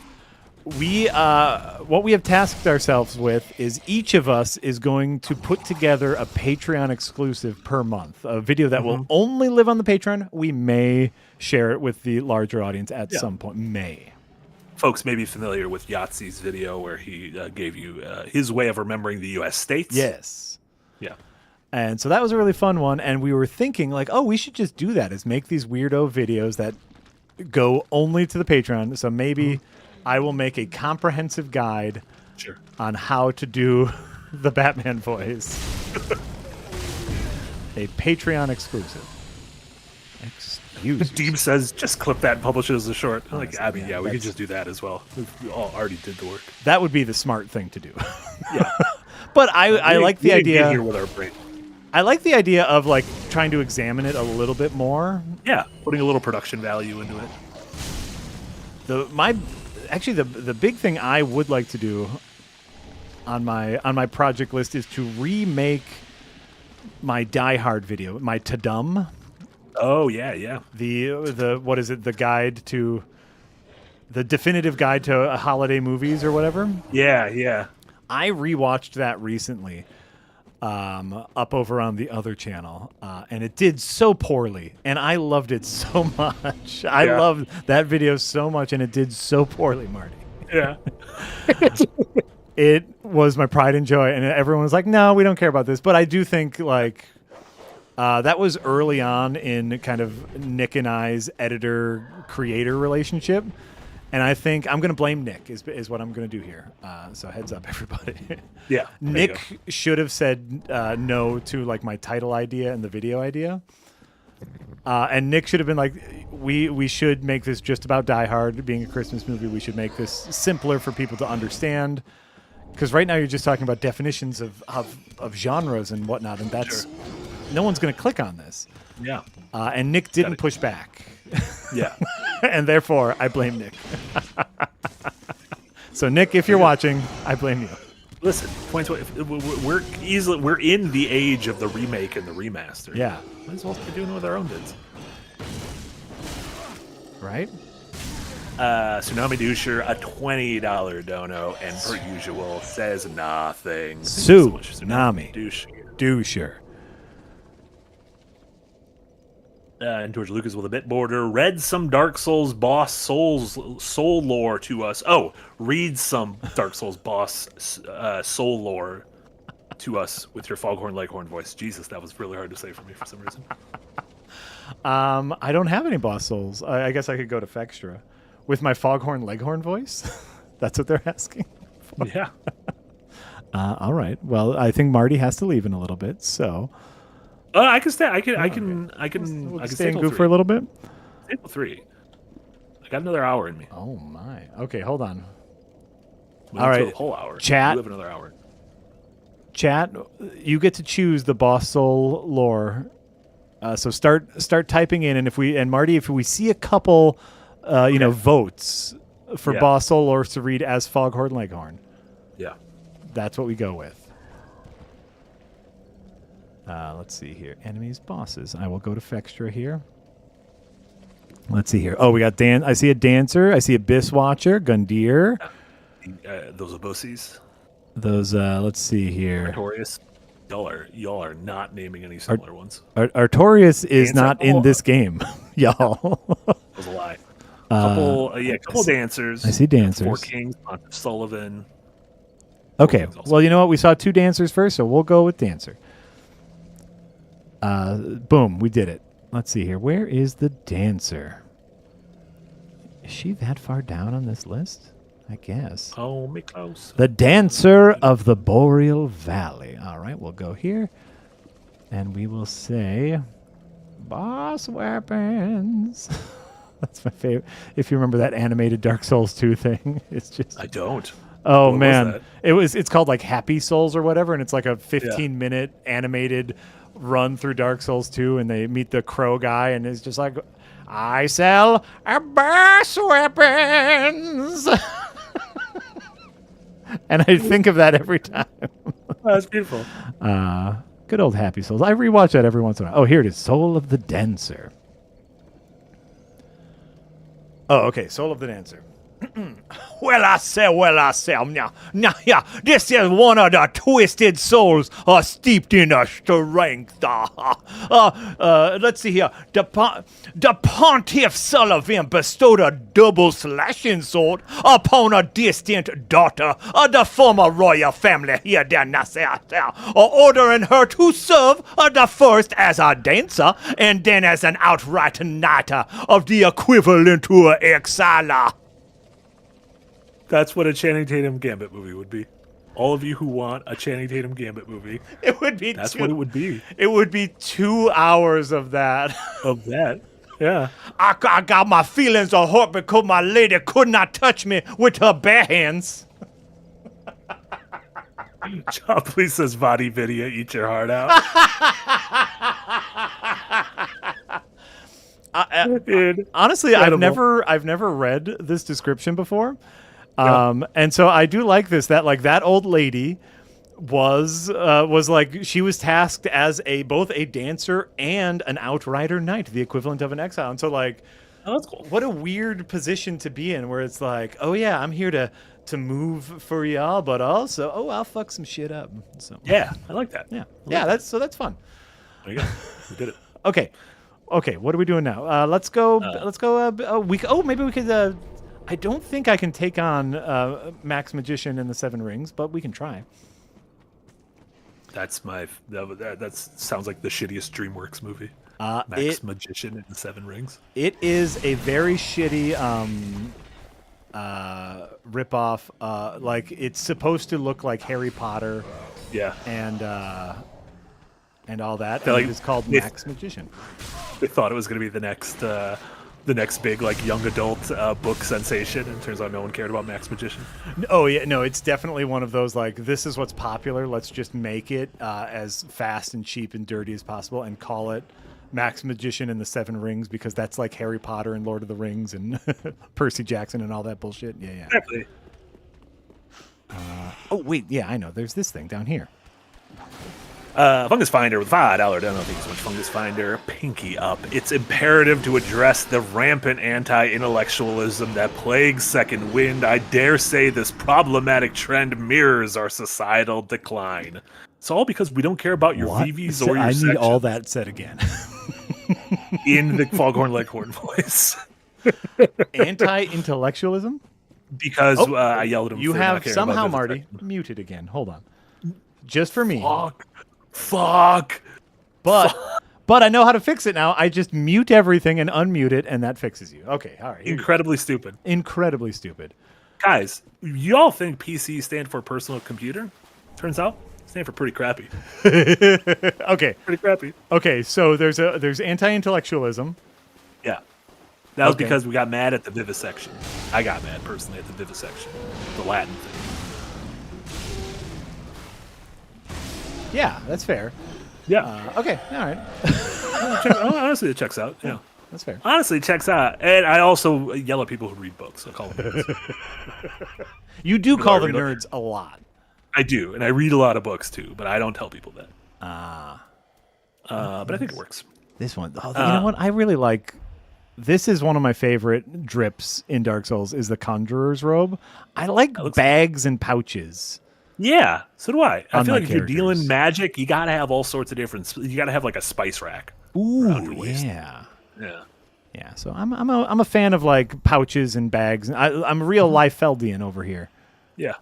What we have tasked ourselves with is each of us is going to put together a Patreon exclusive per month, a video that will only live on the Patreon. We may share it with the larger audience at some point. Folks may be familiar with Yahtzee's video where he gave you his way of remembering the U.S. states. Yes. Yeah. And so that was a really fun one. And we were thinking like, we should just do that, is make these weirdo videos that go only to the Patreon. So maybe I will make a comprehensive guide on how to do the Batman voice. A Patreon exclusive. Deeb says just clip that and publish it as a short. We could just do that as well. We all already did the work. That would be the smart thing to do. Yeah. But I like the idea. Here with our brain. I like the idea of like trying to examine it a little bit more. Yeah, putting a little production value into it. The big thing I would like to do on my project list is to remake my Die Hard video, my Tadum. Oh yeah. The what is it? The definitive guide to holiday movies or whatever. Yeah. I rewatched that recently, up over on the other channel, and it did so poorly, and I loved it so much. I loved that video so much, and it did so poorly, Marty. Yeah. It was my pride and joy, and everyone was like, "No, we don't care about this." But I do think like that was early on in kind of Nick and I's editor-creator relationship. And I think I'm going to blame Nick is what I'm going to do here. So heads up, everybody. Yeah. Nick should have said no to like my title idea and the video idea. And Nick should have been like, we should make this just about Die Hard being a Christmas movie. We should make this simpler for people to understand. Because right now you're just talking about definitions of genres and whatnot, and that's no one's going to click on this. Yeah. And Nick didn't push back. Yeah. And therefore, I blame Nick. So, Nick, if you're watching, I blame you. Listen, we're in the age of the remake and the remaster. Yeah. Might as well start doing it with our own bids. Right? Tsunami Doucher, a $20 dono, and per usual, says nothing. Tsunami Doucher. And George Lucas with a bit border. Read some Dark Souls boss soul lore to us. Oh, read some Dark Souls boss soul lore to us with your Foghorn Leghorn voice. Jesus, that was really hard to say for me for some reason. I don't have any boss souls. I guess I could go to Fextra with my Foghorn Leghorn voice. That's what they're asking for. Yeah. All right. Well, I think Marty has to leave in a little bit, so. I can stay. I can Stay and goof for a little bit. Stay till 3. I got another hour in me. Oh my. Okay, hold on. All right, a whole hour. Chat. You have another hour. Chat. You get to choose the boss soul lore. So start typing in, and Marty, if we see a couple, votes for boss soul lore to read as Foghorn Leghorn. Yeah. That's what we go with. Let's see here. Enemies, bosses. I will go to Fextra here. Let's see here. Oh, we got Dan. I see a dancer. I see a Biss Watcher. Gundyr. Those Obosies. Those. Let's see here. Artorias. Y'all are not naming any similar ones. Artorias is not in this game, y'all. That was a lie. Couple dancers. I see dancers. 4 Kings. Sullivan. Okay. Well, you know what? We saw 2 dancers first, so we'll go with dancer. Boom, we did it. Let's see here. Where is the dancer? Is she that far down on this list? I guess. Oh, me close. The dancer of the Boreal Valley. All right, we'll go here. And we will say boss weapons. That's my favorite. If you remember that animated Dark Souls 2 thing, it's just I don't. Oh what man. It's called like Happy Souls or whatever, and it's like a 15-minute animated run through Dark Souls 2, and they meet the crow guy, and it's just like, I sell boss weapons. And I think of that every time. That's beautiful. Good old Happy Souls. I rewatch that every once in a while. Oh, here it is. Soul of the Dancer. Oh, okay. Soul of the Dancer. Well, I say, yeah. This is one of the twisted souls steeped in a strength. Let's see here. The Pontiff Sullivan bestowed a double slashing sword upon a distant daughter of the former royal family here, ordering her to serve the first as a dancer and then as an outright knighter of the equivalent to an exiler. That's what a Channing Tatum Gambit movie would be. All of you who want a Channing Tatum Gambit movie, it would be. That's what it would be. It would be 2 hours of that. Yeah. I got my feelings hurt because my lady could not touch me with her bare hands. Jopley says, "Body video, eat your heart out." Honestly, Incredible. I've never read this description before, Yeah. and so I do like this. That like that old lady was like she was tasked as both a dancer and an outrider knight, the equivalent of an exile. And so like, Oh, that's cool. what a weird position to be in, where it's like, oh yeah, I'm here to move for y'all, but also, oh, I'll fuck some shit up. So Yeah, I like that. yeah, that's fun. There you go. We did it. Okay, what are we doing now? Let's go. Maybe we could. I don't think I can take on Max Magician in the Seven Rings, but we can try. That sounds like the shittiest DreamWorks movie. Magician in the Seven Rings. It is a very shitty ripoff. Like it's supposed to look like Harry Potter. Yeah. And all that. Like, it's called Max Magician. They thought it was going to be the next big like young adult book sensation, and it turns out no one cared about Max Magician. Oh yeah, no, it's definitely one of those like, this is what's popular. Let's just make it as fast and cheap and dirty as possible, and call it Max Magician and the Seven Rings, because that's like Harry Potter and Lord of the Rings and Percy Jackson and all that bullshit. Yeah. Exactly. Oh wait, yeah, I know. There's this thing down here. Fungus Finder with $5. I don't think so much. Fungus Finder, pinky up. It's imperative to address the rampant anti-intellectualism that plagues Second Wind. I dare say this problematic trend mirrors our societal decline. It's all because we don't care about your VVs or your I need section. all that said again. In the Foghorn Leghorn voice. Anti-intellectualism? Because I yelled at him. You for have not caring somehow, about Marty, muted again. Hold on. Just for me. Fuck. But I know how to fix it now. I just mute everything and unmute it, and that fixes you. Okay, all right. Incredibly stupid. Incredibly stupid. Guys, y'all think PC stand for personal computer? Turns out, stand for pretty crappy. Okay. Pretty crappy. Okay, so there's anti-intellectualism. Yeah. That was because we got mad at the vivisection. I got mad personally at the vivisection. The Latin thing. Yeah, that's fair. Yeah. Okay, all right. Honestly, it checks out. Yeah. That's fair. Honestly, it checks out. And I also yell at people who read books. I call them nerds. You do call them nerds a lot. I do, and I read a lot of books too, but I don't tell people that. But I think it works. This one. Oh, you know what? I really like... This is one of my favorite drips in Dark Souls, is the Conjurer's Robe. I like bags and pouches. Yeah, so do I. I feel like if you're characters. dealing magic, you got to have all sorts of different... You got to have like a spice rack. Ooh, yeah. Yeah. Yeah, so I'm a fan of like pouches and bags. I'm a real Liefeldian over here. Yeah.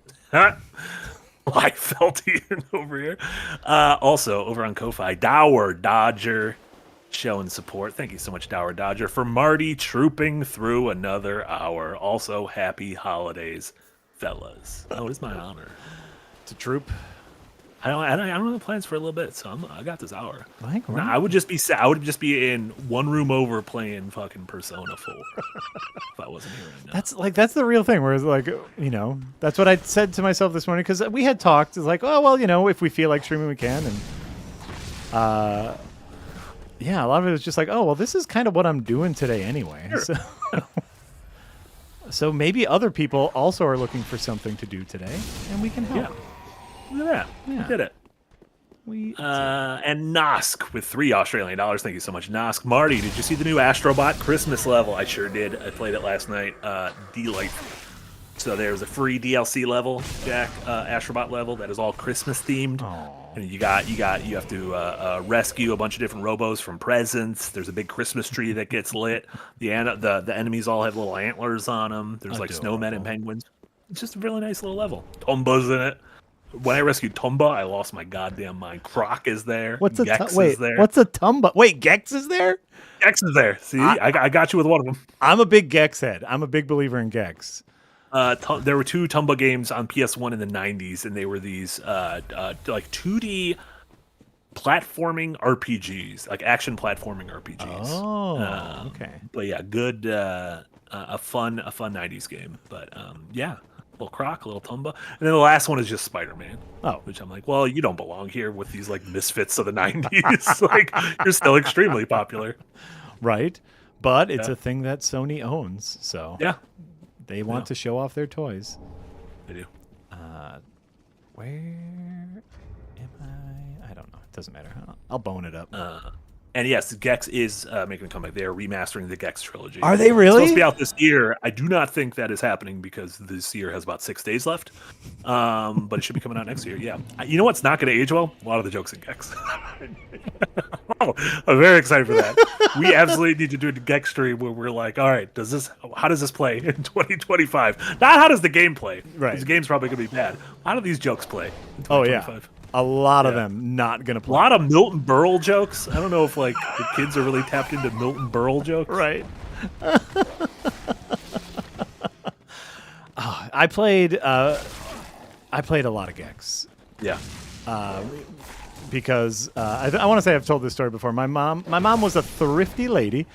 Liefeldian over here. Also, over on Ko-Fi, Dower Dodger showing support. Thank you so much, Dower Dodger, for Marty trooping through another hour. Also, happy holidays, fellas. Oh, it is my honor to troop. I don't have plans for a little bit, so I got this hour. Right. I would just be in one room over playing fucking Persona 4 if I wasn't here right now. That's the real thing. Where it's like, you know, that's what I said to myself this morning, because we had talked. It's like, oh well, you know, if we feel like streaming, we can. And yeah, a lot of it was just like, oh well, this is kind of what I'm doing today anyway. Sure. So maybe other people also are looking for something to do today, and we can help. Yeah. Look at that. Yeah. We did it. And Nosk with $3 Australian. Thank you so much, Nosk. Marty, did you see the new Astrobot Christmas level? I sure did. I played it last night. Delightful. So there's a free DLC level, Jack, Astrobot level that is all Christmas themed. Aww. And you have to rescue a bunch of different robos from presents. There's a big Christmas tree that gets lit. The enemies all have little antlers on them. There's like snowmen and penguins. It's just a really nice little level. Tomba's in it. When I rescued Tomba, I lost my goddamn mind. Croc is there. What's Gex is there. What's a Tomba? Wait, Gex is there? Gex is there. See, I got you with one of them. I'm a big Gex head. I'm a big believer in Gex. There were two Tomba games on PS1 in the 90s, and they were these like 2D platforming RPGs, like action platforming RPGs. Oh, okay. But yeah, good, a fun 90s game. But yeah, little Croc, a little Tumba, and then the last one is just Spider-Man. Oh, which I'm like, well, you don't belong here with these like misfits of the '90s. Like, you're still extremely popular, right? But it's a thing that Sony owns, so yeah, they want to show off their toys. they do. Where am I? I don't know. It doesn't matter. I'll bone it up. And yes, Gex is making a comeback. They are remastering the Gex trilogy. Are they It's really? supposed to be out this year. I do not think that is happening because this year has about 6 days left. But it should be coming out next year. Yeah. You know what's not going to age well? A lot of the jokes in Gex. Oh, I'm very excited for that. We absolutely need to do a Gex stream where we're like, all right, how does this play in 2025? Not how does the game play? Right. Because the game's probably going to be bad. How do these jokes play in 2025? A lot of them not gonna A play. lot of Milton Berle jokes. I don't know if like the kids are really tapped into Milton Berle jokes. Right. I played a lot of Gex Yeah. because I want to say I've told this story before. My mom was a thrifty lady,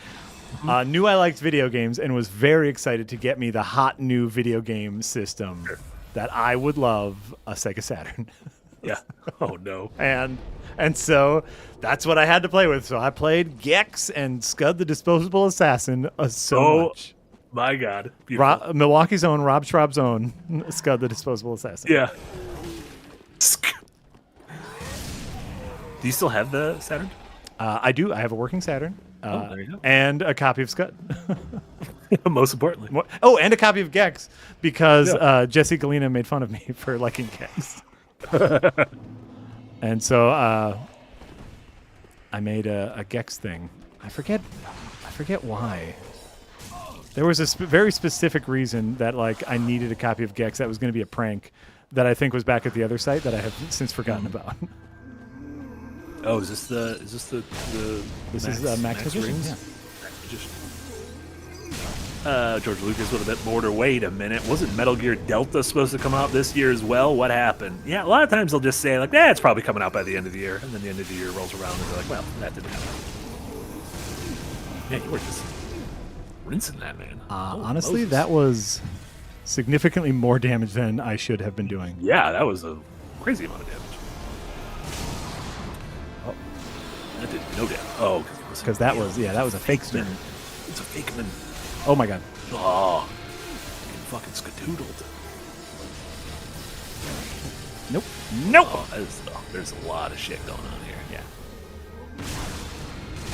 knew I liked video games, and was very excited to get me the hot new video game system that I would love, a Sega Saturn. Yeah. Oh no. and so that's what I had to play with. So I played Gex and Scud the Disposable Assassin so much. My God. Beautiful. Milwaukee's own, Rob Schraub's own Scud the Disposable Assassin. Yeah. Do you still have the Saturn? I do. I have a working Saturn. There you go. And a copy of Scud. Most importantly. Oh, and a copy of Gex because Jesse Galena made fun of me for liking Gex. And so I made a Gex thing. I forget why. There was a very specific reason that like I needed a copy of Gex that was going to be a prank that I think was back at the other site that I have since forgotten about. Oh, is this the This is Max Magician, Rings? yeah. Max Magician. George Lucas with a bit more to wait a minute. Wasn't Metal Gear Delta supposed to come out this year as well? What happened? Yeah, a lot of times they'll just say like, it's probably coming out by the end of the year, and then the end of the year rolls around and they're like, well, that didn't happen. Yeah, you were just rinsing that, man. Honestly, Moses. that was significantly more damage than I should have been doing. Yeah, that was a crazy amount of damage. Oh, that did no damage. Oh, Because that was a fake spin. It's a fake man. Oh my god. Oh, getting fucking skadoodled. Nope. Oh, there's a lot of shit going on here. Yeah.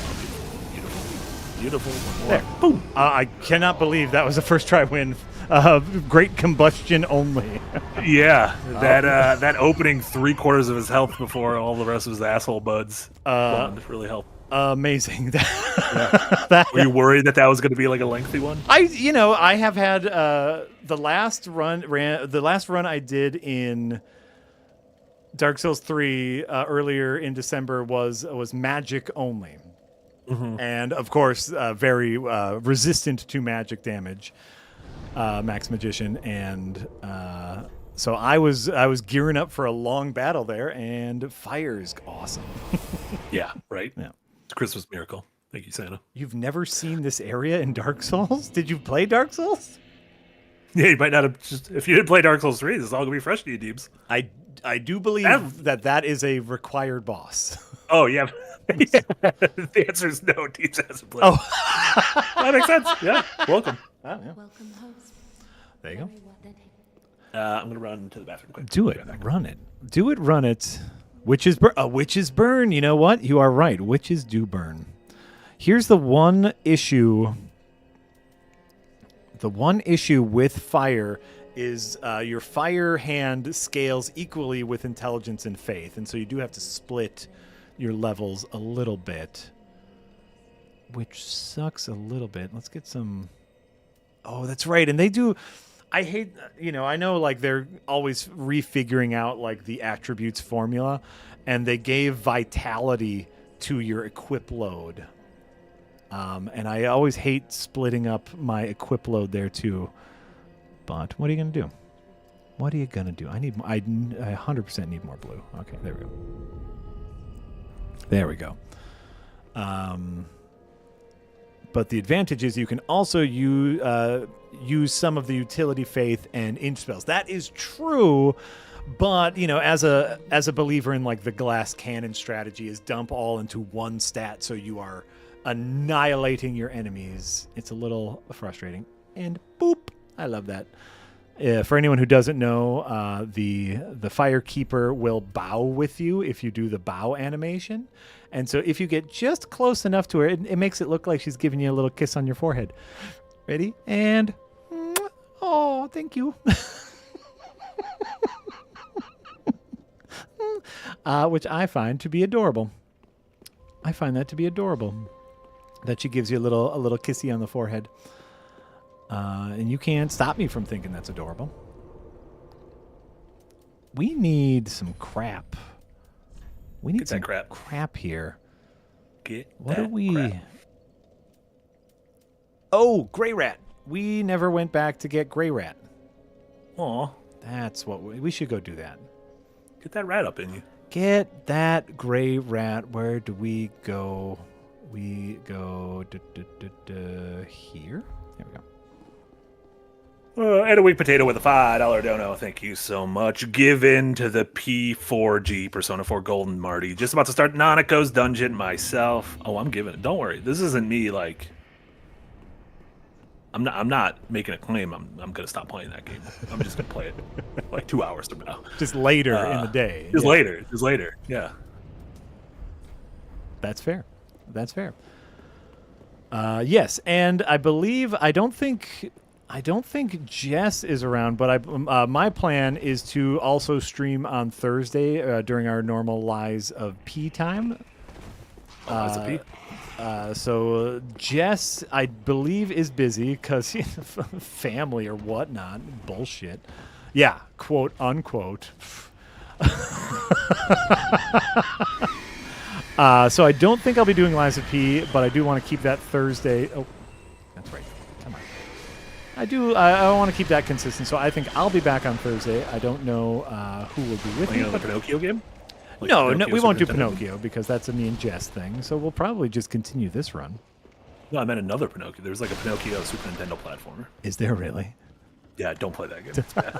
Oh, beautiful. Beautiful. One more. There. Boom. I cannot believe that was a first try win. Great combustion only. Yeah, that opening 3/4 of his health before all the rest of his asshole buds really helped. Amazing. Were you worried that was going to be like a lengthy one? I have had the last run I did in Dark Souls 3 earlier in December was magic only. Mm-hmm. And of course very resistant to magic damage, Max Magician, and so I was gearing up for a long battle there, and fire is awesome. Yeah, right? Yeah. It's a Christmas miracle. Thank you, Santa. You've never seen this area in Dark Souls? Did you play Dark Souls? Yeah, you might not have if you didn't play Dark Souls 3, this is all going to be fresh to you, Deebs. I do believe that is a required boss. Oh, yeah. The answer is no. Deebs hasn't played. Oh. That makes sense. Yeah, welcome. Oh, yeah. Welcome, host. There you go. I'm going to run to the bathroom quick. Do it. Run it. Do it, run it. Witches burn. You know what? You are right. Witches do burn. Here's the one issue. The one issue with fire is your fire hand scales equally with intelligence and faith. And so you do have to split your levels a little bit, which sucks a little bit. Let's get some... Oh, that's right. And they do... I hate, I know like they're always refiguring out like the attributes formula, and they gave vitality to your equip load. And I always hate splitting up my equip load there too. But what are you going to do? What are you going to do? I 100% need more blue. Okay, there we go. There we go. But the advantage is you can also use some of the utility faith and inch spells. That is true, but as a believer in like the glass cannon strategy, is dump all into one stat, so you are annihilating your enemies. It's a little frustrating. And boop, I love that. For anyone who doesn't know, the Firekeeper will bow with you if you do the bow animation. And so if you get just close enough to her, it makes it look like she's giving you a little kiss on your forehead. Ready? And, oh, thank you. Which I find to be adorable. I find that to be adorable. That she gives you a little kissy on the forehead. And you can't stop me from thinking that's adorable. We need some crap. We need some crap here. What are we? Crap. Oh, Gray Rat. We never went back to get Gray Rat. Aw. That's what we should go do that. Get that rat up in you. Get that Gray Rat. Where do we go? We go here. There we go. And a weak potato with a $5 dono. Thank you so much. Given to the P4G Persona 4 Golden Marty. Just about to start Nanako's dungeon myself. Oh, I'm giving it. Don't worry. This isn't me like. I'm not making a claim. I'm gonna stop playing that game. I'm just gonna play it like 2 hours from now. Just later in the day. Just later. Yeah. That's fair. That's fair. Yes, and I believe I don't think Jess is around, but my plan is to also stream on Thursday during our normal Lies of P time. Lies of P? So Jess, I believe, is busy because family or whatnot. Bullshit. Yeah, quote unquote. So I don't think I'll be doing Lies of P, but I do want to keep that Thursday. Oh, that's right. Come on. I want to keep that consistent, so I think I'll be back on Thursday. I don't know who will be with me. The Pinocchio game? Like no, we won't do Pinocchio because that's a me and Jess thing. So we'll probably just continue this run. No, I meant another Pinocchio. There's like a Pinocchio Super Nintendo platformer. Is there really? Yeah, don't play that game. It's bad.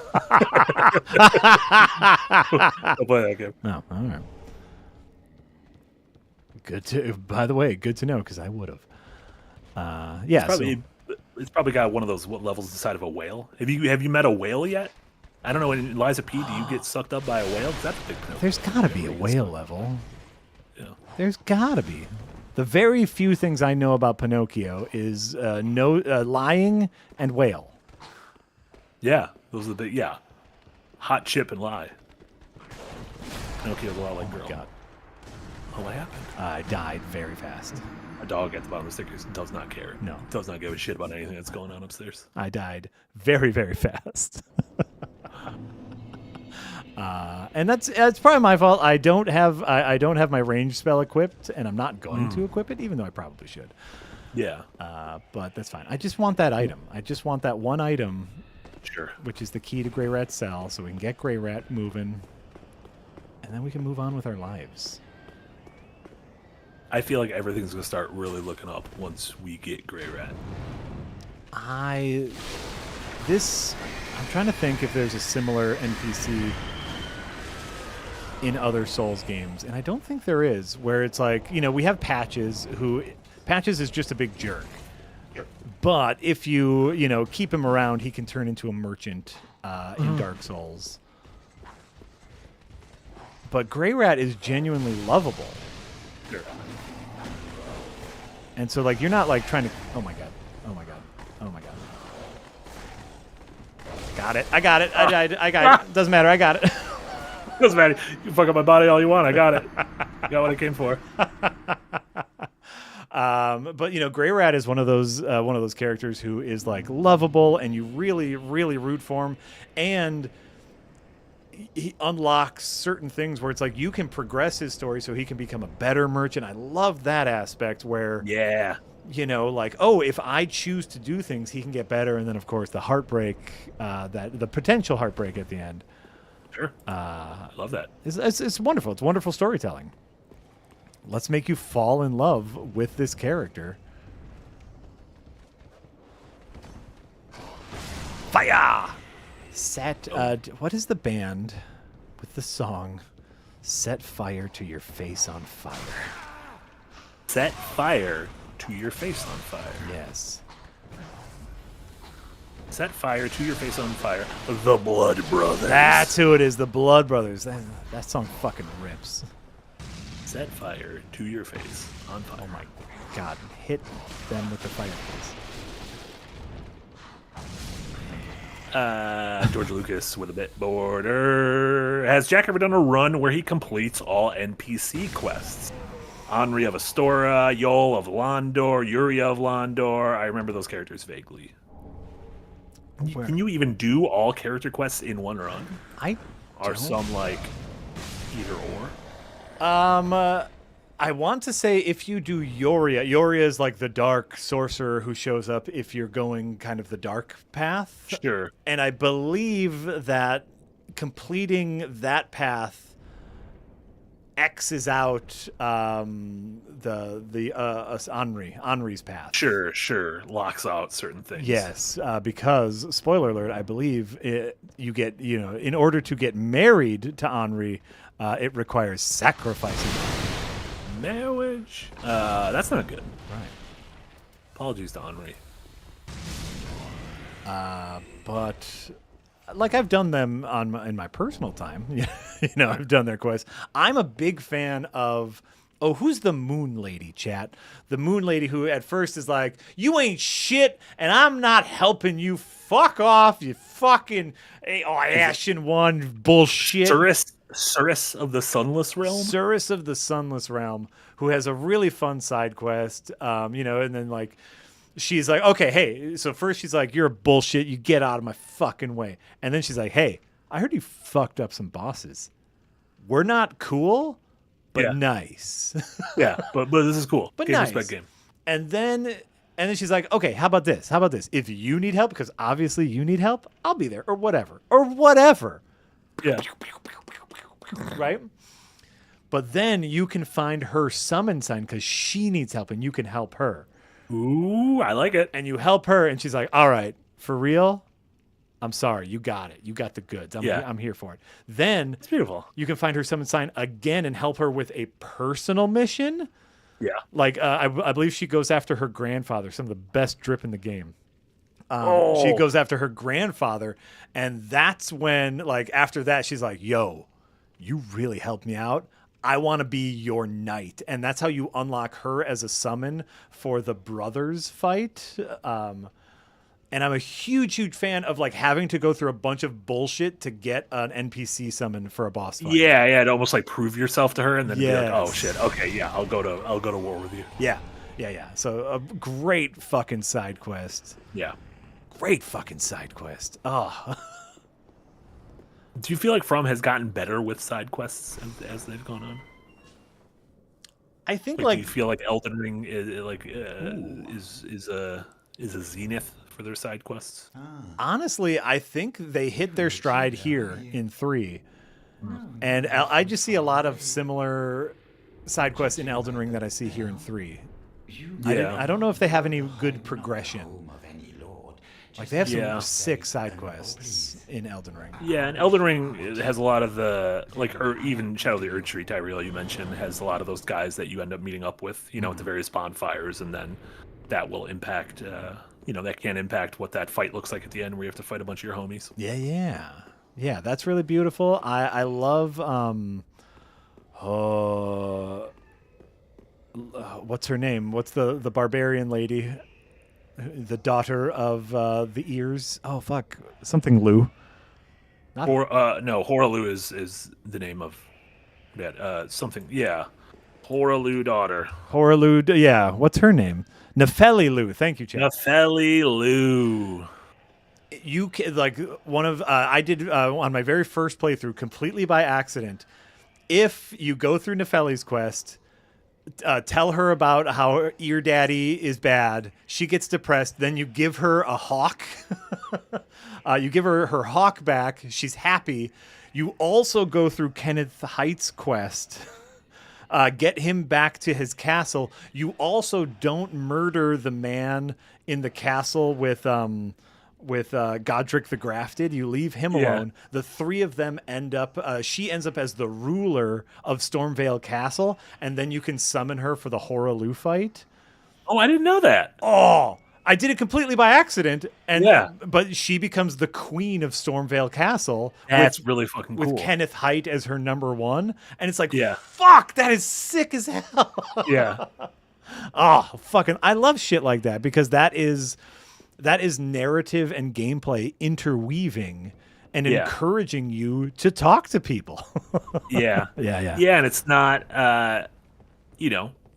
Don't play that game. Oh, all right. By the way, good to know because I would have. Yeah, it's probably got one of those levels the side of a whale. Have you met a whale yet? I don't know. In Lies of P, do you get sucked up by a whale? That's a big Pinocchio. There's got to be a whale level. Yeah. There's got to be. The very few things I know about Pinocchio is lying and whale. Yeah, those are the big. Yeah, hot chip and lie. Pinocchio's a lot like girl. God. Oh, what happened? I died very fast. A dog at the bottom of the stairs does not care. No. Does not give a shit about anything that's going on upstairs. I died very, very fast. And that's probably my fault. I don't have my range spell equipped, and I'm not going to equip it, even though I probably should. Yeah. But that's fine. I just want that item. I just want that one item. Sure. Which is the key to Gray Rat's cell, so we can get Gray Rat moving, and then we can move on with our lives. I feel like everything's going to start really looking up once we get Gray Rat. I'm trying to think if there's a similar NPC in other Souls games, and I don't think there is, where it's like, we have Patches, Patches is just a big jerk. But if you, keep him around, he can turn into a merchant in Dark Souls. But Gray Rat is genuinely lovable. Sure. And so, you're not, trying to... Oh, my God. Oh, my God. Oh, my God. Got it. I got it. I got it. Doesn't matter. I got it. Doesn't matter. You can fuck up my body all you want. I got it. Got what I came for. But Gray Rat is one of those characters who is lovable, and you really, really root for him, and he unlocks certain things where it's you can progress his story so he can become a better merchant. I love that aspect where if I choose to do things, he can get better, and then of course the heartbreak, the potential heartbreak at the end. Sure. I love that. It's wonderful. It's wonderful storytelling. Let's make you fall in love with this character. Fire! Set. What is the band with the song "Set Fire to Your Face on Fire"? Set fire to your face on fire. Yes. Set fire to your face on fire. The Blood Brothers. That's who it is. The Blood Brothers. That song fucking rips. Set fire to your face on fire. Oh my God! Hit them with the fireplace. George Lucas with a bit border. Has Jack ever done a run where he completes all NPC quests? Henri of Astora, Yol of Londor, Yuri of Londor. I remember those characters vaguely. Where? Can you even do all character quests in one run? Or don't. some like either or? I want to say if you do Yoria is like the dark sorcerer who shows up if you're going kind of the dark path. Sure. And I believe that completing that path X's out Henri's path. Sure. Locks out certain things. Yes, because spoiler alert, I believe you get in order to get married to Henri, it requires sacrificing. Marriage. That's not good. Right. Apologies to Henri. But like I've done them in my personal time. I've done their quests. I'm a big fan of. Oh, who's the Moon Lady, chat? The Moon Lady who at first is like, you ain't shit, and I'm not helping you. Fuck off, you fucking Ashen One bullshit. Surus of the Sunless Realm? Surus of the Sunless Realm, who has a really fun side quest, and then like, she's like, okay, hey, so first she's like, you're a bullshit, you get out of my fucking way. And then she's like, hey, I heard you fucked up some bosses. We're not cool, but nice. Yeah, but this is cool. But game nice. Respect game. And then she's like, okay, how about this? If you need help, because obviously you need help, I'll be there, or whatever. Yeah. Right? But then you can find her summon sign because she needs help, and you can help her. Ooh, I like it. And you help her, and she's like, all right, for real? I'm sorry, you got it. You got the goods. I'm here for it. Then It's beautiful. you can find her summon sign again and help her with a personal mission. Yeah. Like, I believe she goes after her grandfather, some of the best drip in the game. She goes after her grandfather, and that's when, like, after that, she's like, yo, you really helped me out. I want to be your knight. And that's how you unlock her as a summon for the brothers fight. And I'm a huge fan of like having to go through a bunch of bullshit to get an NPC summon for a boss fight. Yeah, to almost like prove yourself to her and then be like, Yes. oh shit, okay, yeah, I'll go to war with you. Yeah. So a great fucking side quest. Yeah. Great fucking side quest. Oh. Do you feel like From has gotten better with side quests as they've gone on? I think Do like you feel like Elden Ring is a zenith for their side quests? honestly, I think they hit their stride here in 3. And I just see a lot of similar side quests in Elden Ring that I see here in 3. Yeah. I don't know if they have any good progression. Like they have some sick side quests in Elden Ring. Yeah, and Elden Ring has a lot of the or even Shadow of the Erdtree, Tyrell you mentioned, has a lot of those guys that you end up meeting up with, at the various bonfires, and then that will impact, that can impact what that fight looks like at the end, where you have to fight a bunch of your homies. Yeah. That's really beautiful. I love what's her name? What's the barbarian lady? The daughter of the ears. Oh fuck, something Lu. Horalu is the name of that something. Yeah, Horalu daughter. Horalu. Yeah, what's her name? Nefeli Lu. Thank you, Chad. Nefeli Lu. You can, like one of I did on my very first playthrough completely by accident. If you go through Nefeli's quest. Tell her about how her ear daddy is bad. She gets depressed. Then you give her a hawk. You give her hawk back. She's happy. You also go through Kenneth Height's quest. Get him back to his castle. You also don't murder the man in the castle with with Godric the Grafted. You leave him alone. The three of them end up. She ends up as the ruler of Stormvale Castle, and then you can summon her for the Horaloo fight. Oh, I didn't know that. Oh, I did it completely by accident, but she becomes the queen of Stormvale Castle. That's really fucking cool. With Kenneth Haidt as her number one, and it's like, fuck, that is sick as hell. Yeah. Oh, fucking, I love shit like that because that is narrative and gameplay interweaving and encouraging you to talk to people. Yeah, and it's not,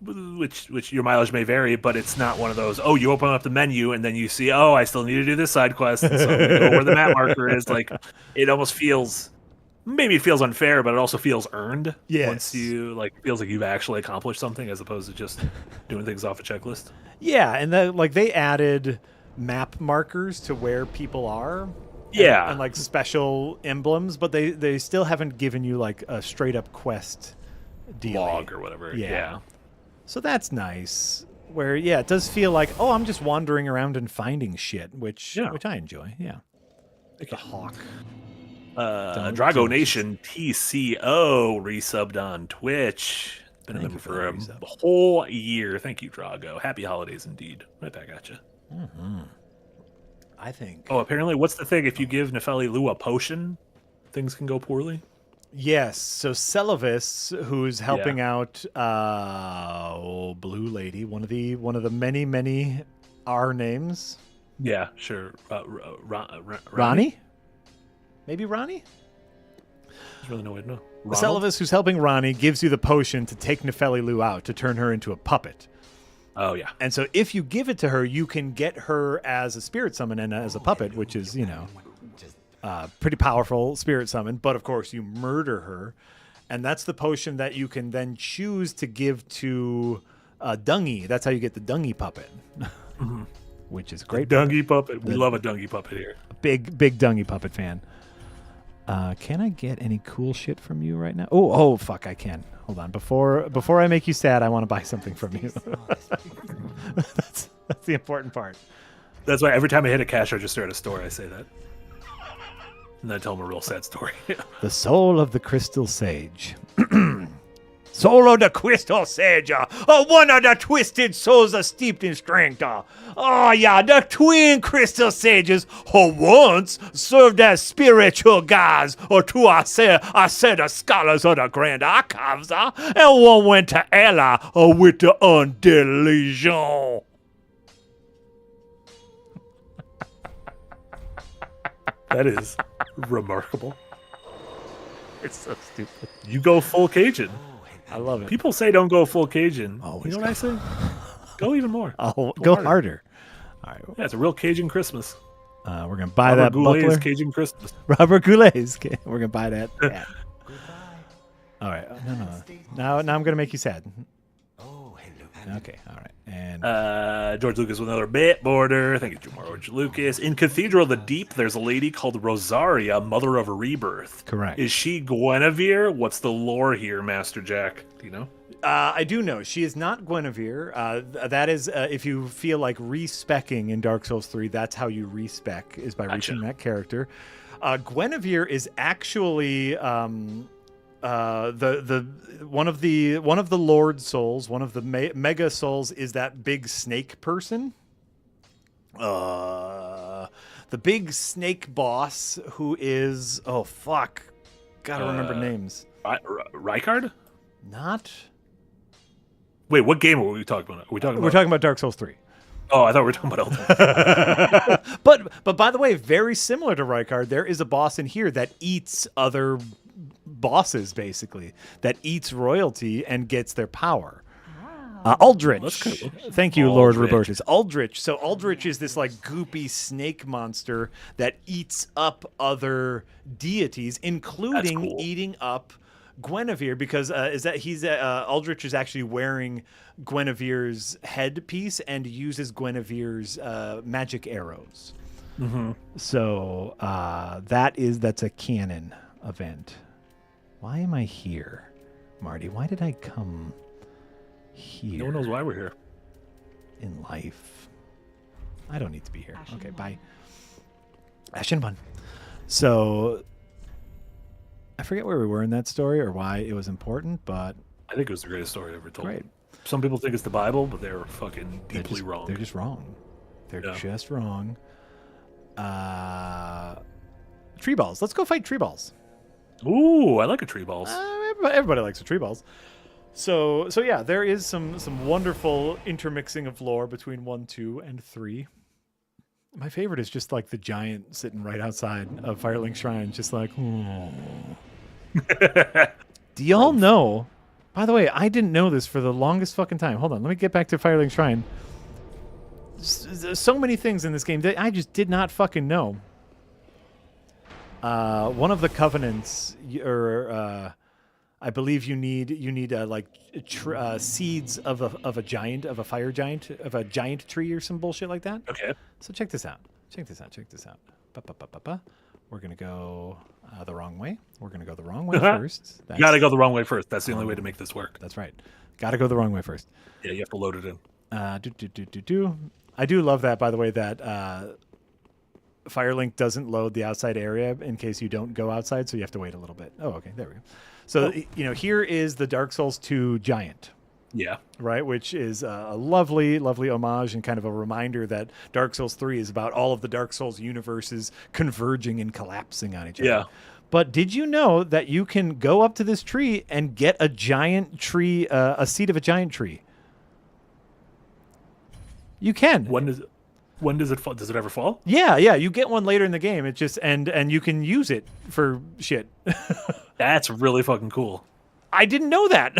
which your mileage may vary, but it's not one of those, you open up the menu and then you see, I still need to do this side quest, and so go where the map marker is. Like, it almost feels, maybe it feels unfair, but it also feels earned. Yes. Once you, feels like you've actually accomplished something as opposed to just doing things off a checklist. Yeah, and they added map markers to where people are. Yeah. And special emblems, but they still haven't given you a straight up quest deal. Log or whatever. Yeah. So that's nice. Where it does feel like, I'm just wandering around and finding shit, which I enjoy. Yeah. Like a hawk. Drago Nation TCO resubbed on Twitch. Been a member for a whole year. Thank you, Drago. Happy holidays indeed. Right back at you. Mm-hmm. I think. Oh, apparently, what's the thing? If you give Nefeli Lu a potion, things can go poorly? Yes. So Celavis, who's helping out Blue Lady, one of the many R names. Yeah, sure. Ronnie? Maybe Ronnie? There's really no way to know. Celavis, who's helping Ronnie, gives you the potion to take Nefeli Lu out, to turn her into a puppet. Oh, yeah. And so if you give it to her, you can get her as a spirit summon and as a puppet, which is, pretty powerful spirit summon. But, of course, you murder her. And that's the potion that you can then choose to give to Dungy. That's how you get the Dungy puppet, which is great. Dungy puppet. We love a Dungy puppet here. Big Dungy puppet fan. Can I get any cool shit from you right now? Oh, fuck, I can. Hold on. Before I make you sad, I want to buy something from you. That's the important part. That's why every time I hit a cash register at a store, I say that. And then I tell them a real sad story. The soul of the crystal sage. Soul of the crystal sage, one of the twisted souls are steeped in strength. The twin crystal sages who once served as spiritual guides to a set of scholars of the Grand Archives, and one went to Ella with the Undead Legion. That is remarkable. It's so stupid. You go full Cajun. I love it. People say don't go full Cajun. Always you know what I say? Go even more. Go harder. All right. Yeah, it's a real Cajun Christmas. We're going to buy that buckler. Cajun Christmas. Robert Goulet's. We're going to buy that. Yeah. All right. No. Now I'm going to make you sad. Okay. All right. And George Lucas with another bit border. Thank you, George Lucas. In Cathedral of the Deep, there's a lady called Rosaria, Mother of a Rebirth. Correct. Is she Guinevere? What's the lore here, Master Jack? Do you know? I do know. She is not Guinevere. That is, if you feel like respecking in Dark Souls 3, that's how you respec, is by reaching that character. Guinevere is actually the one of the Lord souls, one of the mega souls, is that big snake person. The big snake boss who is gotta remember names. Rykard? Not. Wait, what game were we talking about? We're talking about Dark Souls 3. Oh, I thought we were talking about Elden. But by the way, very similar to Rykard, there is a boss in here that eats other bosses, basically, that eats royalty and gets their power. Aldrich. Thank you, Lord Robertus. Aldrich. So Aldrich is this goopy snake monster that eats up other deities, including eating up Guinevere, because Aldrich is actually wearing Guinevere's headpiece and uses Guinevere's magic arrows. Mm-hmm. So that's a canon event. Why am I here, Marty? Why did I come here? No one knows why we're here. In life. I don't need to be here. Okay, bye. Ashen one. So I forget where we were in that story or why it was important, but I think it was the greatest story ever told. great. Some people think it's the Bible, but they're fucking deeply wrong. They're just wrong. They're just wrong. Tree balls. Let's go fight tree balls. Ooh, I like a tree balls. Everybody likes a tree balls. So yeah, there is some wonderful intermixing of lore between 1, 2, and 3. My favorite is just like the giant sitting right outside of Firelink Shrine, just like, Do y'all know? By the way, I didn't know this for the longest fucking time. Hold on, let me get back to Firelink Shrine. So many things in this game that I just did not fucking know. One of the covenants, or I believe you need like seeds of a giant, of a fire giant, of a giant tree or some bullshit like that. Okay. So check this out. We're gonna go the wrong way. We're gonna go the wrong way first. You gotta go the wrong way first. That's the only way to make this work. That's right. Gotta go the wrong way first. Yeah, you have to load it in. I do love that, by the way, that Firelink doesn't load the outside area in case you don't go outside, so you have to wait a little bit. Oh, okay, there we go. So, here is the Dark Souls 2 giant. Yeah. Right, which is a lovely, lovely homage and kind of a reminder that Dark Souls 3 is about all of the Dark Souls universes converging and collapsing on each other. Yeah. But did you know that you can go up to this tree and get a giant tree, a seed of a giant tree? You can. When does it fall? Does it ever fall? Yeah. You get one later in the game. It just and you can use it for shit. That's really fucking cool. I didn't know that.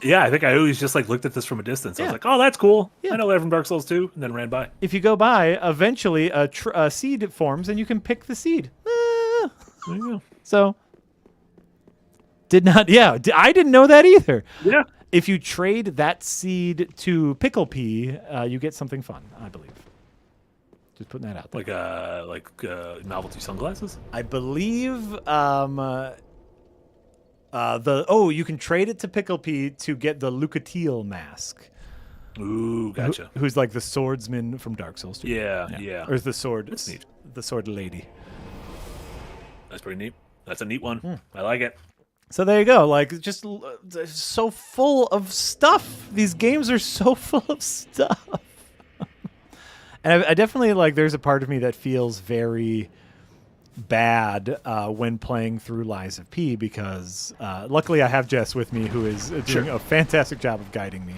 Yeah, I think I always just like looked at this from a distance. I was like, "Oh, that's cool. Yeah. I know that from Dark Souls 2," and then ran by. If you go by, eventually a seed forms, and you can pick the seed. There you go. So, I didn't know that either. Yeah. If you trade that seed to Pickle Pea, you get something fun, I believe. Just putting that out there. Like novelty sunglasses. I believe you can trade it to Pickle Pea to get the Lucatiel mask. Ooh, gotcha. Who's like the swordsman from Dark Souls 2. Yeah. Or the sword. That's neat. The sword lady. That's pretty neat. That's a neat one. I like it. So there you go. Like, just so full of stuff. These games are so full of stuff. And I definitely, like, there's a part of me that feels very bad when playing through Lies of P because luckily I have Jess with me who is doing a fantastic job of guiding me.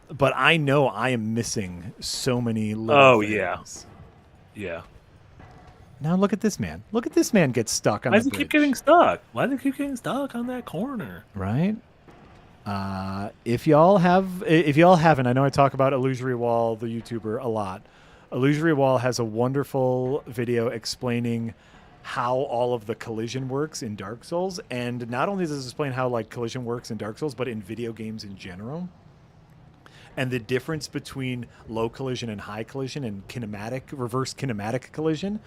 But I know I am missing so many little things. Yeah. Now look at this man. Look at this man get stuck on Why the does he keep getting stuck? Why do they keep getting stuck on that corner? Right? If y'all haven't, I know I talk about Illusory Wall, the YouTuber, a lot. Illusory Wall has a wonderful video explaining how all of the collision works in Dark Souls, and not only does it explain how like collision works in Dark Souls, but in video games in general. And the difference between low collision and high collision and reverse kinematic collision,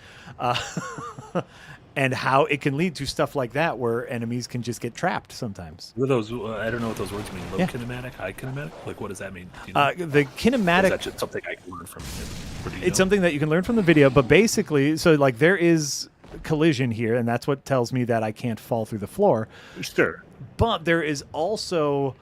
and how it can lead to stuff like that where enemies can just get trapped sometimes. What are those? I don't know what those words mean. Low kinematic, high kinematic? Like, what does that mean? Do you know? The kinematic... Is that just something I can learn from it? It's something that you can learn from the video, but basically, so like there is collision here, and that's what tells me that I can't fall through the floor. Sure. But there is also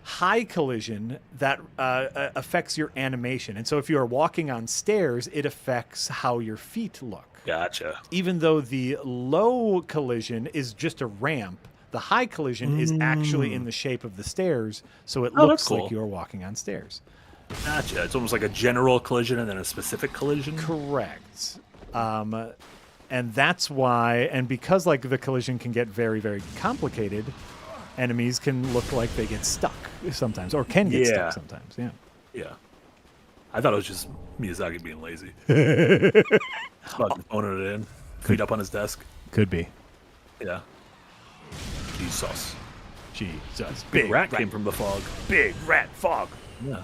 high collision that affects your animation. And so if you are walking on stairs, it affects how your feet look. Gotcha. Even though the low collision is just a ramp, the high collision is actually in the shape of the stairs, so it looks like you're walking on stairs. Gotcha. It's almost like a general collision and then a specific collision. Correct. And that's why, and because like the collision can get very, very complicated, enemies can look like they get stuck sometimes, or can get stuck sometimes. Yeah. Yeah. I thought it was just Miyazaki being lazy. Fucking phoning it in. Feet up on his desk. Could be. Yeah. Jesus. Big rat came from the fog. Big rat fog. Yeah.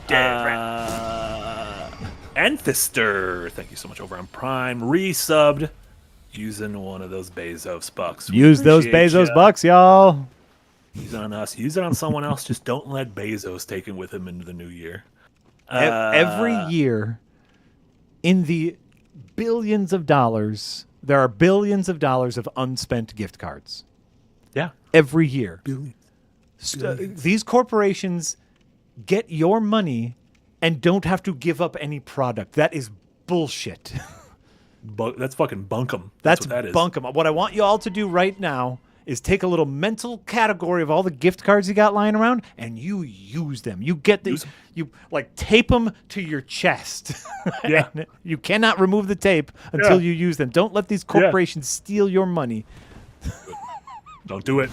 Dead rat. Anthister, thank you so much over on Prime. Resubbed using one of those Bezos bucks. Use those Bezos bucks, y'all. Use it on us. Use it on someone else. Just don't let Bezos take it with him into the new year. Every year in the billions of dollars, there are billions of dollars of unspent gift cards. Yeah. Every year. Billions. These corporations get your money and don't have to give up any product. That is bullshit. That's fucking bunkum. That's what that is. bunkum. What I want you all to do right now is take a little mental category of all the gift cards you got lying around and you use them. You get these, you like tape them to your chest. Yeah. You cannot remove the tape until you use them. Don't let these corporations steal your money. Don't do it.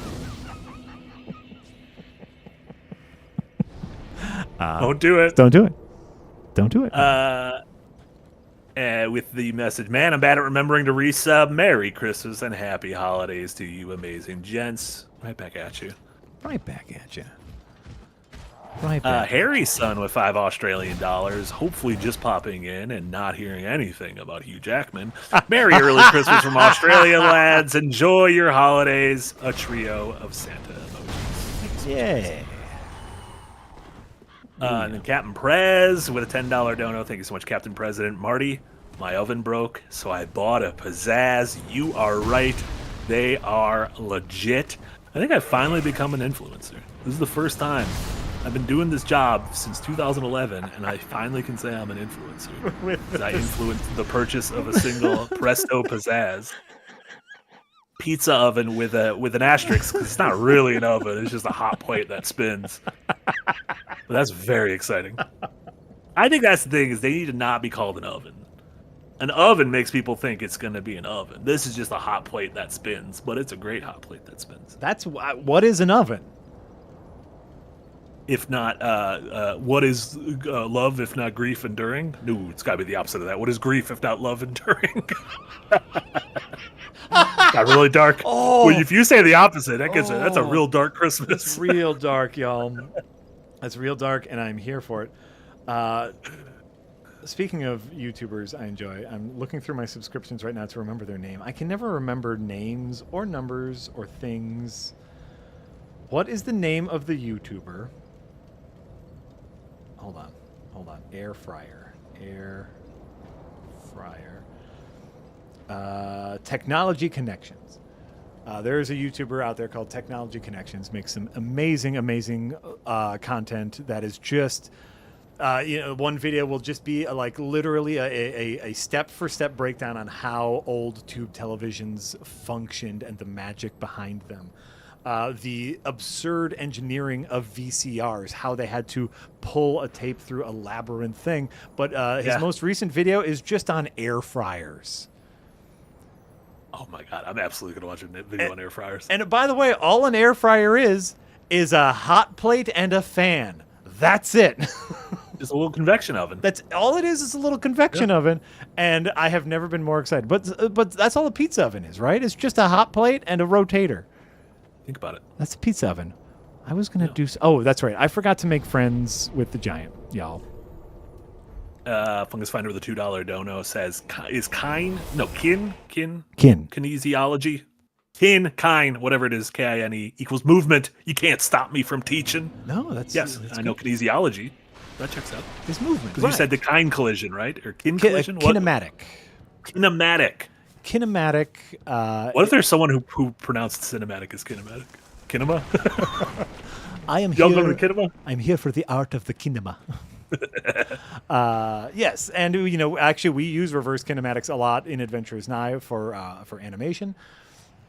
Don't do it. Don't do it. Don't do it. With the message, man, I'm bad at remembering to resub. Merry Christmas and happy holidays to you amazing gents. Right back at you. Right back at you. Right back. Harry's son with $5 Australian, hopefully just popping in and not hearing anything about Hugh Jackman. Merry early Christmas from Australia, lads. Enjoy your holidays. A trio of Santa emojis. Yeah. And then Captain Prez with a $10 dono. Thank you so much, Captain President. Marty, my oven broke, so I bought a Pizzazz. You are right. They are legit. I think I've finally become an influencer. This is the first time. I've been doing this job since 2011, and I finally can say I'm an influencer. Because I influenced the purchase of a single Presto Pizzazz pizza oven with an asterisk, because it's not really an oven. It's just a hot plate that spins. But that's very exciting. I think that's the thing, is they need to not be called an oven. An oven makes people think it's going to be an oven. This is just a hot plate that spins, but it's a great hot plate that spins. That's what is an oven? If not, what is love if not grief enduring? No, it's got to be the opposite of that. What is grief if not love enduring? Got really dark. Oh. Well, if you say the opposite, that's a real dark Christmas. It's real dark, y'all. That's real dark, and I'm here for it. Speaking of YouTubers I enjoy, I'm looking through my subscriptions right now to remember their name. I can never remember names or numbers or things. What is the name of the YouTuber? Hold on. Air fryer. Technology Connections. There is a YouTuber out there called Technology Connections, makes some amazing content that is just, one video will just be literally a step-for-step breakdown on how old tube televisions functioned and the magic behind them. The absurd engineering of VCRs, how they had to pull a tape through a labyrinth thing. But his most recent video is just on air fryers. Oh my god, I'm absolutely going to watch a video on air fryers. And by the way, all an air fryer is a hot plate and a fan. That's it. It's a little convection oven. That's all it is a little convection oven. And I have never been more excited. But that's all a pizza oven is, right? It's just a hot plate and a rotator. Think about it. That's a pizza oven. I was going to do... Oh, that's right. I forgot to make friends with the giant, y'all. Fungus Finder with a $2 dono says, is kin kinesiology? Kine, whatever it is, K-I-N-E, equals movement. You can't stop me from teaching. No, that's... Yes, that's I know kinesiology. That checks out. It's movement, Because you said the kine collision, right? Or collision? Kinematic. Kinematic. What if there's someone who pronounced cinematic as kinematic? Kinema? Y'all go to kinema? I'm here for the art of the kinema. Yes, and actually we use reverse kinematics a lot in Adventures Now for animation.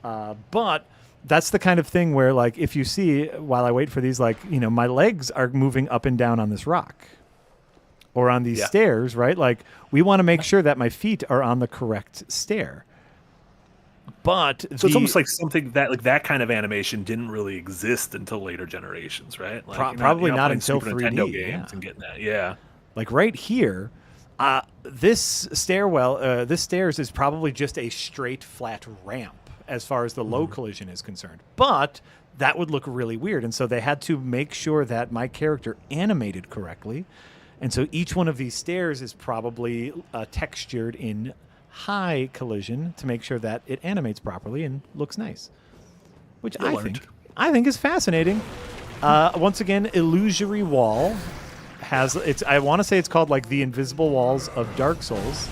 But that's the kind of thing where, if you see, while I wait for these, my legs are moving up and down on this rock or on these stairs, right? We want to make sure that my feet are on the correct stair. But so it's almost like something that kind of animation didn't really exist until later generations, right? Probably not until Super 3D Nintendo games and getting that, right here, this stairs is probably just a straight flat ramp as far as the low collision is concerned. But that would look really weird, and so they had to make sure that my character animated correctly, and so each one of these stairs is probably textured in high collision to make sure that it animates properly and looks nice, which I think is fascinating. Once again, Illusory Wall has I want to say it's called like The Invisible Walls of Dark Souls.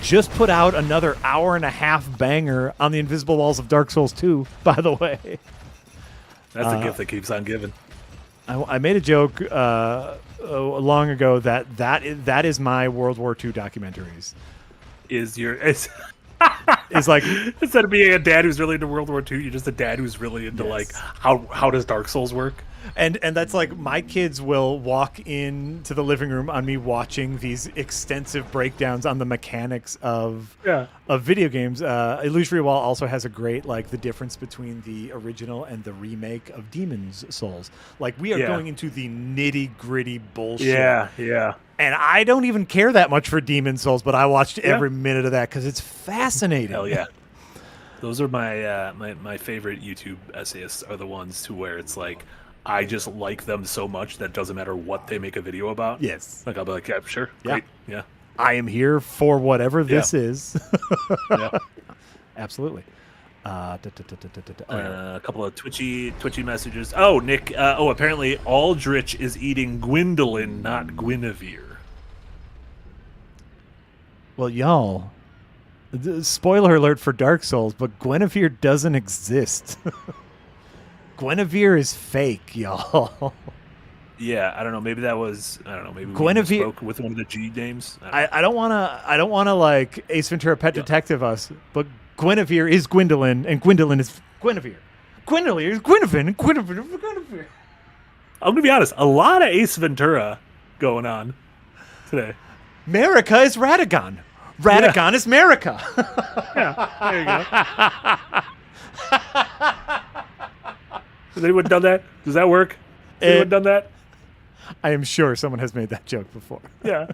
Just put out another hour-and-a-half banger on The Invisible Walls of Dark Souls 2, by the way. That's a gift that keeps on giving. I made a joke long ago that is my World War II documentaries. Is like instead of being a dad who's really into World War II, you're just a dad who's really into like how does Dark Souls work? And that's like my kids will walk into the living room on me watching these extensive breakdowns on the mechanics of video games. Illusory Wall also has a great like the difference between the original and the remake of Demon's Souls. Like we are going into the nitty gritty bullshit. Yeah. And I don't even care that much for Demon's Souls, but I watched every minute of that because it's fascinating. Hell yeah. Those are my my favorite YouTube essayists are the ones to where it's like I just like them so much that it doesn't matter what they make a video about. Yes. Like I'll be like, yeah, sure. Great. Yeah. I am here for whatever this is. Yeah. Absolutely. A couple of twitchy messages. Oh, Nick. Apparently Aldrich is eating Gwendolyn, not Guinevere. Well, y'all, spoiler alert for Dark Souls, but Guinevere doesn't exist. Guinevere is fake, y'all. Yeah, I don't know. Maybe that was Maybe Guinevere spoke with one of the G names. I don't wanna like Ace Ventura Pet Detective us, but Guinevere is Gwendolyn, and Gwendolyn is Guinevere. Gwendolyn is Guinevere, and Guinevere is Guinevere. I'm gonna be honest. A lot of Ace Ventura going on today. Marica is Radagon. Radagon is Marica. There you go. Has anyone done that? Does that work? Has anyone done that? I am sure someone has made that joke before. Yeah.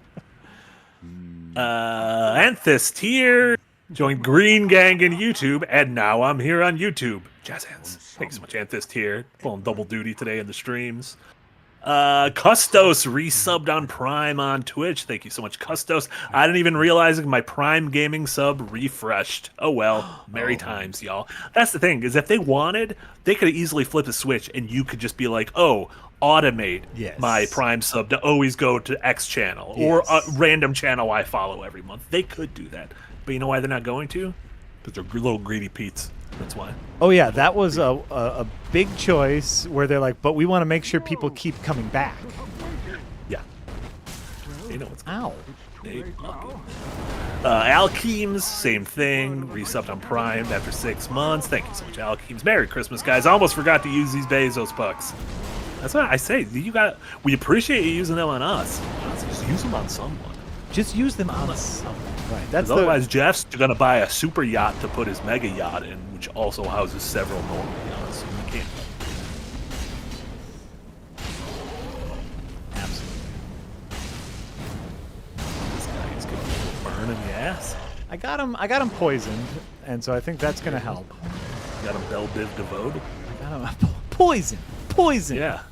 Anthist here. Joined Green Gang in YouTube, and now I'm here on YouTube. Jazz hands. Thanks so much, Anthist here. Pulling double duty today in the streams. Custos resubbed on Prime on Twitch. Thank you so much, Custos. I didn't even realize my Prime gaming sub refreshed. Oh well, merry times, y'all. That's the thing, is if they wanted, they could easily flip a switch and you could just be like, oh, automate my Prime sub to always go to X channel or a random channel I follow every month. They could do that. But you know why they're not going to? Because they're little greedy Pete's. That's why. Oh yeah, that was a big choice where they're like, but we want to make sure people keep coming back. Yeah. You know what's Ow. Alkeems, same thing. Resubbed on Prime after 6 months. Thank you so much, Alkeems. Merry Christmas, guys. I almost forgot to use these Bezos bucks. That's what I say. We appreciate you using them on us. Just use them on someone. Just use them on someone. Right. That's otherwise, Jeff's going to buy a super yacht to put his mega yacht in, which also houses several normal yachts. So you can't. Absolutely. This guy is going to burn in the ass. I got him poisoned, and so I think that's going to help. Got him Belle Biv DeVoe. I got him poison. Yeah.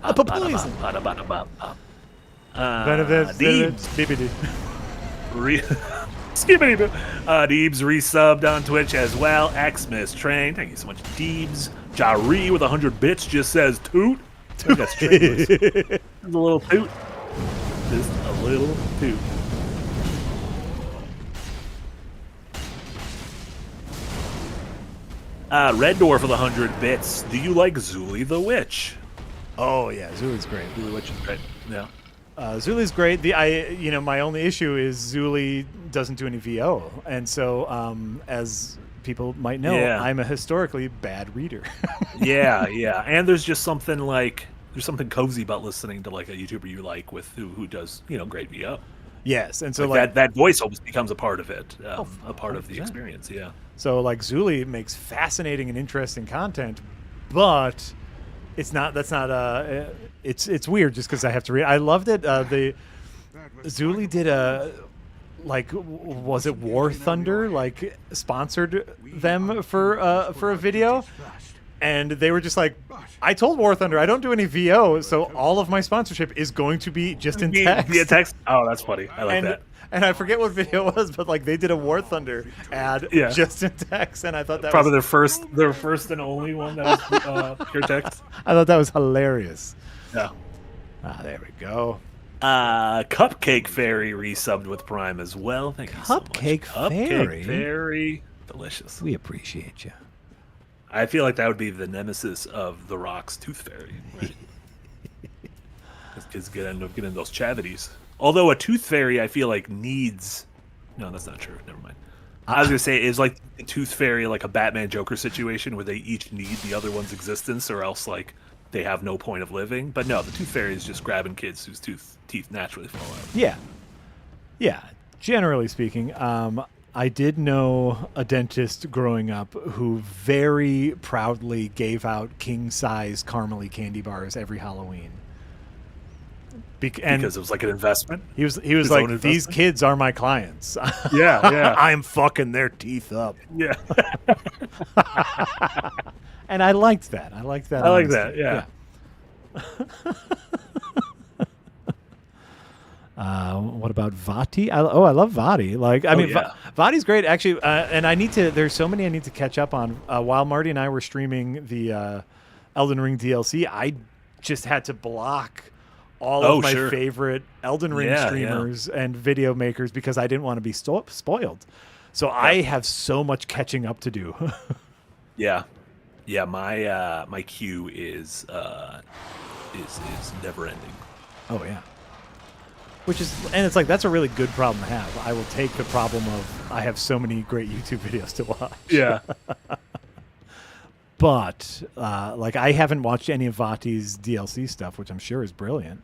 Poison. Deebs. Deebs resubbed on Twitch as well. Xmas Train. Thank you so much, Deebs. Jari with 100 bits just says toot. That's true. Just a little toot. Just a little toot. Red Dwarf with 100 bits. Do you like Zuli the Witch? Oh yeah, Zuli's great. Zuli the Witch is great. Yeah. Zuli's great. My only issue is Zuli doesn't do any VO, and so as people might know, I'm a historically bad reader. yeah, and there's just something cozy about listening to like a YouTuber you like with who does great VO. Yes, and so that voice almost becomes a part of it, a part of the experience. Yeah. So like Zuli makes fascinating and interesting content, but it's not. That's not. It's weird just because I have to read. I loved it. The Zuli did was it War Thunder sponsored them for a video, and they were just like, I told War Thunder I don't do any VO, so all of my sponsorship is going to be just in text. Via text. Oh, that's funny. I like that. And I forget what video it was, but they did a War Thunder ad just in text, and I thought that probably was their first and only one that was pure text. I thought that was hilarious. Yeah. There we go. Cupcake Fairy resubbed with Prime as well. Thank you so much. Cupcake Fairy? Cupcake Fairy. Delicious. We appreciate you. I feel like that would be the nemesis of The Rock's Tooth Fairy. Right? Kids end up getting those cavities. Although a Tooth Fairy, I feel like needs... No, that's not true. Never mind. I was going to say, is like a Tooth Fairy like a Batman Joker situation where they each need the other one's existence or else like they have no point of living? But no, the Tooth Fairy is just grabbing kids whose teeth naturally fall out. Yeah. Yeah. Generally speaking, I did know a dentist growing up who very proudly gave out king-size caramely candy bars every Halloween. Because it was like an investment. He was like, these kids are my clients. Yeah. I'm fucking their teeth up. Yeah. And I liked that. I liked that. I like that. Yeah. What about Vati? I love Vati. Like, I mean, Vati's great, actually. And I need to. There's so many I need to catch up on. While Marty and I were streaming the Elden Ring DLC, I just had to block all of my favorite Elden Ring streamers and video makers because I didn't want to be spoiled. So I have so much catching up to do. Yeah. My queue is never ending. Oh yeah. And it's like, that's a really good problem to have. I will take the problem of I have so many great YouTube videos to watch. Yeah. But like, I haven't watched any of Vati's DLC stuff, which I'm sure is brilliant.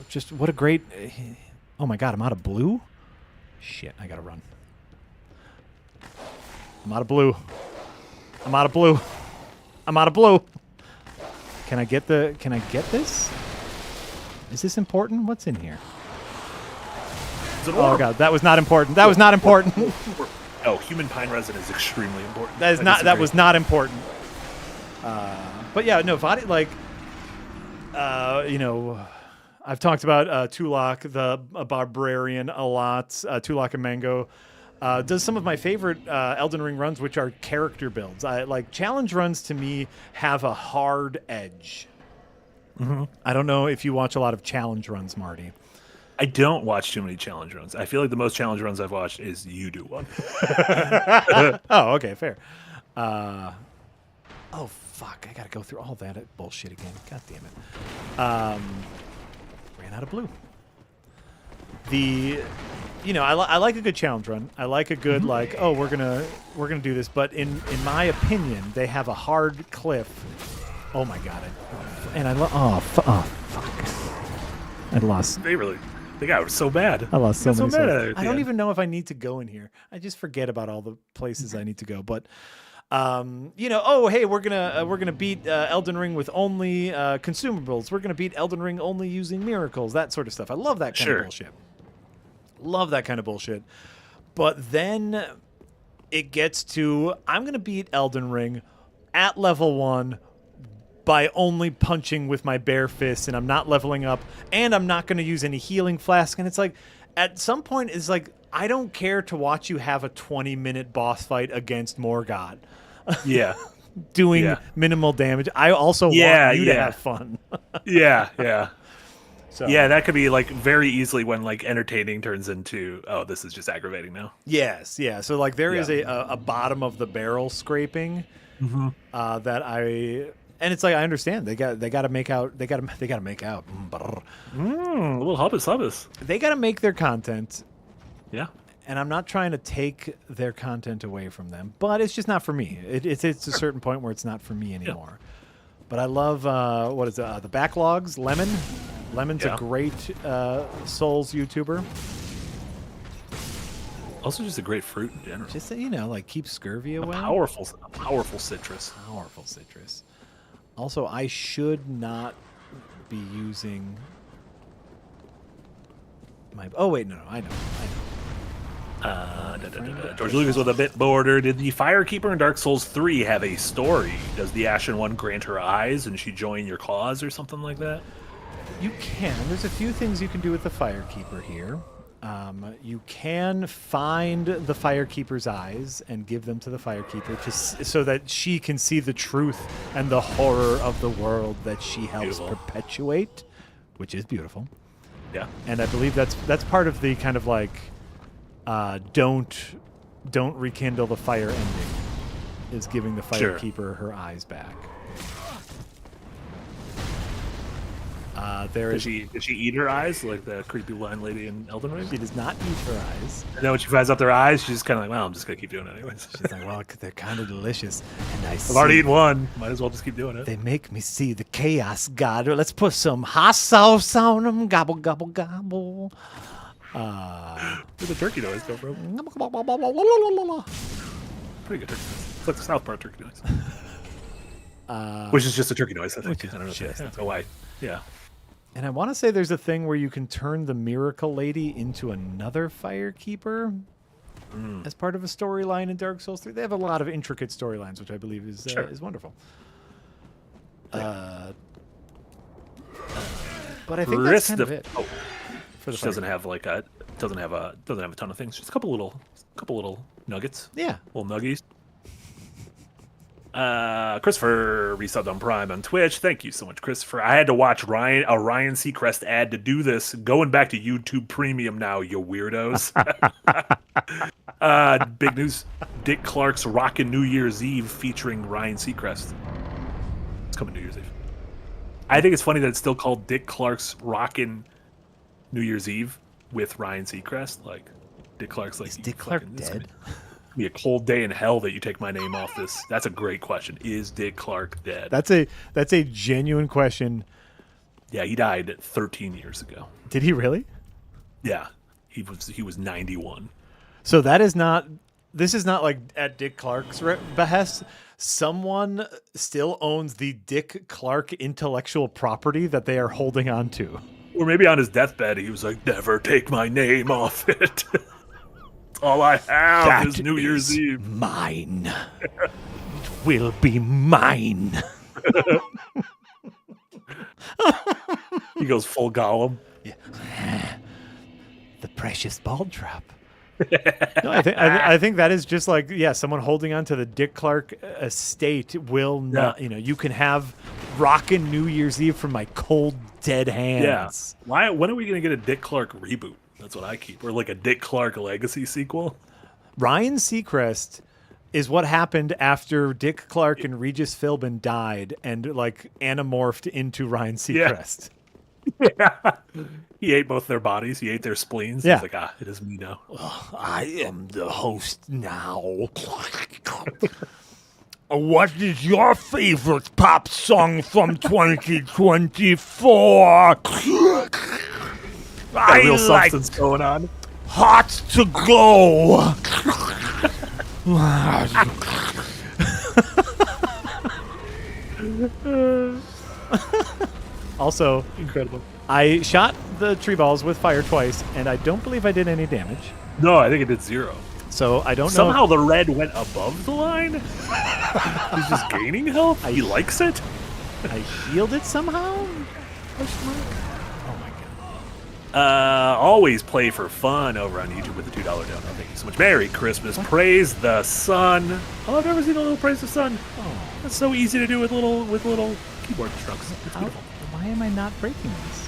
Just what a great... Oh my god, I'm out of blue? Shit, I gotta run. I'm out of blue. I'm out of blue. I'm out of blue. Can I get this? Is this important? What's in here? Oh god, that was not important. That was not important. Oh, human pine resin is extremely important. That is not. That was not important. But yeah, no, Vati, like, you know, I've talked about Tulak, the Barbarian, a lot. Tulak and Mango does some of my favorite Elden Ring runs, which are character builds. I like challenge runs. To me, have a hard edge. Mm-hmm. I don't know if you watch a lot of challenge runs, Marty. I don't watch too many challenge runs. I feel like the most challenge runs I've watched is you do one. Oh, okay, fair. Oh, fuck. I got to go through all that bullshit again. God damn it. Ran out of blue. You know, I like a good challenge run. I like a good, like, oh, we're gonna do this. But in my opinion, they have a hard cliff. Oh, my God. Fuck. I lost. They got so bad. I lost so many. I don't even know if I need to go in here. I just forget about all the places I need to go. But, you know, oh hey, we're gonna beat Elden Ring with only consumables. We're gonna beat Elden Ring only using miracles. That sort of stuff. I love that kind of bullshit. Love that kind of bullshit. But then it gets to, I'm gonna beat Elden Ring at level 1. By only punching with my bare fists, and I'm not leveling up, and I'm not going to use any healing flask. And it's like, at some point, it's like, I don't care to watch you have a 20-minute boss fight against Morgott. Yeah. Doing minimal damage. I also want you to have fun. Yeah. So. Yeah, that could be like very easily when like entertaining turns into, oh, this is just aggravating now. Yes, yeah. So like there is a bottom of the barrel scraping that I. And it's like, I understand they got to make out. They got to make out. A little hubbis. They got to make their content. Yeah. And I'm not trying to take their content away from them, but it's just not for me. It's a certain point where it's not for me anymore. Yeah. But I love what is the backlogs? Lemon's a great Souls YouTuber. Also, just a great fruit in general. Just like keep scurvy away. Powerful citrus. Powerful citrus. Also, I should not be using my... Oh, wait, no, I know. George Lucas with a bit border. Did the Firekeeper in Dark Souls 3 have a story? Does the Ashen One grant her eyes and she join your cause or something like that? You can. There's a few things you can do with the Firekeeper here. You can find the Firekeeper's eyes and give them to the Firekeeper so that she can see the truth and the horror of the world that she helps perpetuate, which is beautiful. Yeah. And I believe that's part of the kind of like don't rekindle the fire ending, is giving the Firekeeper her eyes back. Did she eat her eyes like the creepy blind lady in Elden Ring? She does not eat her eyes. And then when she finds out their eyes, she's just kind of like, well, I'm just going to keep doing it anyways. She's like, well, they're kind of delicious. And I've already eaten one. Might as well just keep doing it. They make me see the chaos god. Let's put some hot sauce on them. Gobble, gobble, gobble. Where'd the turkey noise come from? Pretty good turkey noise. It's like the South Park turkey noise. Which is just a turkey noise, I think. I don't know. That's why. Yeah. And I want to say there's a thing where you can turn the Miracle Lady into another Firekeeper as part of a storyline in Dark Souls 3. They have a lot of intricate storylines, which I believe is wonderful. But I think that's kind of it. For the doesn't have a ton of things. Just a couple little nuggets. Yeah, little nuggies. Christopher resubbed on Prime on Twitch. Thank you so much, Christopher. I had to watch a Ryan Seacrest ad to do this. Going back to YouTube Premium now, you weirdos. Big news. Dick Clark's Rockin' New Year's Eve featuring Ryan Seacrest. It's coming New Year's Eve. I think it's funny that it's still called Dick Clark's Rockin' New Year's Eve with Ryan Seacrest. Like, Dick Clark's like... Is Dick Clark dead? Be a cold day in hell that you take my name off this. That's a great question. Is Dick Clark dead? That's a genuine question. Yeah, he died 13 years ago. Did he really? Yeah, he was 91. So that is not. This is not like at Dick Clark's behest. Someone still owns the Dick Clark intellectual property that they are holding on to. Or maybe on his deathbed, he was like, "Never take my name off it." All I have is New Year's Eve. Mine. It will be mine. He goes full Gollum. Yeah. The precious ball trap. No, I think that is just like, someone holding on to the Dick Clark estate will not. You know, you can have rockin' New Year's Eve from my cold dead hands. Yeah. When are we gonna get a Dick Clark reboot? That's what I keep. Or like a Dick Clark Legacy sequel. Ryan Seacrest is what happened after Dick Clark and Regis Philbin died and like anamorphed into Ryan Seacrest. Yeah. He ate both their bodies. He ate their spleens. Yeah. He's like, it is me now. I am the host now. What is your favorite pop song from 2024? Got real substance going on. Hot to go. Also, incredible. I shot the tree balls with fire twice, and I don't believe I did any damage. No, I think it did 0. So I don't know. Somehow the red went above the line. He's just gaining health. He likes it. I healed it somehow? Always play for fun over on YouTube with the $2 dono. Thank you so much. Merry Christmas. Praise the sun. Oh, I've never seen a little praise the sun. Oh, that's so easy to do with little keyboard strokes. It's beautiful. Why am I not breaking this?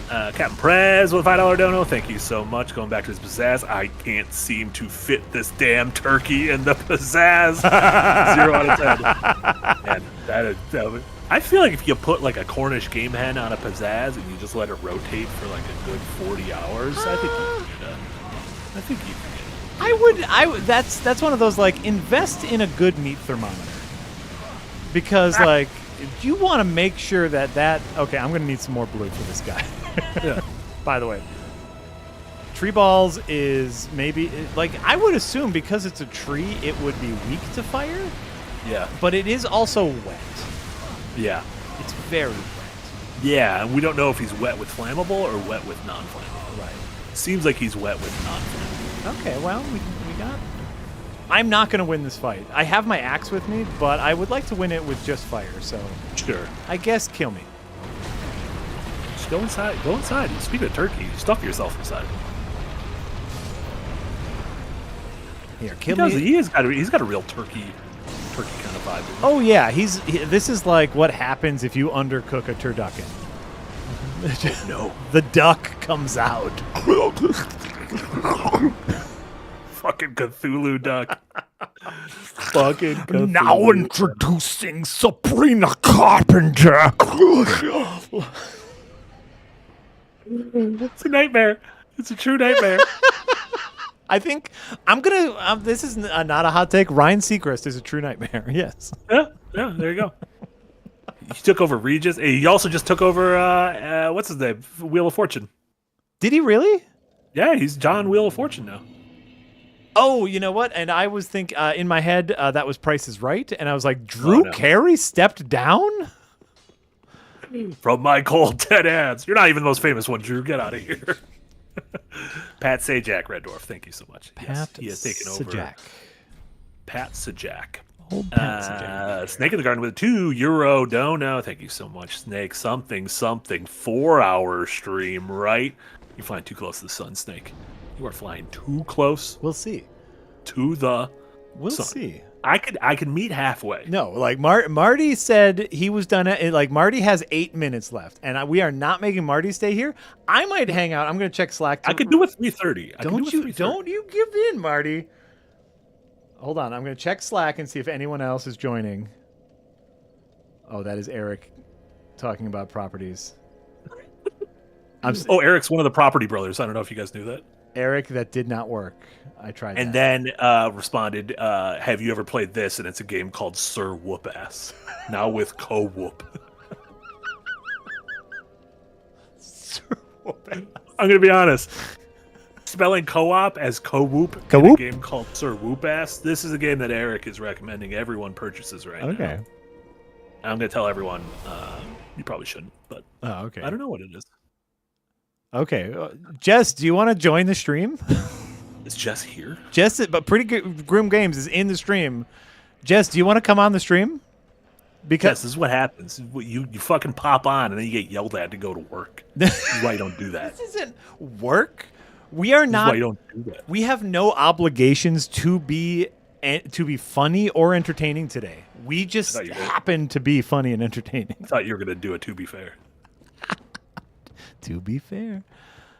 Captain Prez with a $5 dono. Thank you so much. Going back to his pizzazz. I can't seem to fit this damn turkey in the pizzazz. 0 out of 10. And I feel like if you put like a Cornish game hen on a pizzazz and you just let it rotate for like a good 40 hours, I think you can get it. I think you can get it. I would. That's one of those like invest in a good meat thermometer, because like you want to make sure that okay, I'm gonna need some more blue for this guy. Yeah. By the way, tree balls is maybe like I would assume because it's a tree it would be weak to fire. Yeah. But it is also wet. Yeah. It's very wet. Yeah, and we don't know if he's wet with flammable or wet with non-flammable. Right. Seems like he's wet with non-flammable. Okay, well, we got... I'm not going to win this fight. I have my axe with me, but I would like to win it with just fire, so... Sure. I guess kill me. Just go inside. Go inside. Speaking of turkey, stuff yourself inside. Here, kill me. He's got a real turkey kind of vibe. Oh yeah, this is like what happens if you undercook a turducken. Oh, no. The duck comes out. Fucking Cthulhu duck. Fucking Cthulhu. Now introducing Sabrina Carpenter. It's a nightmare. It's a true nightmare. I think I'm gonna. This is not a hot take. Ryan Seacrest is a true nightmare. Yes. Yeah, there you go. He took over Regis. He also just took over, what's his name? Wheel of Fortune. Did he really? Yeah, he's John Wheel of Fortune now. Oh, you know what? And I was in my head, that was Price is Right. And I was like, Drew Carey stepped down? From my cold dead hands. You're not even the most famous one, Drew. Get out of here. Pat Sajak, Red Dwarf. Thank you so much. Pat he has taken over. Sajak. Pat Sajak. Old Pat Sajak. Snake in the Garden with €2 dono. Thank you so much, Snake. Something. 4-hour stream, right? You're flying too close to the sun, Snake. You are flying too close. We'll see. To the We'll sun. see. I could meet halfway. No, like Marty said he was done at, like Marty has 8 minutes left, and we are not making Marty stay here. I might hang out. I'm going to check Slack. I could do it 3:30. Don't you give in, Marty. Hold on. I'm going to check Slack and see if anyone else is joining. Oh, that is Eric talking about properties. Eric's one of the property brothers. I don't know if you guys knew that. Eric, that did not work. I tried and that. then responded, have you ever played this? And it's a game called Sir Whoop Ass. Now with Co-Whoop. Sir Whoop Ass. I'm going to be honest. Spelling co-op as Co-Whoop in a game called Sir Whoop Ass. This is a game that Eric is recommending everyone purchases right now. Okay. I'm going to tell everyone, you probably shouldn't, but okay. I don't know what it is. Okay. Jess, do you want to join the stream? Is Jess here? Jess, but Pretty Grim Games is in the stream. Jess, do you want to come on the stream? Because Jess, this is what happens. You fucking pop on and then you get yelled at to go to work. This is why you don't do that. This isn't work. We are not. This is why you don't do that. We have no obligations to be funny or entertaining today. We just happen to be funny and entertaining. I thought you were going to do it to be fair. To be fair.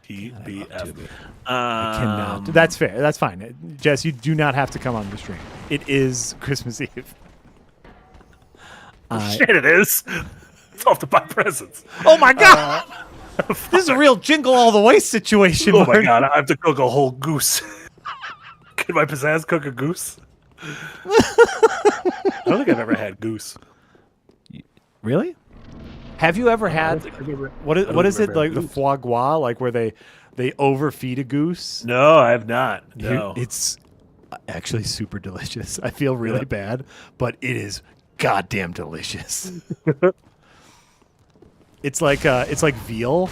TBF. I cannot. That's fair. That's fine. Jess, you do not have to come on the stream. It is Christmas Eve. Shit, it is. It's off to buy presents. Oh my god! This is a real jingle all the way situation. Oh my god, I have to cook a whole goose. Can my pizzazz cook a goose? I don't think I've ever had goose. Really? Have you ever had what is it like the foie gras, like where they overfeed a goose? No, I have not. No, it's actually super delicious. I feel really bad, but it is goddamn delicious. It's like veal,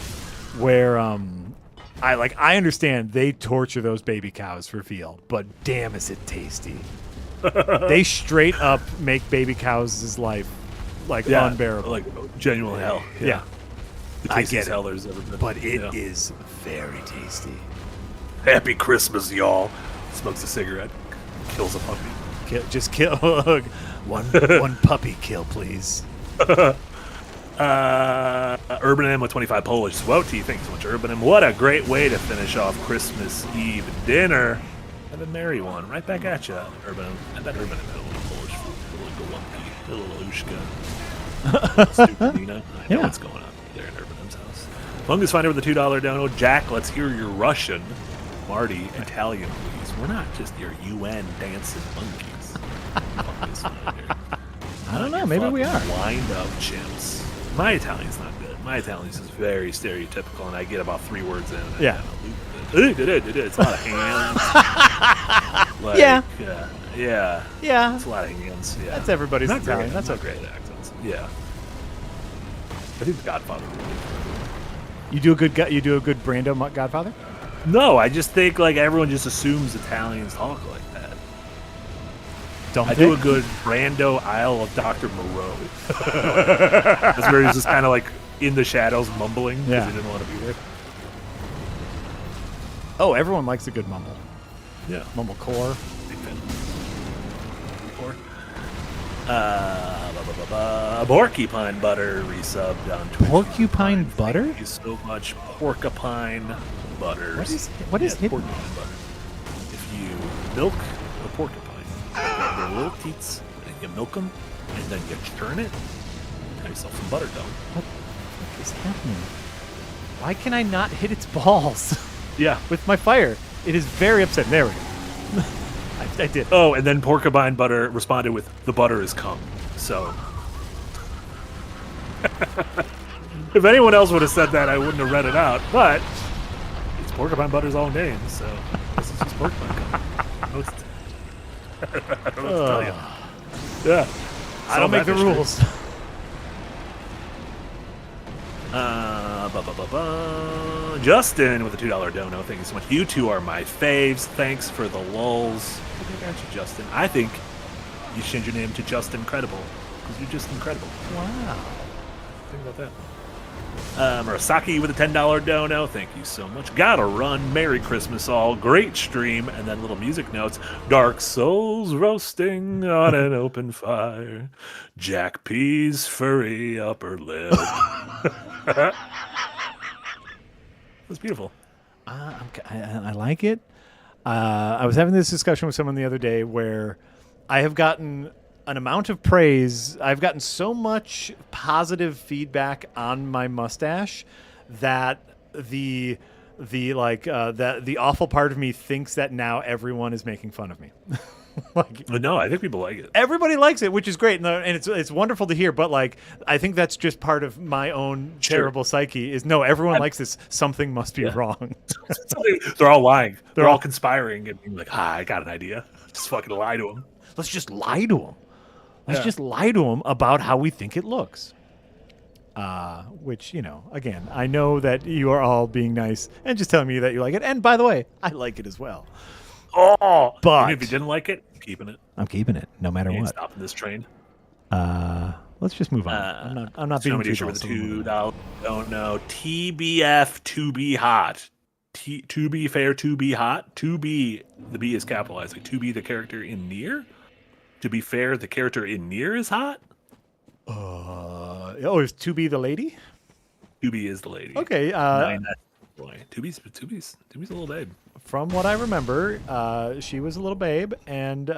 where I understand they torture those baby cows for veal, but damn is it tasty. They straight up make baby cows' life unbearable, like genuine hell. Yeah. I get hell there's ever been. But it is very tasty. Happy Christmas, y'all. Smokes a cigarette, kills a puppy. Just kill one puppy kill, please. Urban M with 25 Polish. Swoti, thanks so much, Urban M. What a great way to finish off Christmas Eve dinner. Have a merry one. Right back at you, Urban M. I bet Urban M had a little Polish food, a little Gołąbki, a little Ushka. Stupid Nina. I know what's going on there in Urban M's house. Fungus Finder with the $2 dono. Jack, let's hear your Russian. Marty, Italian, please. We're not just your UN dancing monkeys. Fungus Finder. I don't know. Maybe we are. Lined up chimps. My Italian's not good. My Italian's is very stereotypical, and I get about 3 words in. Yeah. It's a lot of hands. Yeah. It's a lot of hands. Yeah. That's everybody's not Italian. Great. That's not okay. Great accents. Yeah. I think The Godfather. You do a good Brando Godfather? No, I just think like everyone just assumes Italians talk like that. Don't I do a good Brando Isle of Dr. Moreau. That's where he's just kind of like in the shadows mumbling because he didn't want to be there. Oh, everyone likes a good mumble. Yeah. Mumblecore. Big Porcupine butter resubbed on Twitch. Porcupine butter? Thank you so much, Porcupine butter. What is hidden? Porcupine butter? If you milk a porcupine, their little teats, and you milk them, and then you churn it, have yourself some butter done. What is happening? Why can I not hit its balls? Yeah. With my fire. It is very upsetting. There we go. I did. Oh, and then Porcupine butter responded with, "The butter is come." So, if anyone else would have said that, I wouldn't have read it out. But it's Porcupine butter's own name, so this is just Porcupine cum. I don't know what to tell you. Yeah, I don't make the rules. Justin with a $2 dono. Thank you so much. You two are my faves. Thanks for the lulz. I got you, Justin. I think you should change your name to Justin Credible because you're just incredible. Wow. Think about that. Murasaki with a $10 dono. Thank you so much. Gotta run. Merry Christmas all. Great stream. And then little music notes. Dark Souls roasting on an open fire. Jack P's furry upper lip. That's beautiful. I like it. I was having this discussion with someone the other day where I have gotten an amount of praise. I've gotten so much positive feedback on my mustache that the awful part of me thinks that now everyone is making fun of me. No, I think people like it. Everybody likes it, which is great, and it's wonderful to hear. But I think that's just part of my own terrible psyche. Is no, everyone likes this. Something must be wrong. They're all lying. They're all conspiring and being like, I got an idea. Just fucking lie to them. Let's just lie to them. Let's just lie to them about how we think it looks. Which, again, I know that you are all being nice and just telling me that you like it. And by the way, I like it as well. Oh, but even if you didn't like it, I'm keeping it. I'm keeping it, no matter what. Stopping this train. Let's just move on. I'm not being too sure with the $2. Don't know. TBF to be hot. To be fair, to be hot. To be, the B is capitalized. Like to be the character in Nier. To be fair, the character in Nier is hot. Is to be the lady? To be is the lady. Okay. Boy, Tubi's a little babe. From what I remember, she was a little babe, and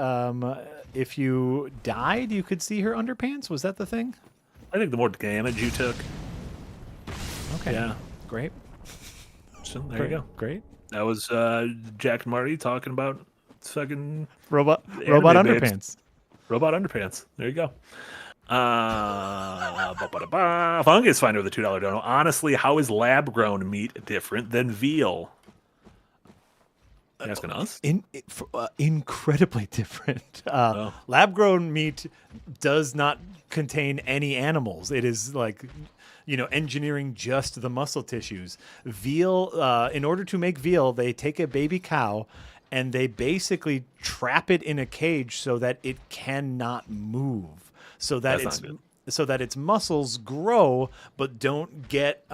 if you died, you could see her underpants. Was that the thing? I think the more damage you took. Okay. Yeah. Great. So there you go. Great. That was Jack and Marty talking about fucking robot underpants. Babes. Robot underpants. There you go. Fungus Finder with a $2 dono. Honestly, how is lab-grown meat different than veal? Asking us? Incredibly different. Lab-grown meat does not contain any animals. It is engineering just the muscle tissues. Veal, in order to make veal, they take a baby cow and they basically trap it in a cage so that it cannot move. So that its muscles grow but don't get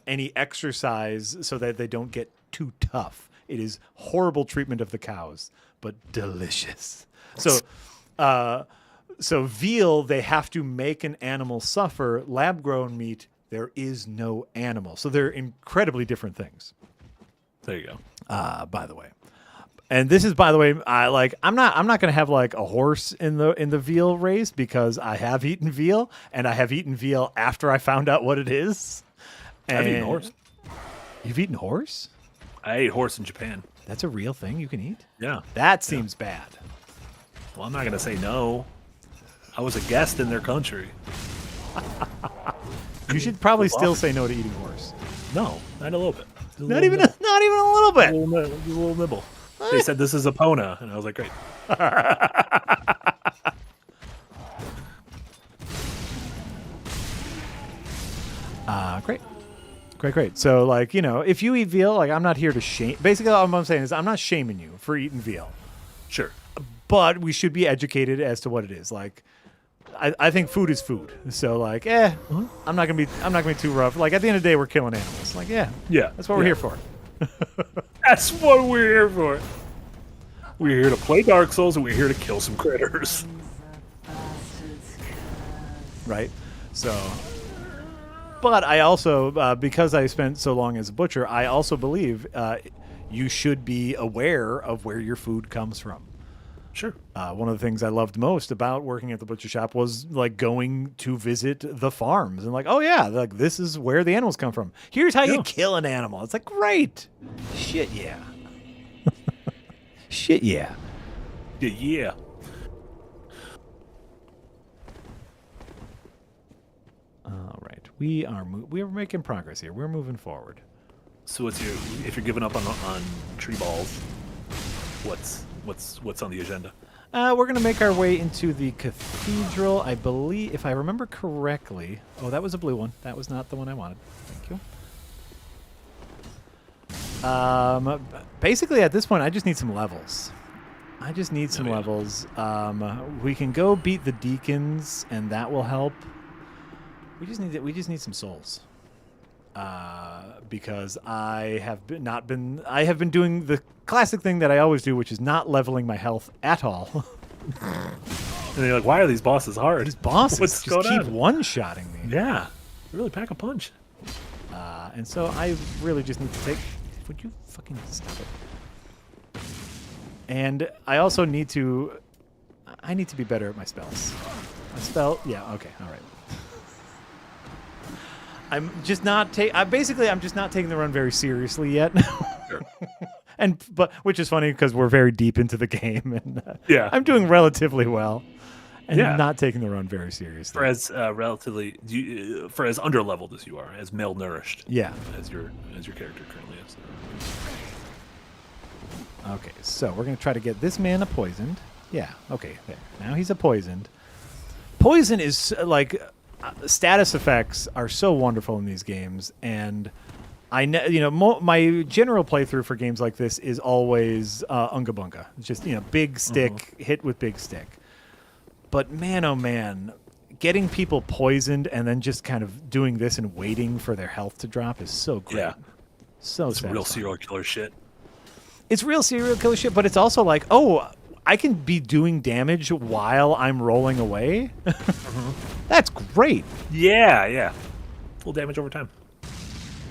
any exercise, so that they don't get too tough. It is horrible treatment of the cows, but delicious. So veal, they have to make an animal suffer. Lab-grown meat, there is no animal. So they're incredibly different things. There you go. By the way. And this is, by the way, I'm not going to have a horse in the veal race, because I have eaten veal, and I have eaten veal after I found out what it is. And I've eaten horse. You've eaten horse? I ate horse in Japan. That's a real thing you can eat? Yeah. That seems bad. Well, I'm not going to say no. I was a guest in their country. You should probably still say no to eating horse. No, not a little bit. Not even a little bit. A little nibble. They said this is a Pona, and I was like, great. Great. So, if you eat veal, I'm not here to shame. Basically, all I'm saying is I'm not shaming you for eating veal. Sure. But we should be educated as to what it is. I think food is food. So, I'm not gonna be too rough. At the end of the day, we're killing animals. Yeah. That's what we're here for. That's what we're here for. We're here to play Dark Souls, and we're here to kill some critters. right? So, but I also, because I spent so long as a butcher, I also believe you should be aware of where your food comes from. Sure. One of the things I loved most about working at the butcher shop was like going to visit the farms and like, oh yeah, like this is where the animals come from. Here's how you kill an animal. It's like, great. Shit, yeah. Shit, yeah. Yeah. All right, we are making progress here. We're moving forward. So if you're giving up on tree balls, what's on the agenda? We're gonna make our way into the cathedral. I believe, if I remember correctly. Oh, that was a blue one. That was not the one I wanted. Thank you. Basically, at this point, I just need some levels. We can go beat the deacons, and that will help. We just need some souls. Because I have been doing the classic thing that I always do, which is not leveling my health at all. And you're like, why are these bosses hard? These bosses What's just going keep on? one-shotting me. Yeah, they really pack a punch. And so I really just need to take... Would you fucking stop it? And I also need to... I need to be better at my spells. Yeah, okay, all right. I'm just not I'm just not taking the run very seriously yet. Sure. But which is funny because we're very deep into the game, and I'm doing relatively well, and not taking the run very seriously. For as for as underleveled as you are, as malnourished, as your character currently is. Okay, so we're gonna try to get this man poisoned. Yeah. Okay. There. Now he's poisoned. Poison is like status effects are so wonderful in these games, and my general playthrough for games like this is always Unga Bunga. It's just big stick, hit with big stick. But man, oh man, getting people poisoned and then just kind of doing this and waiting for their health to drop is so great. Yeah. So it's real serial killer shit. It's real serial killer shit, but it's also like, oh, I can be doing damage while I'm rolling away. That's great. Yeah. Full damage over time.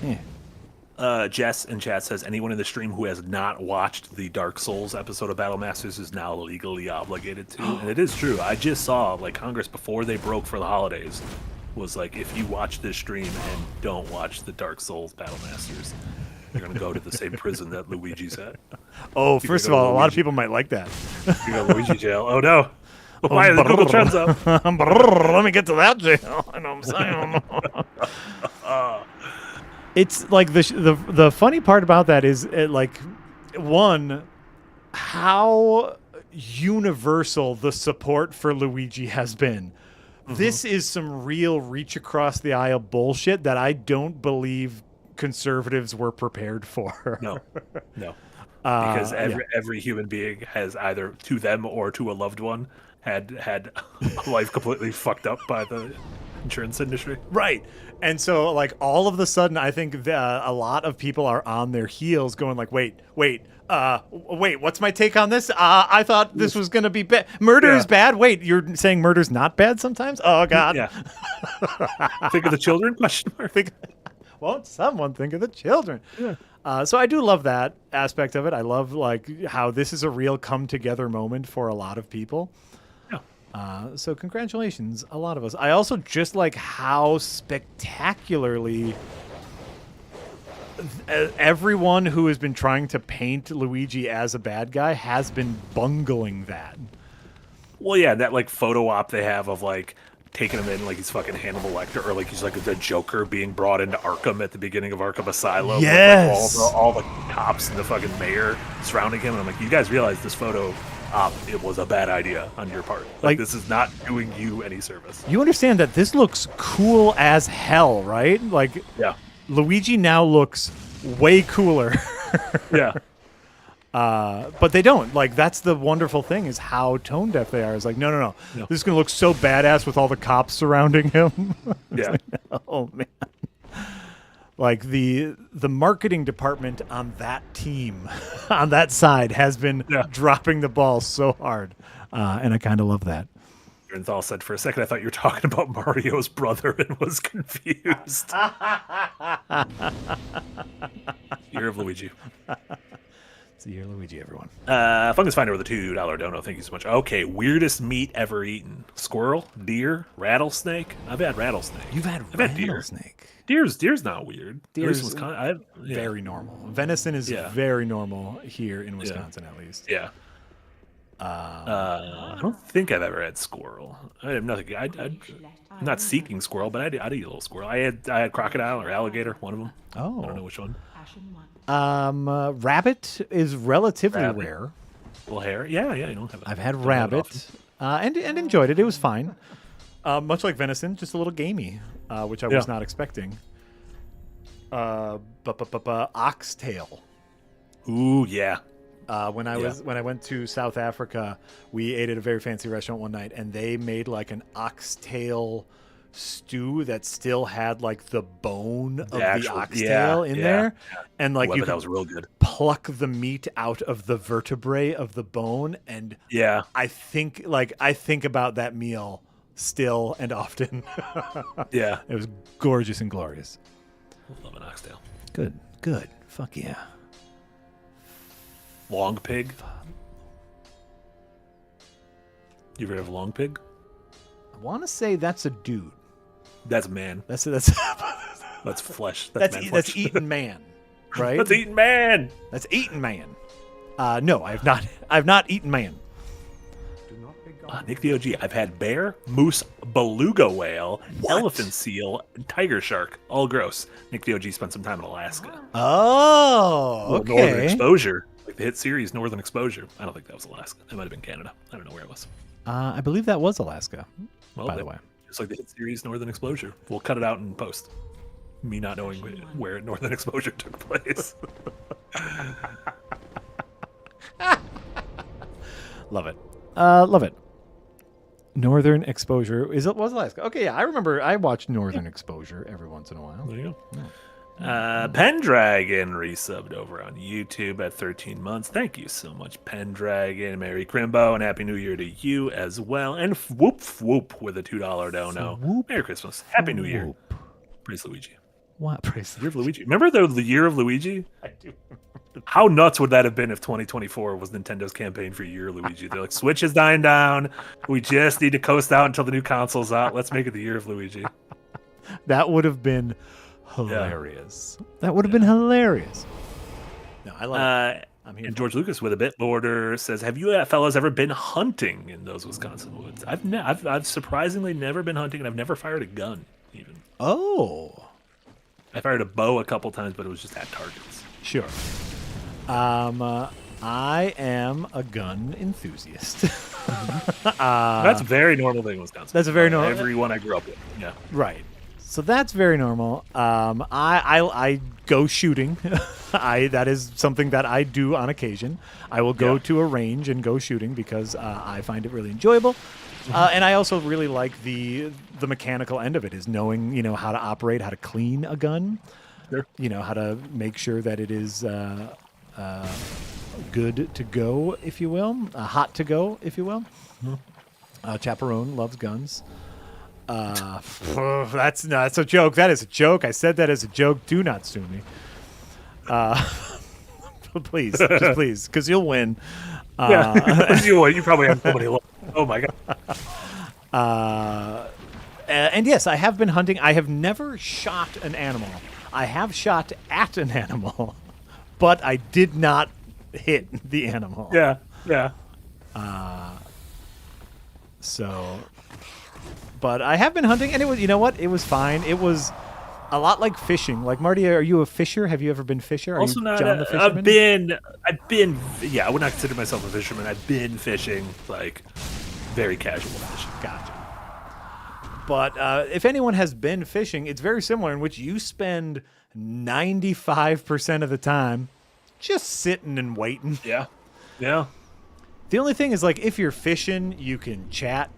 Yeah. Jess in chat says, anyone in the stream who has not watched the Dark Souls episode of Battle Masters is now legally obligated to. And it is true. I just saw, like, Congress, before they broke for the holidays, was like, if you watch this stream and don't watch the Dark Souls Battle Masters, you're going to go to the same prison that Luigi's at. Oh, first of all, a lot of people might like that. You go to Luigi jail. Oh, no. Why are the Google Trends up? Let me get to that jail. I know what I'm saying. It's like the funny part about that is how universal the support for Luigi has been. This is some real reach across the aisle bullshit that I don't believe conservatives were prepared for. No. Because every human being has either to them or to a loved one had life completely fucked up by the insurance industry. Right. And so, like, all of a sudden, I think a lot of people are on their heels going like, wait, what's my take on this? I thought this was going to be bad. Murder is bad? Wait, you're saying murder's not bad sometimes? Oh, God. Yeah. Think of the children? Question mark. Won't someone think of the children? Yeah. So I do love that aspect of it. I love, like, how this is a real come-together moment for a lot of people. So congratulations, a lot of us. I also just like how spectacularly everyone who has been trying to paint Luigi as a bad guy has been bungling that. Well, yeah, that like photo op they have of like taking him in like he's fucking Hannibal Lecter, or like he's like the Joker being brought into Arkham at the beginning of Arkham Asylum. Yes, with, like, all the cops and the fucking mayor surrounding him. And I'm like, you guys realize this photo it was a bad idea on your part. Like, this is not doing you any service. You understand that this looks cool as hell, right? Like, Luigi now looks way cooler. Yeah. But they don't. Like, that's the wonderful thing is how tone deaf they are. It's like, no. This is going to look so badass with all the cops surrounding him. Yeah. Like, oh, man. Like, the marketing department on that team, on that side, has been dropping the ball so hard. And I kind of love that. Bernthal said, for a second, I thought you were talking about Mario's brother and was confused. Year of Luigi. It's the year of Luigi, everyone. Fungus Finder with a $2 dono. Thank you so much. Okay, weirdest meat ever eaten: squirrel, deer, rattlesnake. I've had rattlesnake. You've had rattlesnake. Deer's not weird. Deer's Wisconsin, very normal. Venison is very normal here in Wisconsin, at least. Yeah. I don't think I've ever had squirrel. I have nothing. I'm not seeking squirrel, but I'd eat a little squirrel. I had crocodile or alligator, one of them. Oh, I don't know which one. Rabbit is relatively rare. Little hare, yeah. You don't have. I've had rabbit, and enjoyed it. It was fine. Much like venison, just a little gamey, which I was not expecting. Oxtail. Ooh, yeah. When I went to South Africa, we ate at a very fancy restaurant one night, and they made like an oxtail stew that still had like the bone of the oxtail in there, and like that was real good. Pluck the meat out of the vertebrae of the bone, and I think about that meal still and often. Yeah, it was gorgeous and glorious. Love an oxtail. Good. Fuck yeah. Long pig. You ever have long pig? I want to say that's a dude. That's a man. That's flesh. That's eaten man, right? That's eaten man. That's eaten man. No, I have not. I've not eaten man. Nick the OG. I've had bear, moose, beluga whale, elephant seal, and tiger shark. All gross. Nick the OG spent some time in Alaska. Oh, okay. Northern Exposure, like the hit series Northern Exposure. I don't think that was Alaska. That might have been Canada. I don't know where it was. I believe that was Alaska. By the way, just like the hit series Northern Exposure. We'll cut it out in post. Me not knowing where Northern Exposure took place. Love it. Love it. Northern Exposure was Alaska. Okay, yeah, I remember. I watched Northern Exposure every once in a while. There you go. Pendragon resubbed over on YouTube at 13 months. Thank you so much, Pendragon. Merry Crimbo and Happy New Year to you as well. And Whoop with a $2 dono. Merry Christmas. Happy New Year. Praise Luigi. What? Praise the Year of Luigi. Remember the Year of Luigi? I do. How nuts would that have been if 2024 was Nintendo's campaign for Year of Luigi? They're like, Switch is dying down. We just need to coast out until the new console's out. Let's make it the Year of Luigi. That would have been hilarious. That would have been hilarious. No, I love it. I'm here. And George Lucas with a bit border says, "Have you fellas ever been hunting in those Wisconsin woods?" I've surprisingly never been hunting, and I've never fired a gun even. Oh, I fired a bow a couple times, but it was just at targets. Sure. I am a gun enthusiast. That's a very normal thing in Wisconsin. That's a very normal. Everyone I grew up with. Yeah. Right. So that's very normal. I go shooting. That is something that I do on occasion. I will go to a range and go shooting because I find it really enjoyable. And I also really like the mechanical end of it, is knowing, how to operate, how to clean a gun. Sure. How to make sure that it is good to go, if you will, hot to go, if you will. Chaperone loves guns. That's a joke. That is a joke. I said that as a joke. Do not sue me. Please, just please, because you'll win. You probably have somebody. Oh my god. And yes, I have been hunting. I have never shot an animal. I have shot at an animal, but I did not hit the animal. Yeah. But I have been hunting, and it was, it was fine. It was a lot like fishing. Like, Marty, are you a fisher? Have you ever been fisher? Are also you not. John the fisherman? I've been. Yeah, I would not consider myself a fisherman. I've been fishing, like very casual fishing. Gotcha. But if anyone has been fishing, it's very similar, in which you spend 95% of the time just sitting and waiting. Yeah. The only thing is, like, if you're fishing, you can chat.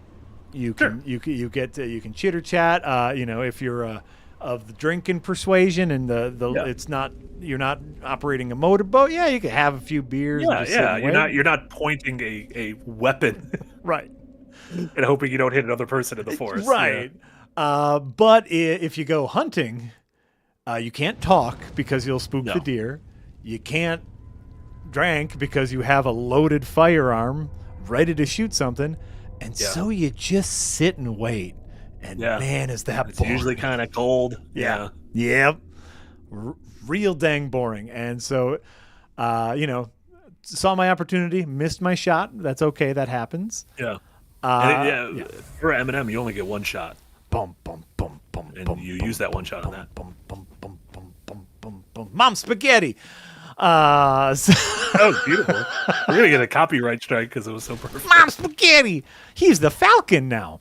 You can you can chitter chat. If you're of the drinking persuasion and it's not, you're not operating a motorboat. Yeah, you can have a few beers. Yeah. You're not pointing a weapon. Right. and hoping you don't hit another person in the forest. Right. Yeah. But if you go hunting, you can't talk because you'll spook the deer. You can't drink because you have a loaded firearm ready to shoot something. And so you just sit and wait. And man, is that boring. It's usually kind of cold. Yeah. Yep. Real dang boring. And so, saw my opportunity, missed my shot. That's okay. That happens. Yeah. For Eminem, you only get one shot. Bum, bum, bum, bum, and bum, you bum, use that one bum, shot bum, on that. Bum, bum, bum, bum, bum, bum, bum. Mom spaghetti. That was beautiful. We're going to get a copyright strike because it was so perfect. Mom spaghetti. He's the Falcon now.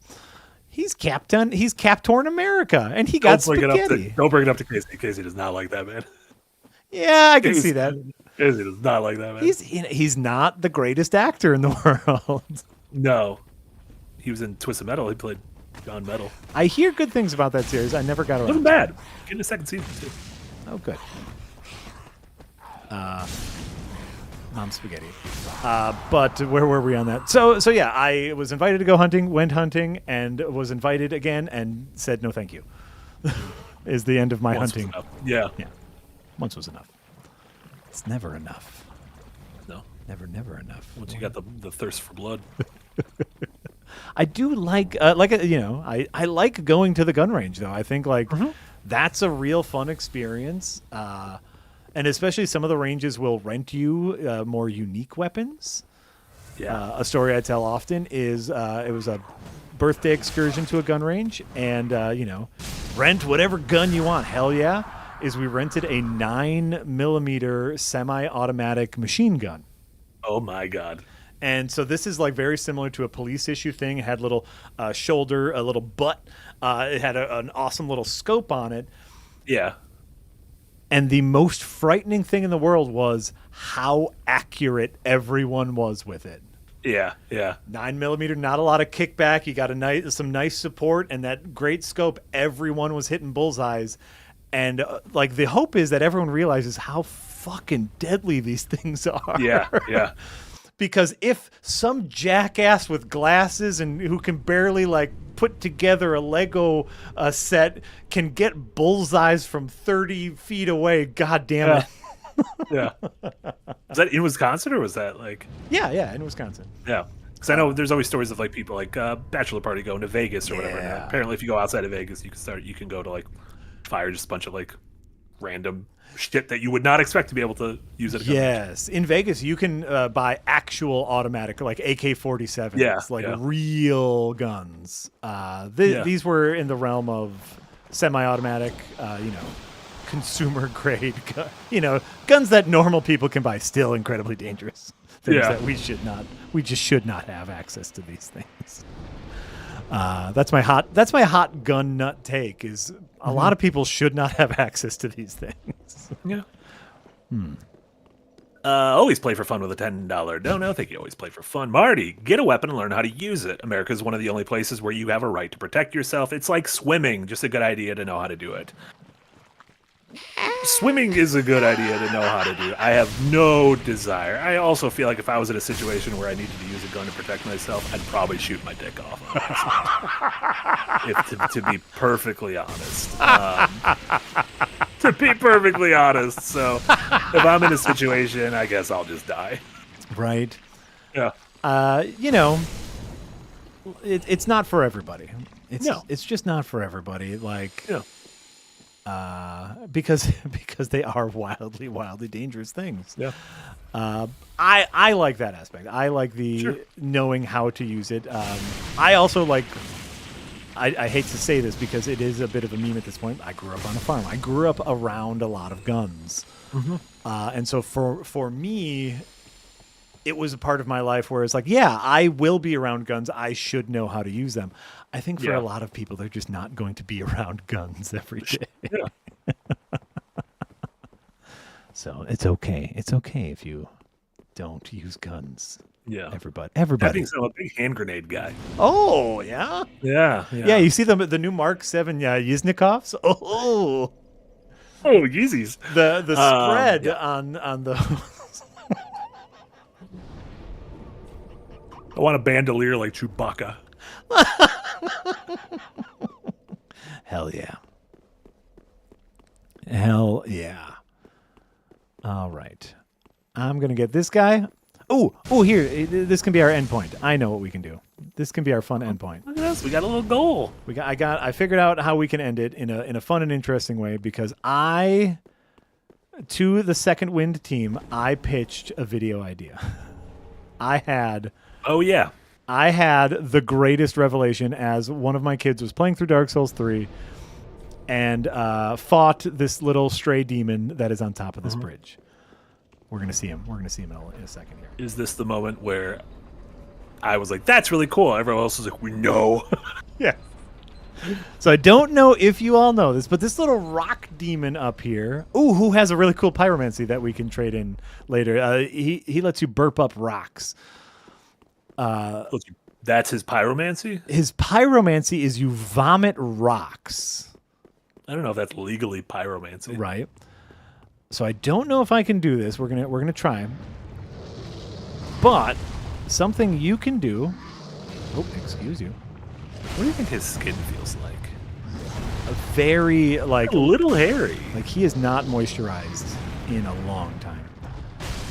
He's Cap Torn America, and he got spaghetti. Don't bring it up to Casey. Casey does not like that, man. Yeah, I can see that. Casey does not like that, man. He's not the greatest actor in the world. No. He was in Twisted Metal. He played John Metal. I hear good things about that series. I never got around. It wasn't bad. Getting a second season, too. Oh, good. Mom spaghetti. But where were we on that? So yeah, I was invited to go hunting, went hunting, and was invited again and said no thank you. Is the end of my hunting. Yeah. Once was enough. It's never enough. No. Never enough. Once you got the thirst for blood. I do like I like going to the gun range though. I think that's a real fun experience. And especially some of the ranges will rent you more unique weapons. Yeah. A story I tell often is it was a birthday excursion to a gun range, and rent whatever gun you want. Hell yeah! We rented a 9mm semi-automatic machine gun. Oh my god! And so this is very similar to a police issue thing. It had a little shoulder, a little butt. It had an awesome little scope on it. Yeah. And the most frightening thing in the world was how accurate everyone was with it. Yeah. 9mm, not a lot of kickback. You got some nice support, and that great scope. Everyone was hitting bullseyes, and the hope is that everyone realizes how fucking deadly these things are. Yeah. Because if some jackass with glasses and who can barely put together a Lego set can get bullseyes from 30 feet away, god damn it. Yeah. Was that in Wisconsin or was that Yeah, in Wisconsin. Yeah. Because I know there's always stories of people bachelor party going to Vegas or whatever. And apparently, if you go outside of Vegas, you can go to fire just a bunch of random shit that you would not expect to be able to use at a gun range. Yes, in Vegas you can buy actual automatic AK-47s, real guns. These were in the realm of semi-automatic, consumer grade, guns that normal people can buy. Still incredibly dangerous things that we just should not have access to these things. That's my hot gun nut take is a lot of people should not have access to these things. Yeah. Always play for fun with a $10 dono. Think you always play for fun. Marty, get a weapon and learn how to use it. America is one of the only places where you have a right to protect yourself. It's like swimming. Just a good idea to know how to do it. Swimming is a good idea to know how to do. I have no desire. I also feel like if I was in a situation where I needed to use a gun to protect myself, I'd probably shoot my dick off. To be perfectly honest. To be perfectly honest. So if I'm in a situation, I guess I'll just die. Right. Yeah. It's not for everybody. It's just not for everybody. Because they are wildly dangerous things. Yeah. I like that aspect. I like the knowing how to use it. I also like. I hate to say this because it is a bit of a meme at this point. I grew up on a farm. I grew up around a lot of guns, and so for me, it was a part of my life where it's I will be around guns. I should know how to use them. I think for a lot of people, they're just not going to be around guns every day. Yeah. So it's okay. It's okay if you don't use guns. Yeah. Everybody. That being said, I'm a big hand grenade guy. Oh, yeah? Yeah. Yeah, you see the new Mark 7 Yiznikovs? Oh, Yeezys. The spread on the... I want a bandolier like Chewbacca. Hell yeah. Hell yeah. All right. I'm going to get this guy. Oh, here. This can be our endpoint. I know what we can do. This can be our fun endpoint. Look at this. We got a little goal. I figured out how we can end it in a fun and interesting way because to the Second Wind team, I pitched a video idea. Oh, yeah. I had the greatest revelation as one of my kids was playing through Dark Souls 3 and fought this little stray demon that is on top of this bridge. We're going to see him. We're going to see him in a second here. Is this the moment where I was like, that's really cool? Everyone else was like, we know. Yeah. So I don't know if you all know this, but this little rock demon up here, who has a really cool pyromancy that we can trade in later. He lets you burp up rocks. That's his pyromancy? His pyromancy is you vomit rocks. I don't know if that's legally pyromancy. Right. So I don't know if I can do this. We're gonna try. But something you can do. Oh, excuse you. What do you think his skin feels like? A very A little hairy. like he is not moisturized in a long time.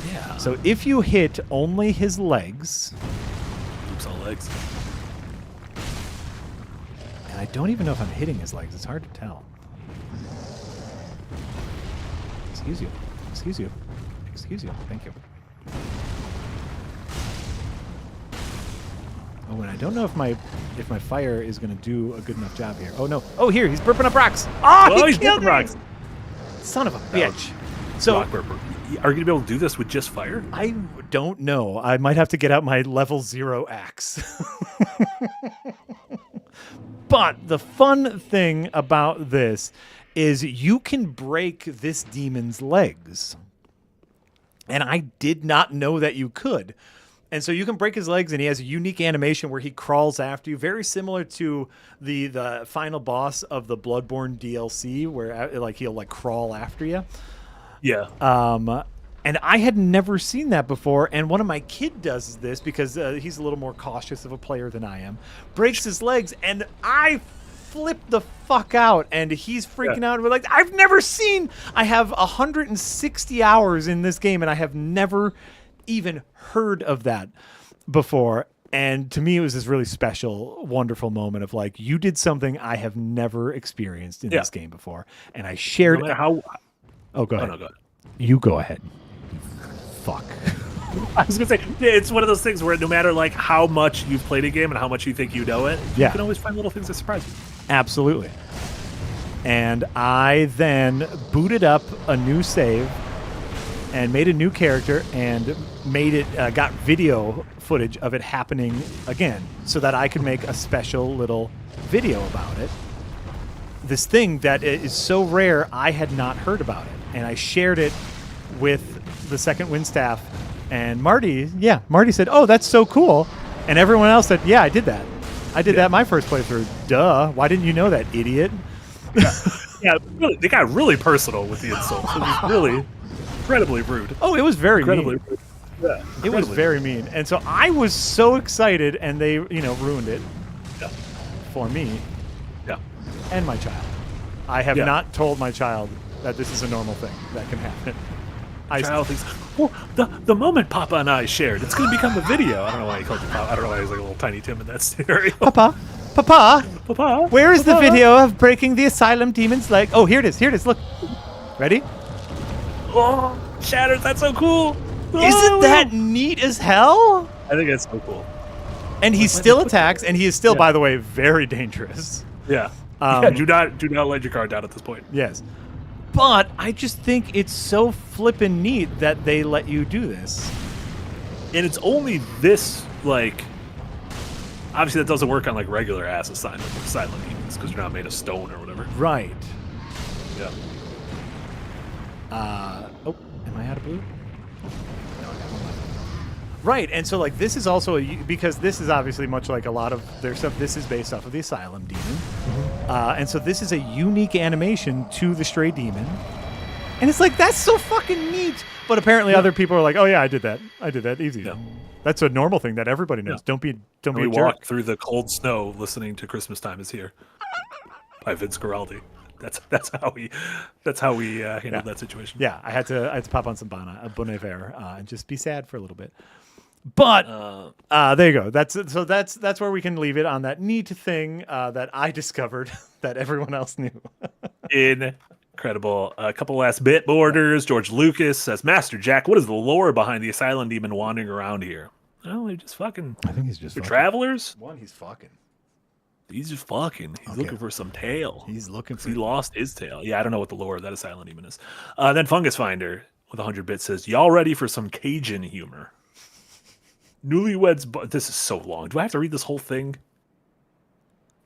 Yeah. So if you hit only his legs, Oops, all legs. and I don't even know if I'm hitting his legs. It's hard to tell. Excuse you. Excuse you. Excuse you. Thank you. Oh, and I don't know if my fire is going to do a good enough job here. Oh no! Oh, here he's burping up rocks. Oh, he's killed burping me! rocks. Son of a bitch. So Rock burper. Are you gonna be able to do this with just fire? I don't know. I might have to get out my level 0 axe. But the fun thing about this is you can break this demon's legs. And I did not know that you could. And so you can break his legs, and he has a unique animation where he crawls after you, very similar to the final boss of the Bloodborne DLC, where he'll crawl after you. Yeah. And I had never seen that before. And one of my kid does this because he's a little more cautious of a player than I am. Breaks his legs, and I flip the fuck out, and he's freaking out. We're like, I've never seen. I have 160 hours in this game, and I have never even heard of that before. And to me, it was this really special, wonderful moment of like, you did something I have never experienced in this game before, and I shared. No matter how. Oh, go ahead. No, go ahead. You go ahead. Fuck. I was gonna say it's one of those things where no matter like how much you've played a game and how much you think you know it, you can always find little things that surprise you. Absolutely. And I then booted up a new save and made a new character and made it got video footage of it happening again so that I could make a special little video about it. This thing that is so rare, I had not heard about it. And I shared it with the Second Wind staff. And Marty said, "Oh, that's so cool." And everyone else said, "Yeah, I did that. I did that my first playthrough. Duh. Why didn't you know that, idiot?" Yeah, really, they got really personal with the insults. It was really incredibly rude. Oh, it was very Incredibly mean. rude. Yeah, It was very mean. And so I was so excited, and they, ruined it for me and my child. I have not told my child that this is a normal thing that can happen. Child thinks, well, the moment Papa and I shared, it's going to become a video. I don't know why he called you Papa. I don't know why he's like a little tiny Tim in that scenario. Papa, where is the video of breaking the asylum demon's leg? Oh, here it is. Look. Ready? Oh, shatters. That's so cool. Isn't that neat as hell? I think that's so cool. And he still attacks, and he is still, by the way, very dangerous. Yeah. Do not let your guard down at this point. Yes. But I just think it's so flippin' neat that they let you do this. And it's only this, like... Obviously, that doesn't work on, like, regular ass silent demons, because you're not made of stone or whatever. Right. Yeah. Am I out of blue? No, I got one left. Right, and so like this is also because this is obviously much like a lot of their stuff. This is based off of the Asylum Demon, and so this is a unique animation to the Stray Demon, And it's like, that's so fucking neat. But apparently other people are like, oh yeah, I did that easy. Yeah. That's a normal thing that everybody knows. Yeah. Don't be we a walk through the cold snow listening to Christmas Time Is Here by Vince Guaraldi. That's how we handled that situation. Yeah, I had to pop on some Bon Iver and just be sad for a little bit. But there you go. That's where we can leave it on that neat thing that I discovered that everyone else knew. Incredible. A couple last bit borders. George Lucas says, Master Jack, what is the lore behind the Asylum Demon wandering around here? Well, they're just fucking. I think he's just fucking. Travelers? He's fucking. He's just fucking. He's looking for some tail. He lost his tail. Yeah, I don't know what the lore of that Asylum Demon is. Then Fungus Finder with 100 bits says, y'all ready for some Cajun humor? Newlyweds. This is so long. Do I have to read this whole thing?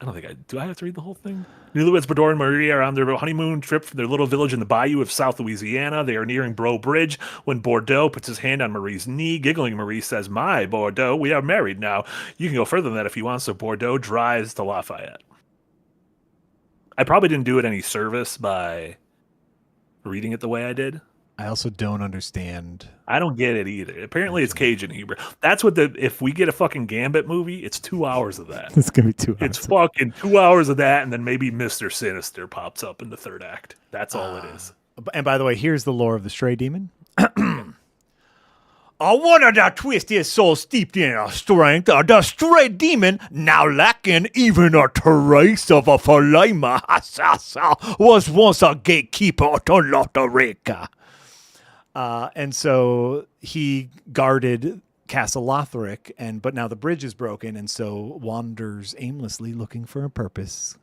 I don't think I do. I have to read the whole thing. Newlyweds Bador and Maria are on their honeymoon trip from their little village in the bayou of South Louisiana. They are nearing Bro Bridge when Bordeaux puts his hand on Marie's knee. Giggling, Marie says, my Bordeaux, we are married now. You can go further than that if you want. So Bordeaux drives to Lafayette. I probably didn't do it any service by reading it the way I did. I also don't understand. I don't get it either. Apparently it's Cajun humor. That's what if we get a fucking Gambit movie, it's 2 hours of that. It's going to be 2 hours. It's fucking 2 hours of that, and then maybe Mr. Sinister pops up in the third act. That's all it is. And by the way, here's the lore of the Stray Demon. One of the twisted souls steeped in a strength, the Stray Demon, now lacking even a trace of a Falima, was once a gatekeeper to Lotharica. And so he guarded Castle Lothric, but now the bridge is broken, and so wanders aimlessly looking for a purpose.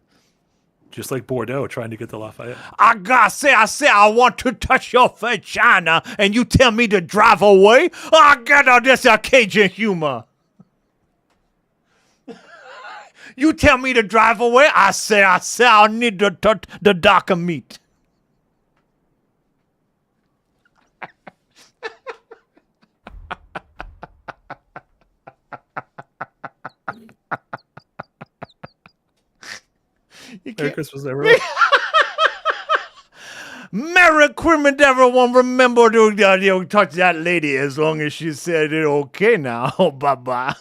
Just like Bordeaux trying to get to Lafayette. I say I want to touch your vagina, and you tell me to drive away? I get all this Cajun humor. You tell me to drive away? I say I need to touch the dock of meat. Merry Christmas, everyone. Merry Christmas, everyone. Remember to touch that lady as long as she said it okay now. Bye-bye.